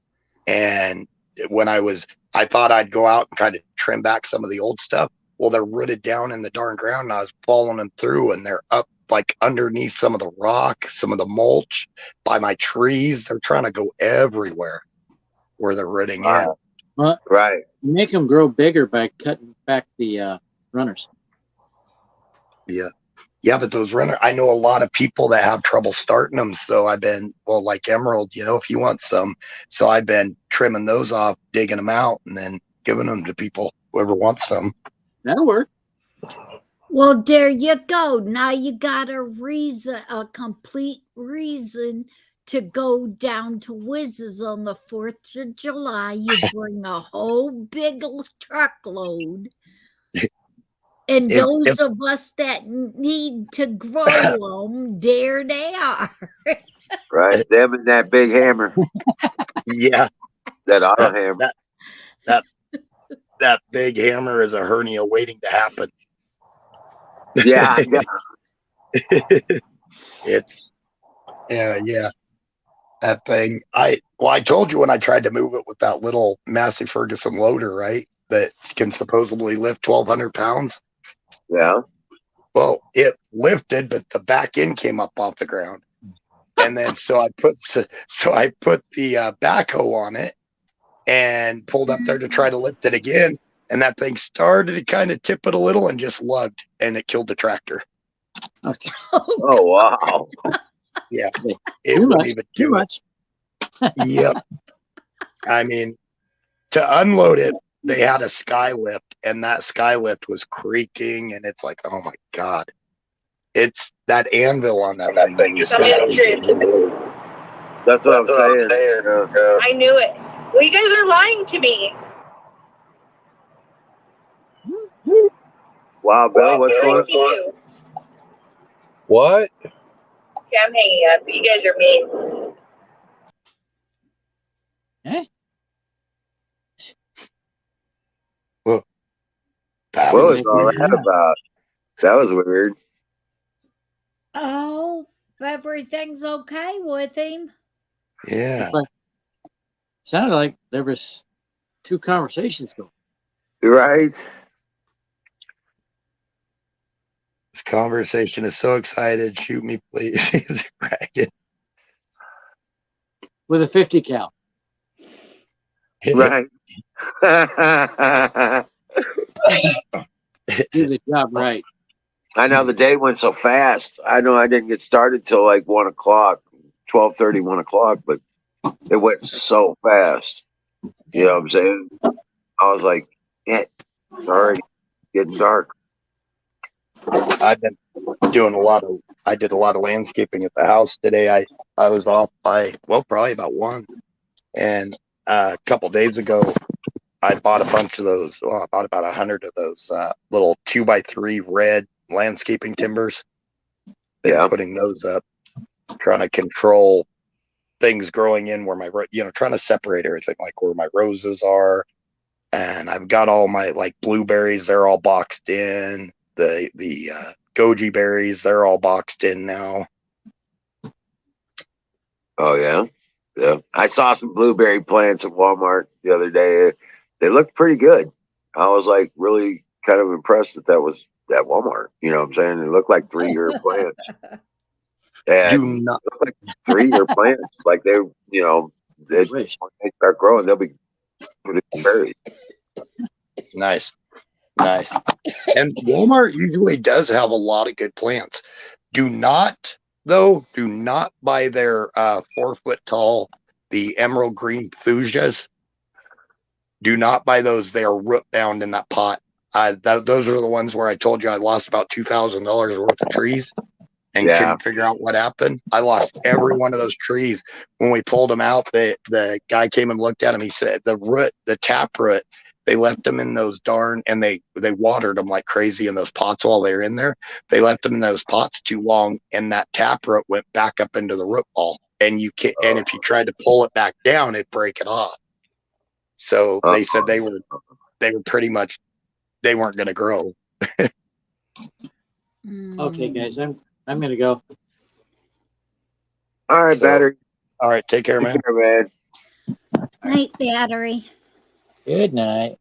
And when I thought I'd go out and kind of trim back some of the old stuff. Well, they're rooted down in the darn ground, and I was following them through, and they're up like underneath some of the rock, some of the mulch by my trees. They're trying to go everywhere where they're rooting in. Well, Right. you make them grow bigger by cutting back the runners. Yeah. Yeah, but those runners, I know a lot of people that have trouble starting them. So I've been, like Emerald, if you want some. So I've been trimming those off, digging them out, and then giving them to people, whoever wants some. That'll work. Well, there you go. Now you got a complete reason to go down to Wiz's on the 4th of July. You bring a whole big truckload. And those of us that need to grow them, there they are. Right. Them and that big hammer. Yeah. That auto hammer. That big hammer is a hernia waiting to happen. Yeah. It's yeah. That thing. I told you when I tried to move it with that little Massey Ferguson loader, right? That can supposedly lift 1,200 pounds. Yeah. Well, it lifted, but the back end came up off the ground. And then so I put the backhoe on it and pulled up there to try to lift it again. And that thing started to kind of tip it a little and just lugged, and it killed the tractor. Okay. Oh wow. Yeah. It wouldn't even Too do much. it. Yep. I mean, to unload it, they had a sky lift, and that sky lift was creaking, and it's like, oh my God. It's that anvil on that thing. That's what I'm saying. Yeah. I knew it. Well, you guys are lying to me. Wow, Bill, what's going on? What? Okay, I'm hanging up. You guys are mean. Eh? What was all that about? That was weird. Oh, everything's okay with him. Yeah. Sounded like there was 2 conversations going. Right. This conversation is so excited. Shoot me, please. He's bragging. With a 50 cal. Right. Do the job right. I know the day went so fast. I know I didn't get started till like 1 o'clock, 12:30, 1 o'clock, but it went so fast. You know what I'm saying? I was like, yeah, it's already getting dark. I've been doing I did a lot of landscaping at the house today. I was off by, well, probably about 1. And a couple days ago, I bought a bunch of those. Well, I bought about 100 of those little 2x3 red landscaping timbers. Been putting those up, trying to control things growing in where trying to separate everything, like where my roses are. And I've got all my like blueberries, they're all boxed in. The goji berries, they're all boxed in now. Oh yeah, yeah. I saw some blueberry plants at Walmart the other day. They looked pretty good. I was like really kind of impressed that was at Walmart. You know what I'm saying? They looked like 3-year plants. And Do not look like 3-year plants. Like they, when they start growing, they'll be producing berries. Nice. And Walmart usually does have a lot of good plants. Do not buy their 4-foot tall, the emerald green thujas. Do not buy those. They are root bound in that pot. Those are the ones where I told you I lost about $2,000 worth of trees and couldn't figure out what happened. I lost every one of those trees. When we pulled them out, the guy came and looked at them. He said the tap root, they left them in those and they watered them like crazy in those pots while they were in there. They left them in those pots too long, and that tap root went back up into the root ball. And and if you tried to pull it back down, it'd break it off. So they said they were pretty much, they weren't going to grow. Okay, guys, I'm gonna go. All right, Battery. All right, take care, man. Night, Battery. Good night.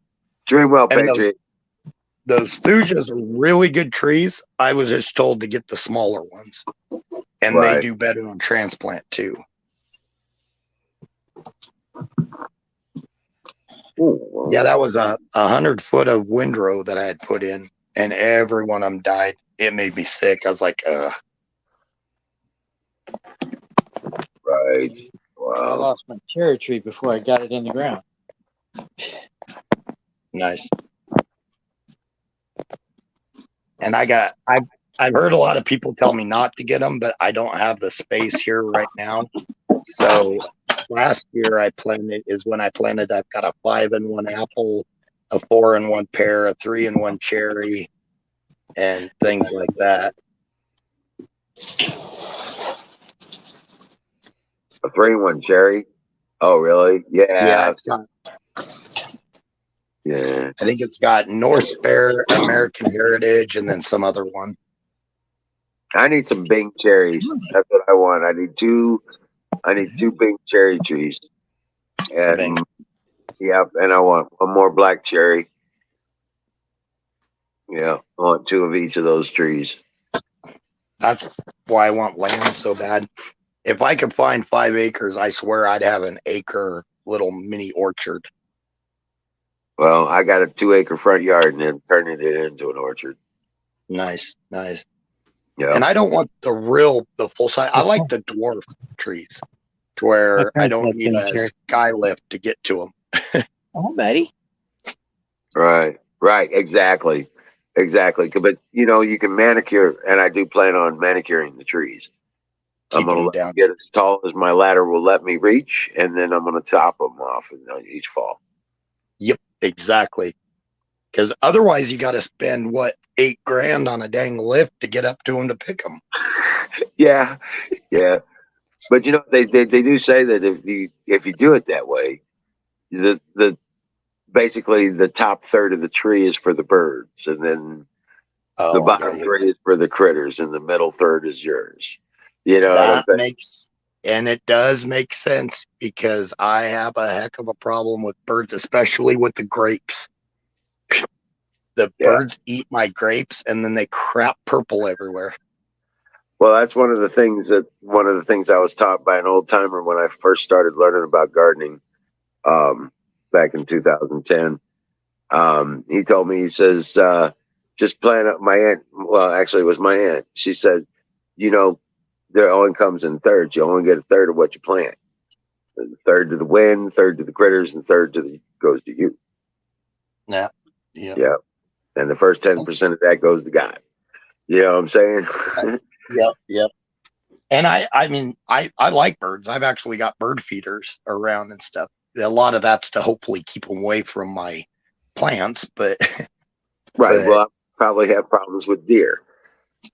Dream well, And Patriot. Those thujas are really good trees. I was just told to get the smaller ones, and they do better on transplant too. Ooh, yeah, that was a 100-foot of windrow that I had put in, and every one of them died. It made me sick. I was like, Right. Wow. I lost my cherry tree before I got it in the ground. Nice. And I've heard a lot of people tell me not to get them, but I don't have the space here right now. So last year I've got a 5-in-1 apple, a 4-in-1 pear, a 3-in-1 cherry, and things like that. A 3-in-1 cherry? Oh, really? Yeah. Yeah, it's got. Yeah. I think it's got North Spare, American Heritage, and then some other one. I need some Bing cherries. That's what I want. I need two Bing cherry trees. And Bing. And I want one more black cherry. Yeah, I want 2 of each of those trees. That's why I want land so bad. If I could find 5 acres, I swear I'd have an acre little mini orchard. Well, I got a 2-acre front yard and then turning it into an orchard. Nice. Yeah. And I don't want the full size. I like the dwarf trees to where I don't need a sky lift to get to them. Oh, buddy. Right. Exactly. But, you can manicure, and I do plan on manicuring the trees. I'm going to get as tall as my ladder will let me reach, and then I'm going to top them off on each fall. Yep, exactly. Because otherwise you got to spend, $8,000 on a dang lift to get up to them to pick them. Yeah. But, they do say that if you do it that way, the basically the top third of the tree is for the birds, and then the bottom third is for the critters, and the middle third is yours. That it does make sense, because I have a heck of a problem with birds, especially with the grapes. The birds eat my grapes, and then they crap purple everywhere. Well, that's one of the things I was taught by an old timer when I first started learning about gardening, back in 2010. He told me, he says, just plant up my aunt. Well, actually, it was my aunt. She said, you know, there only comes in thirds. You only get a third of what you plant. A third to the wind, third to the critters, and third to the goes to you. Yeah. Yeah. And the first 10% of that goes to God. You know what I'm saying? Yep. And I mean, I like birds. I've actually got bird feeders around and stuff. A lot of that's to hopefully keep them away from my plants, but Right. but Well, I probably have problems with deer.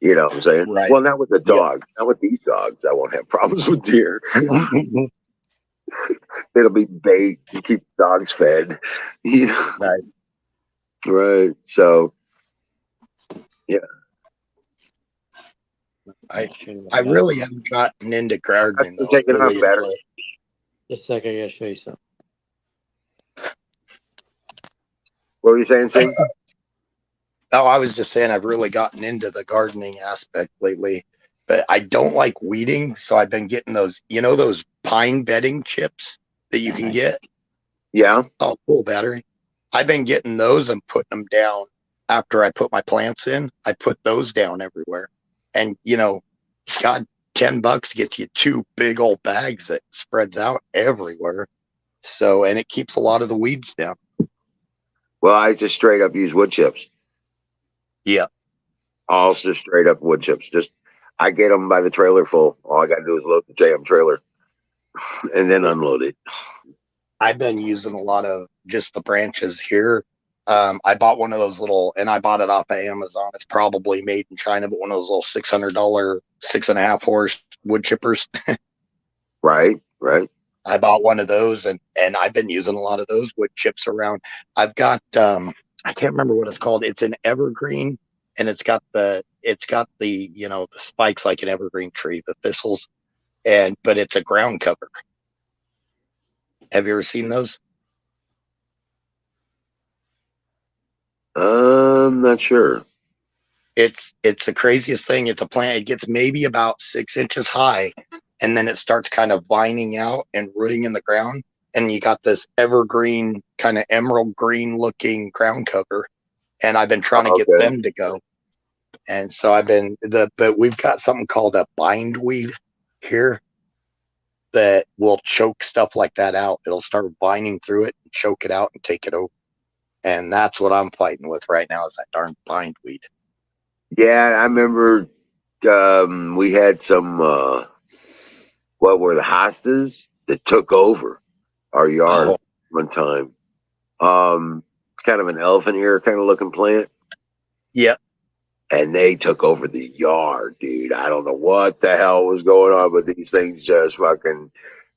You know what I'm saying? right. Well, not with the Yeah. dog. Not with these dogs. I won't have problems with deer. It'll be bait. You keep dogs fed. You know? Nice. Right. So, yeah. I really haven't gotten into gardening That's though. I taking really off better. enjoy it. Just a second, I gotta show you something. What were you saying, Sam? Oh, I was just saying I've really gotten into the gardening aspect lately, but I don't like weeding, so I've been getting those, those pine bedding chips that you can get. Yeah. Oh, cool battery. I've been getting those and putting them down after I put my plants in. I put those down everywhere. And, God, $10 gets you 2 big old bags that spreads out everywhere. So, and it keeps a lot of the weeds down. Well, I just straight up use wood chips. Yeah. All just straight up wood chips. Just I get them by the trailer full. All I got to do is load the damn trailer and then unload it. I've been using a lot of just the branches here. I bought one of those little, and I bought it off of Amazon. It's probably made in China, but one of those little $600 6.5 horse wood chippers. Right. I bought one of those, and I've been using a lot of those wood chips around. I've got I can't remember what it's called. It's an evergreen, and it's got the the spikes like an evergreen tree, the thistles, but it's a ground cover. Have you ever seen those? I'm not sure. It's the craziest thing. It's a plant. It gets maybe about 6 inches high, and then it starts kind of vining out and rooting in the ground. And you got this evergreen, kind of emerald green looking ground cover. And I've been trying to get them to go. And so but we've got something called a bindweed here that will choke stuff like that out. It'll start vining through it and choke it out and take it over. And that's what I'm fighting with right now is that darn bindweed. Yeah, I remember we had some what were the hostas that took over our yard one time. Kind of an elephant ear kind of looking plant. Yep. And they took over the yard, dude. I don't know what the hell was going on, but these things just fucking,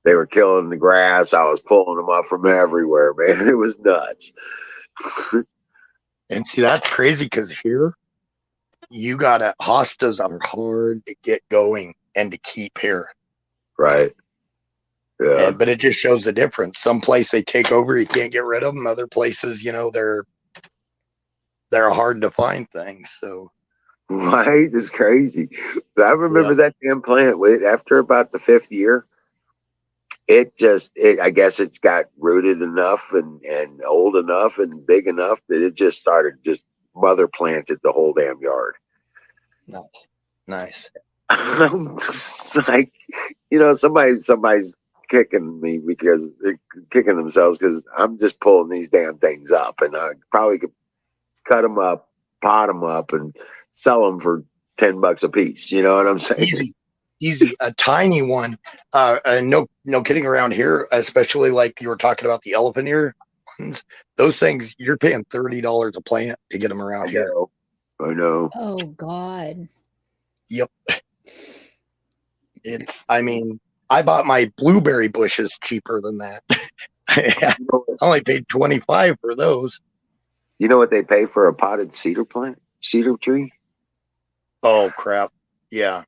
they were killing the grass. I was pulling them up from everywhere, man. It was nuts. And see, that's crazy because here hostas are hard to get going and to keep here. Right. Yeah. But it just shows the difference. Some place they take over, you can't get rid of them. Other places, they're hard to find things. So. Right. It's crazy. But I remember that damn plant after about the 5th year, I guess it got rooted enough and old enough and big enough that it just started mother planted the whole damn yard. Nice. I'm just like, somebody's kicking me because they're kicking themselves because I'm just pulling these damn things up, and I probably could cut them up, pot them up, and sell them for $10 a piece. You know what I'm saying? Easy. A tiny one. No kidding around here, especially like you were talking about the elephant ear ones. Those things you're paying $30 a plant to get them around here. I know. Oh God. Yep. I bought my blueberry bushes cheaper than that. I only paid $25 for those. You know what they pay for a potted cedar tree? Oh crap! Yeah.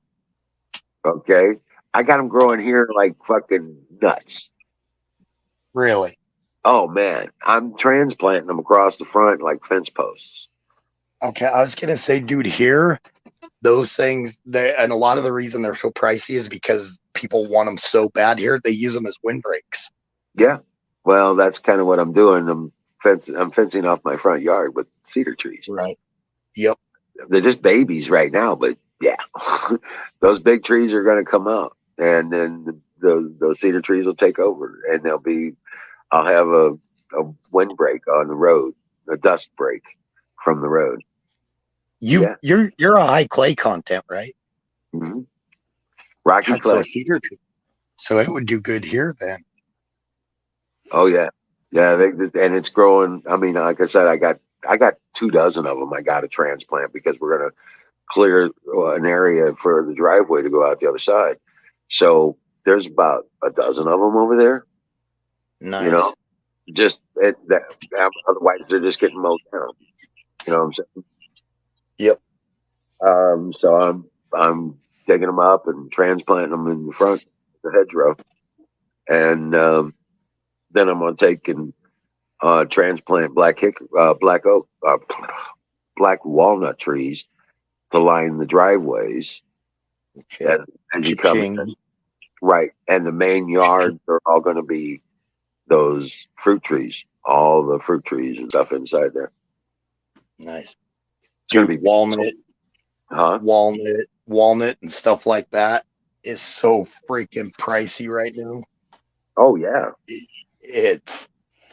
Okay, I got them growing here like fucking nuts. Really? Oh man, I'm transplanting them across the front like fence posts. Okay, I was gonna say, dude, here, those things, and a lot of the reason they're so pricey is because people want them so bad here. They use them as windbreaks. Yeah, well, that's kind of what I'm doing. I'm I'm fencing off my front yard with cedar trees. Right. Yep. They're just babies right now, but yeah, those big trees are going to come out, and then those cedar trees will take over, and I'll have a windbreak on the road, a dust break from the road. You're a high clay content, right? Mm-hmm. Rocky God, clay. so cedar tree. So it would do good here then. Oh yeah, yeah. And it's growing. I mean, like I said, I got 24 of them. I got to transplant because we're gonna clear an area for the driveway to go out the other side. So there's about a dozen of them over there. Nice. You know, otherwise they're just getting mowed down. You know what I'm saying? Yep. So I'm digging them up and transplanting them in the front of the hedgerow, and then I'm gonna take and transplant black oak, black walnut trees to line the driveways as you come in. Right, and the main yards are all going to be those fruit trees, all the fruit trees and stuff inside there. Nice. It's going to be walnut, huh? Walnut, and stuff like that is so freaking pricey right now. Oh yeah,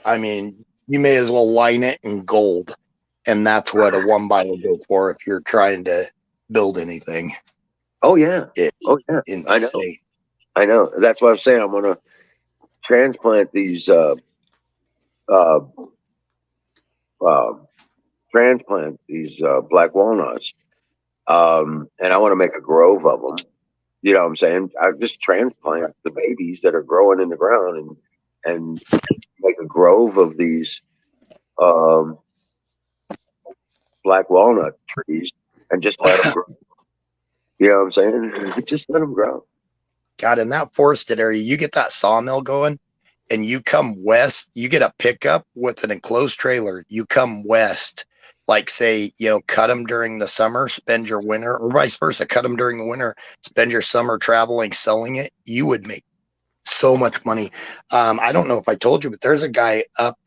I mean, you may as well line it in gold, and that's what a 1x will go for if you're trying to build anything. Oh yeah, it's insane. I know. That's what I'm saying. I'm going to transplant these black walnuts, and I want to make a grove of them. You know what I'm saying? I just transplant the babies that are growing in the ground and make a grove of these black walnut trees and just let them grow. You know what I'm saying? Just let them grow. God, in that forested area, you get that sawmill going and you come west, you get a pickup with an enclosed trailer. You come west, like say, cut them during the summer, spend your winter, or vice versa, cut them during the winter, spend your summer traveling, selling it. You would make so much money. I don't know if I told you, but there's a guy out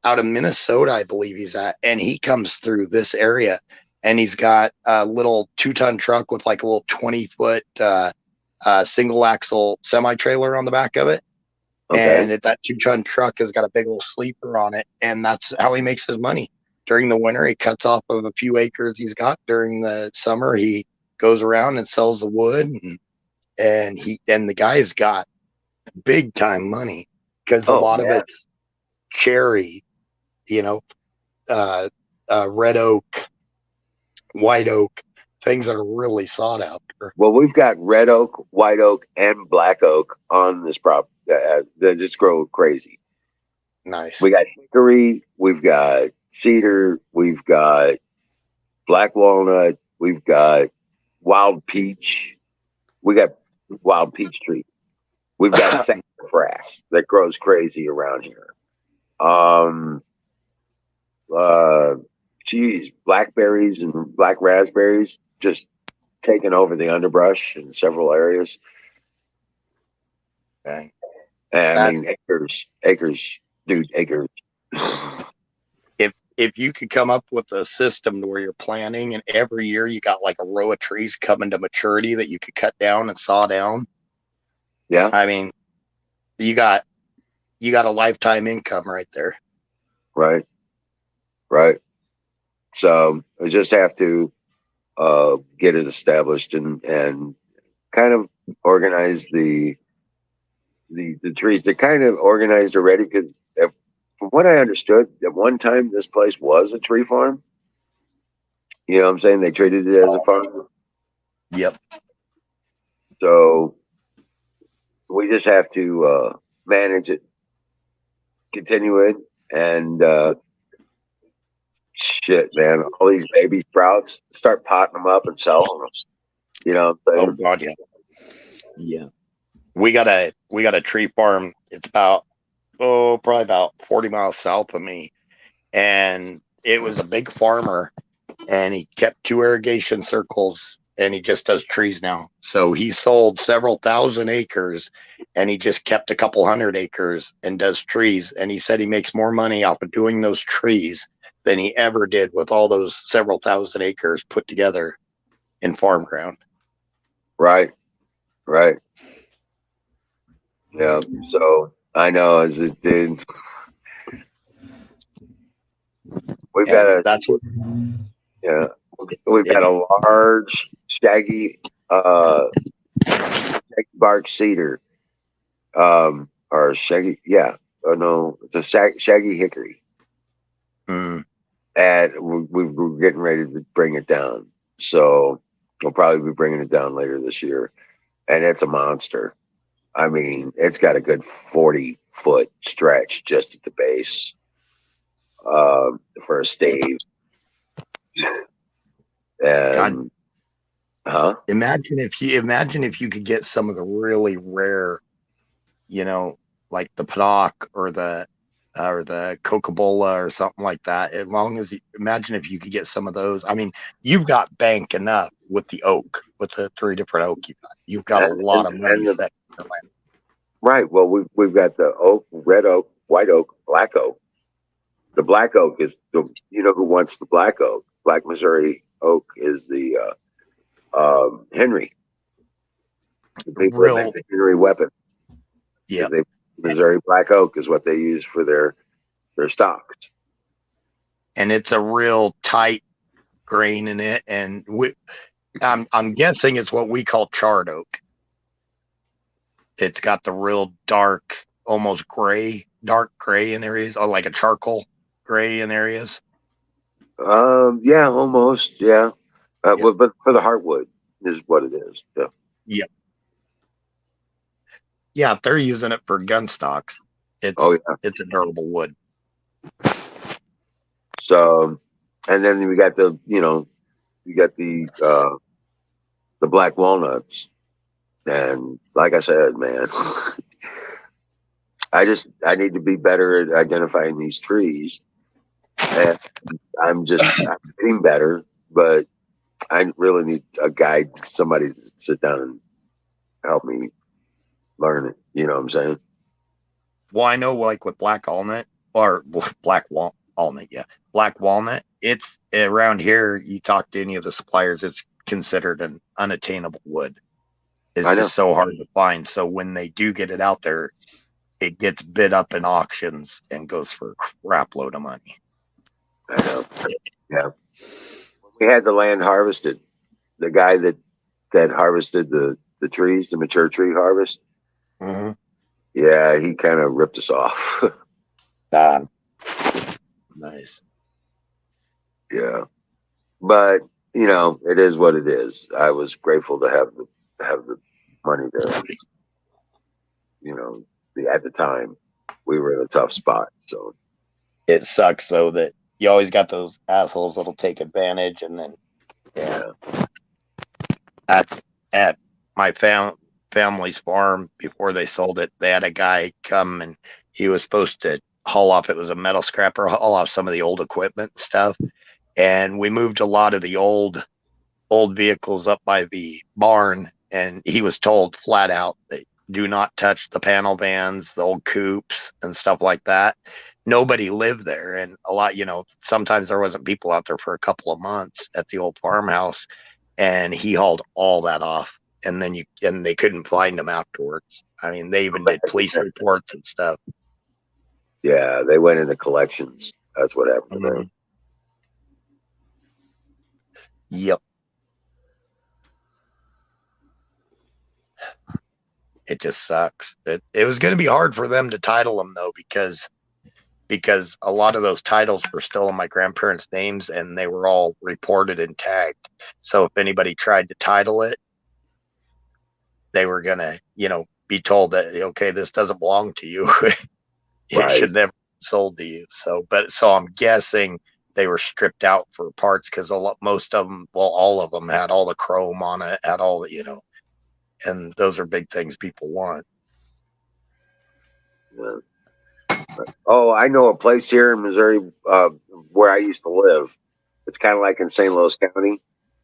of Minnesota, I believe he's at, and he comes through this area and he's got a little 2-ton truck with like a little 20-foot single axle semi trailer on the back of it. Okay. And that 2-ton truck has got a big old sleeper on it. And that's how he makes his money. During the winter, he cuts off of a few acres he's got. During the summer, he goes around and sells the wood. And the guy's got big time money because a lot of it's cherry, red oak, white oak, things that are really sought after. Well, we've got red oak, white oak, and black oak on this prop. They just grow crazy. Nice. We got hickory, we've got cedar, we've got black walnut, we've got wild peach. We got wild peach tree. We've got sassafras that grows crazy around here. Blackberries and black raspberries just taking over the underbrush in several areas. Okay. And I mean, acres. If you could come up with a system where you're planning and every year you got like a row of trees coming to maturity that you could cut down and saw down. Yeah. I mean, you got a lifetime income right there. Right. So we just have to get it established and kind of organize the trees. They're kind of organized already because from what I understood, at one time this place was a tree farm. You know what I'm saying? They treated it as a farm. Yep. So we just have to manage it, continue it, and shit, man. All these baby sprouts, start potting them up and selling them. You know what I'm saying? Oh God, yeah. Yeah. We got a tree farm. It's probably about 40 miles south of me. And it was a big farmer and he kept 2 irrigation circles and he just does trees now. So he sold several thousand acres, and he just kept a couple hundred acres and does trees. And he said he makes more money off of doing those trees than he ever did with all those several thousand acres put together in farm ground. Right. Yeah. So I know as it did. We've got a That's what. yeah. We've got a large shaggy bark cedar. Or shaggy, yeah. Oh no, it's a shaggy hickory. Mm. And we're getting ready to bring it down. So we'll probably be bringing it down later this year. And it's a monster. I mean, it's got a good 40-foot stretch just at the base for a stave. And, imagine if you could get some of the really rare, like the Padock or the Coca-Cola or something like that. As long as imagine if you could get some of those. I mean, you've got bank enough with the oak, with the 3 different oak. You've got a lot of money set. Right. Well, we've got the oak, red oak, white oak, black oak. The black oak is who wants the black oak? Black Missouri oak is the Henry. The people that make the Henry weapon. Yeah. Missouri black oak is what they use for their stocks. And it's a real tight grain in it, and I'm guessing it's what we call charred oak. It's got the real dark, almost dark gray in areas, or like a charcoal gray in areas. Yeah, almost. Yeah. But for the heartwood is what it is. Yeah. Yep. Yeah, if they're using it for gun stocks, it's a durable wood. So, and then we got the black walnuts, and like I said, man, I need to be better at identifying these trees, and I'm getting better, but I really need a guide, somebody to sit down and help me learn it. You know what I'm saying? Well, I know, like with black walnut, black walnut, it's around here. You talk to any of the suppliers, it's considered an unattainable wood. It's just so hard to find. So when they do get it out there, it gets bid up in auctions and goes for a crap load of money. I know. Yeah. We had the land harvested. The guy that harvested the trees, the mature tree harvest. Mm-hmm. Yeah, he kind of ripped us off. Nice. Yeah, but it is what it is. I was grateful to have the money to, at the time we were in a tough spot. So it sucks though that you always got those assholes that'll take advantage, and then that's at my family's farm. Before they sold it, they had a guy come, and he was supposed to haul off. It was a metal scrapper, haul off some of the old equipment and stuff. And we moved a lot of the old vehicles up by the barn, and he was told flat out that do not touch the panel vans, the old coupes and stuff like that. Nobody lived there, and a lot, sometimes there wasn't people out there for a couple of months at the old farmhouse, and he hauled all that off, and then they couldn't find him afterwards. I mean, they even did police reports and stuff. Yeah, they went into collections. That's what happened to them. Yep. It just sucks. It was going to be hard for them to title them though, because a lot of those titles were still in my grandparents' names, and they were all reported and tagged. So if anybody tried to title it, they were going to, be told that, okay, this doesn't belong to you. It should never be sold to you. So I'm guessing they were stripped out for parts, because most of them, well, all of them had all the chrome on it, had all the, and those are big things people want. Yeah. Oh, I know a place here in Missouri where I used to live. It's kind of like in St. Louis County.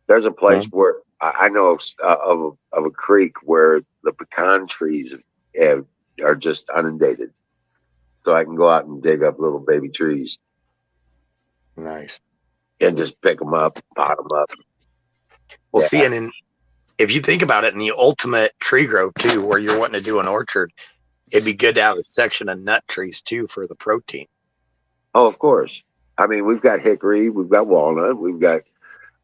There's a place where I know of a creek where the pecan trees are just inundated, so I can go out and dig up little baby trees Nice. and just pick them up, pot them up. Well, Yeah. see, and if you think about it, in the ultimate tree grove too, where you're wanting to do an orchard, it'd be good to have a section of nut trees too for the protein. Oh, of course. I mean, we've got hickory, we've got walnut, we've got.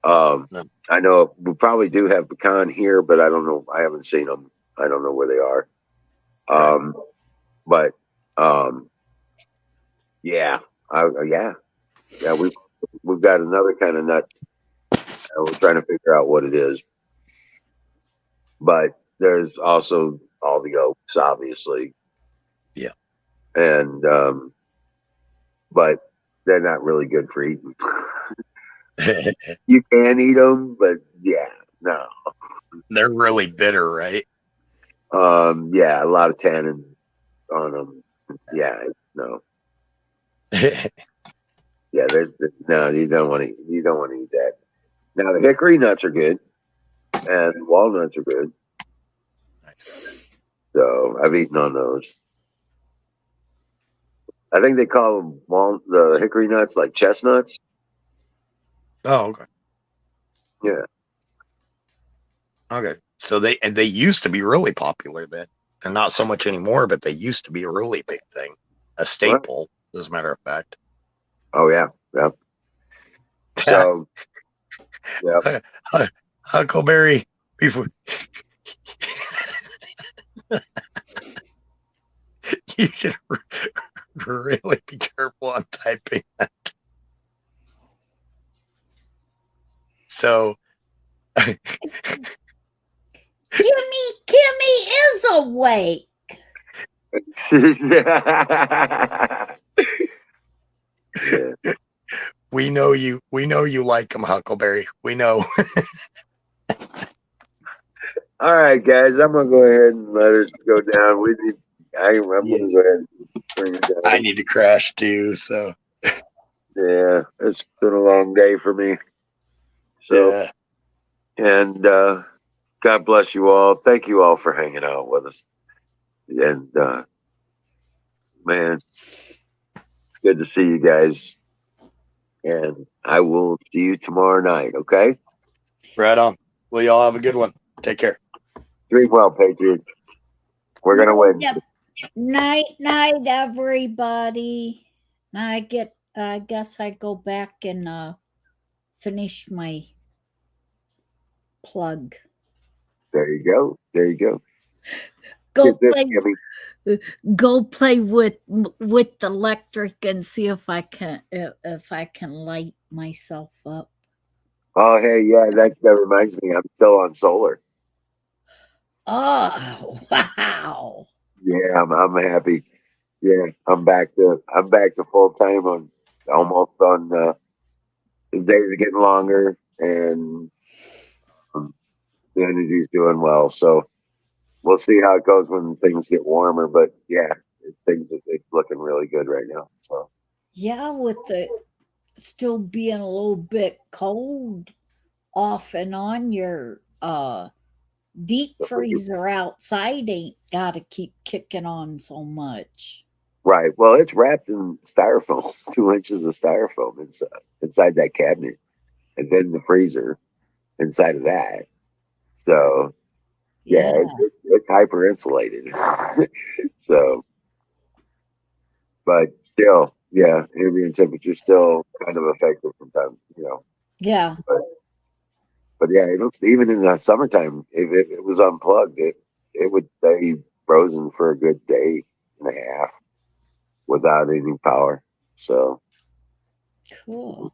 No. I know we probably do have pecan here, but I don't know. I haven't seen them. I don't know where they are. But yeah, yeah. We've got another kind of nut. We're trying to figure out what it is. But there's also all the oaks, obviously. Yeah. And but they're not really good for eating. You can eat them, but yeah, no. They're really bitter, right? Yeah, a lot of tannin on them. Yeah, no. Yeah, no. You don't want to eat that. Now the hickory nuts are good, and walnuts are good. So I've eaten on those. I think they call them the hickory nuts like chestnuts. Oh, okay. Yeah. Okay. So they used to be really popular then. They're not so much anymore, but they used to be a really big thing, a staple, as a matter of fact. Oh yeah, yeah. So, yeah. Huckleberry before you should really be careful on typing that. So Kimmy is awake. Yeah. we know you like them, Huckleberry. We know. All right, guys, I'm gonna go ahead and let it go down. I'm gonna go ahead and bring it down. I need to crash too, so yeah, it's been a long day for me. So, yeah. And God bless you all. Thank you all for hanging out with us. And man, it's good to see you guys. And I will see you tomorrow night. Okay. Right on. Well, y'all have a good one. Take care. Dream well, Patriots. We're gonna win. Yep. Night, everybody. Now I guess I go back and finish my plug. There you go. There you go. Go Get this, play. Kimmy. Go play with the electric and see if I can light myself up. Oh, hey, yeah, that reminds me. I'm still on solar. Oh, wow. Yeah, I'm happy. Yeah, I'm back to full time on almost on the days are getting longer and the energy's doing well. So we'll see how it goes when things get warmer. But yeah, it's looking really good right now. So Yeah, with the still being a little bit cold off and on, your deep freezer outside ain't gotta keep kicking on so much. right. Well, it's wrapped in styrofoam, 2 inches of styrofoam inside that cabinet, and then the freezer inside of that. So yeah, it's hyper insulated. So, but still, yeah, ambient temperature still kind of effective from time, Yeah. But yeah, even in the summertime, if it was unplugged, it would stay frozen for a good day and a half without any power. So Cool.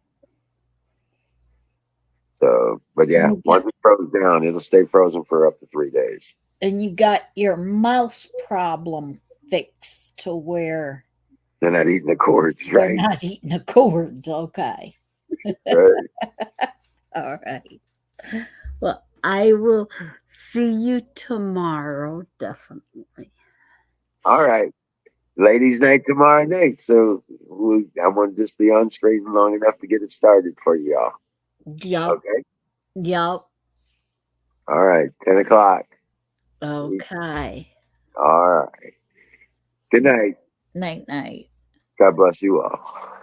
But yeah, once it froze down, it'll stay frozen for up to 3 days. And you got your mouse problem fixed to where they're not eating the cords, they're right? not eating the cords. Okay. Right. All right. Well, I will see you tomorrow, definitely. All right. Ladies' night tomorrow night. So I'm going to just be on screen long enough to get it started for y'all. Yep. Okay. Yep. All right, 10 o'clock. Okay. All right. Good night. Night night. God bless you all.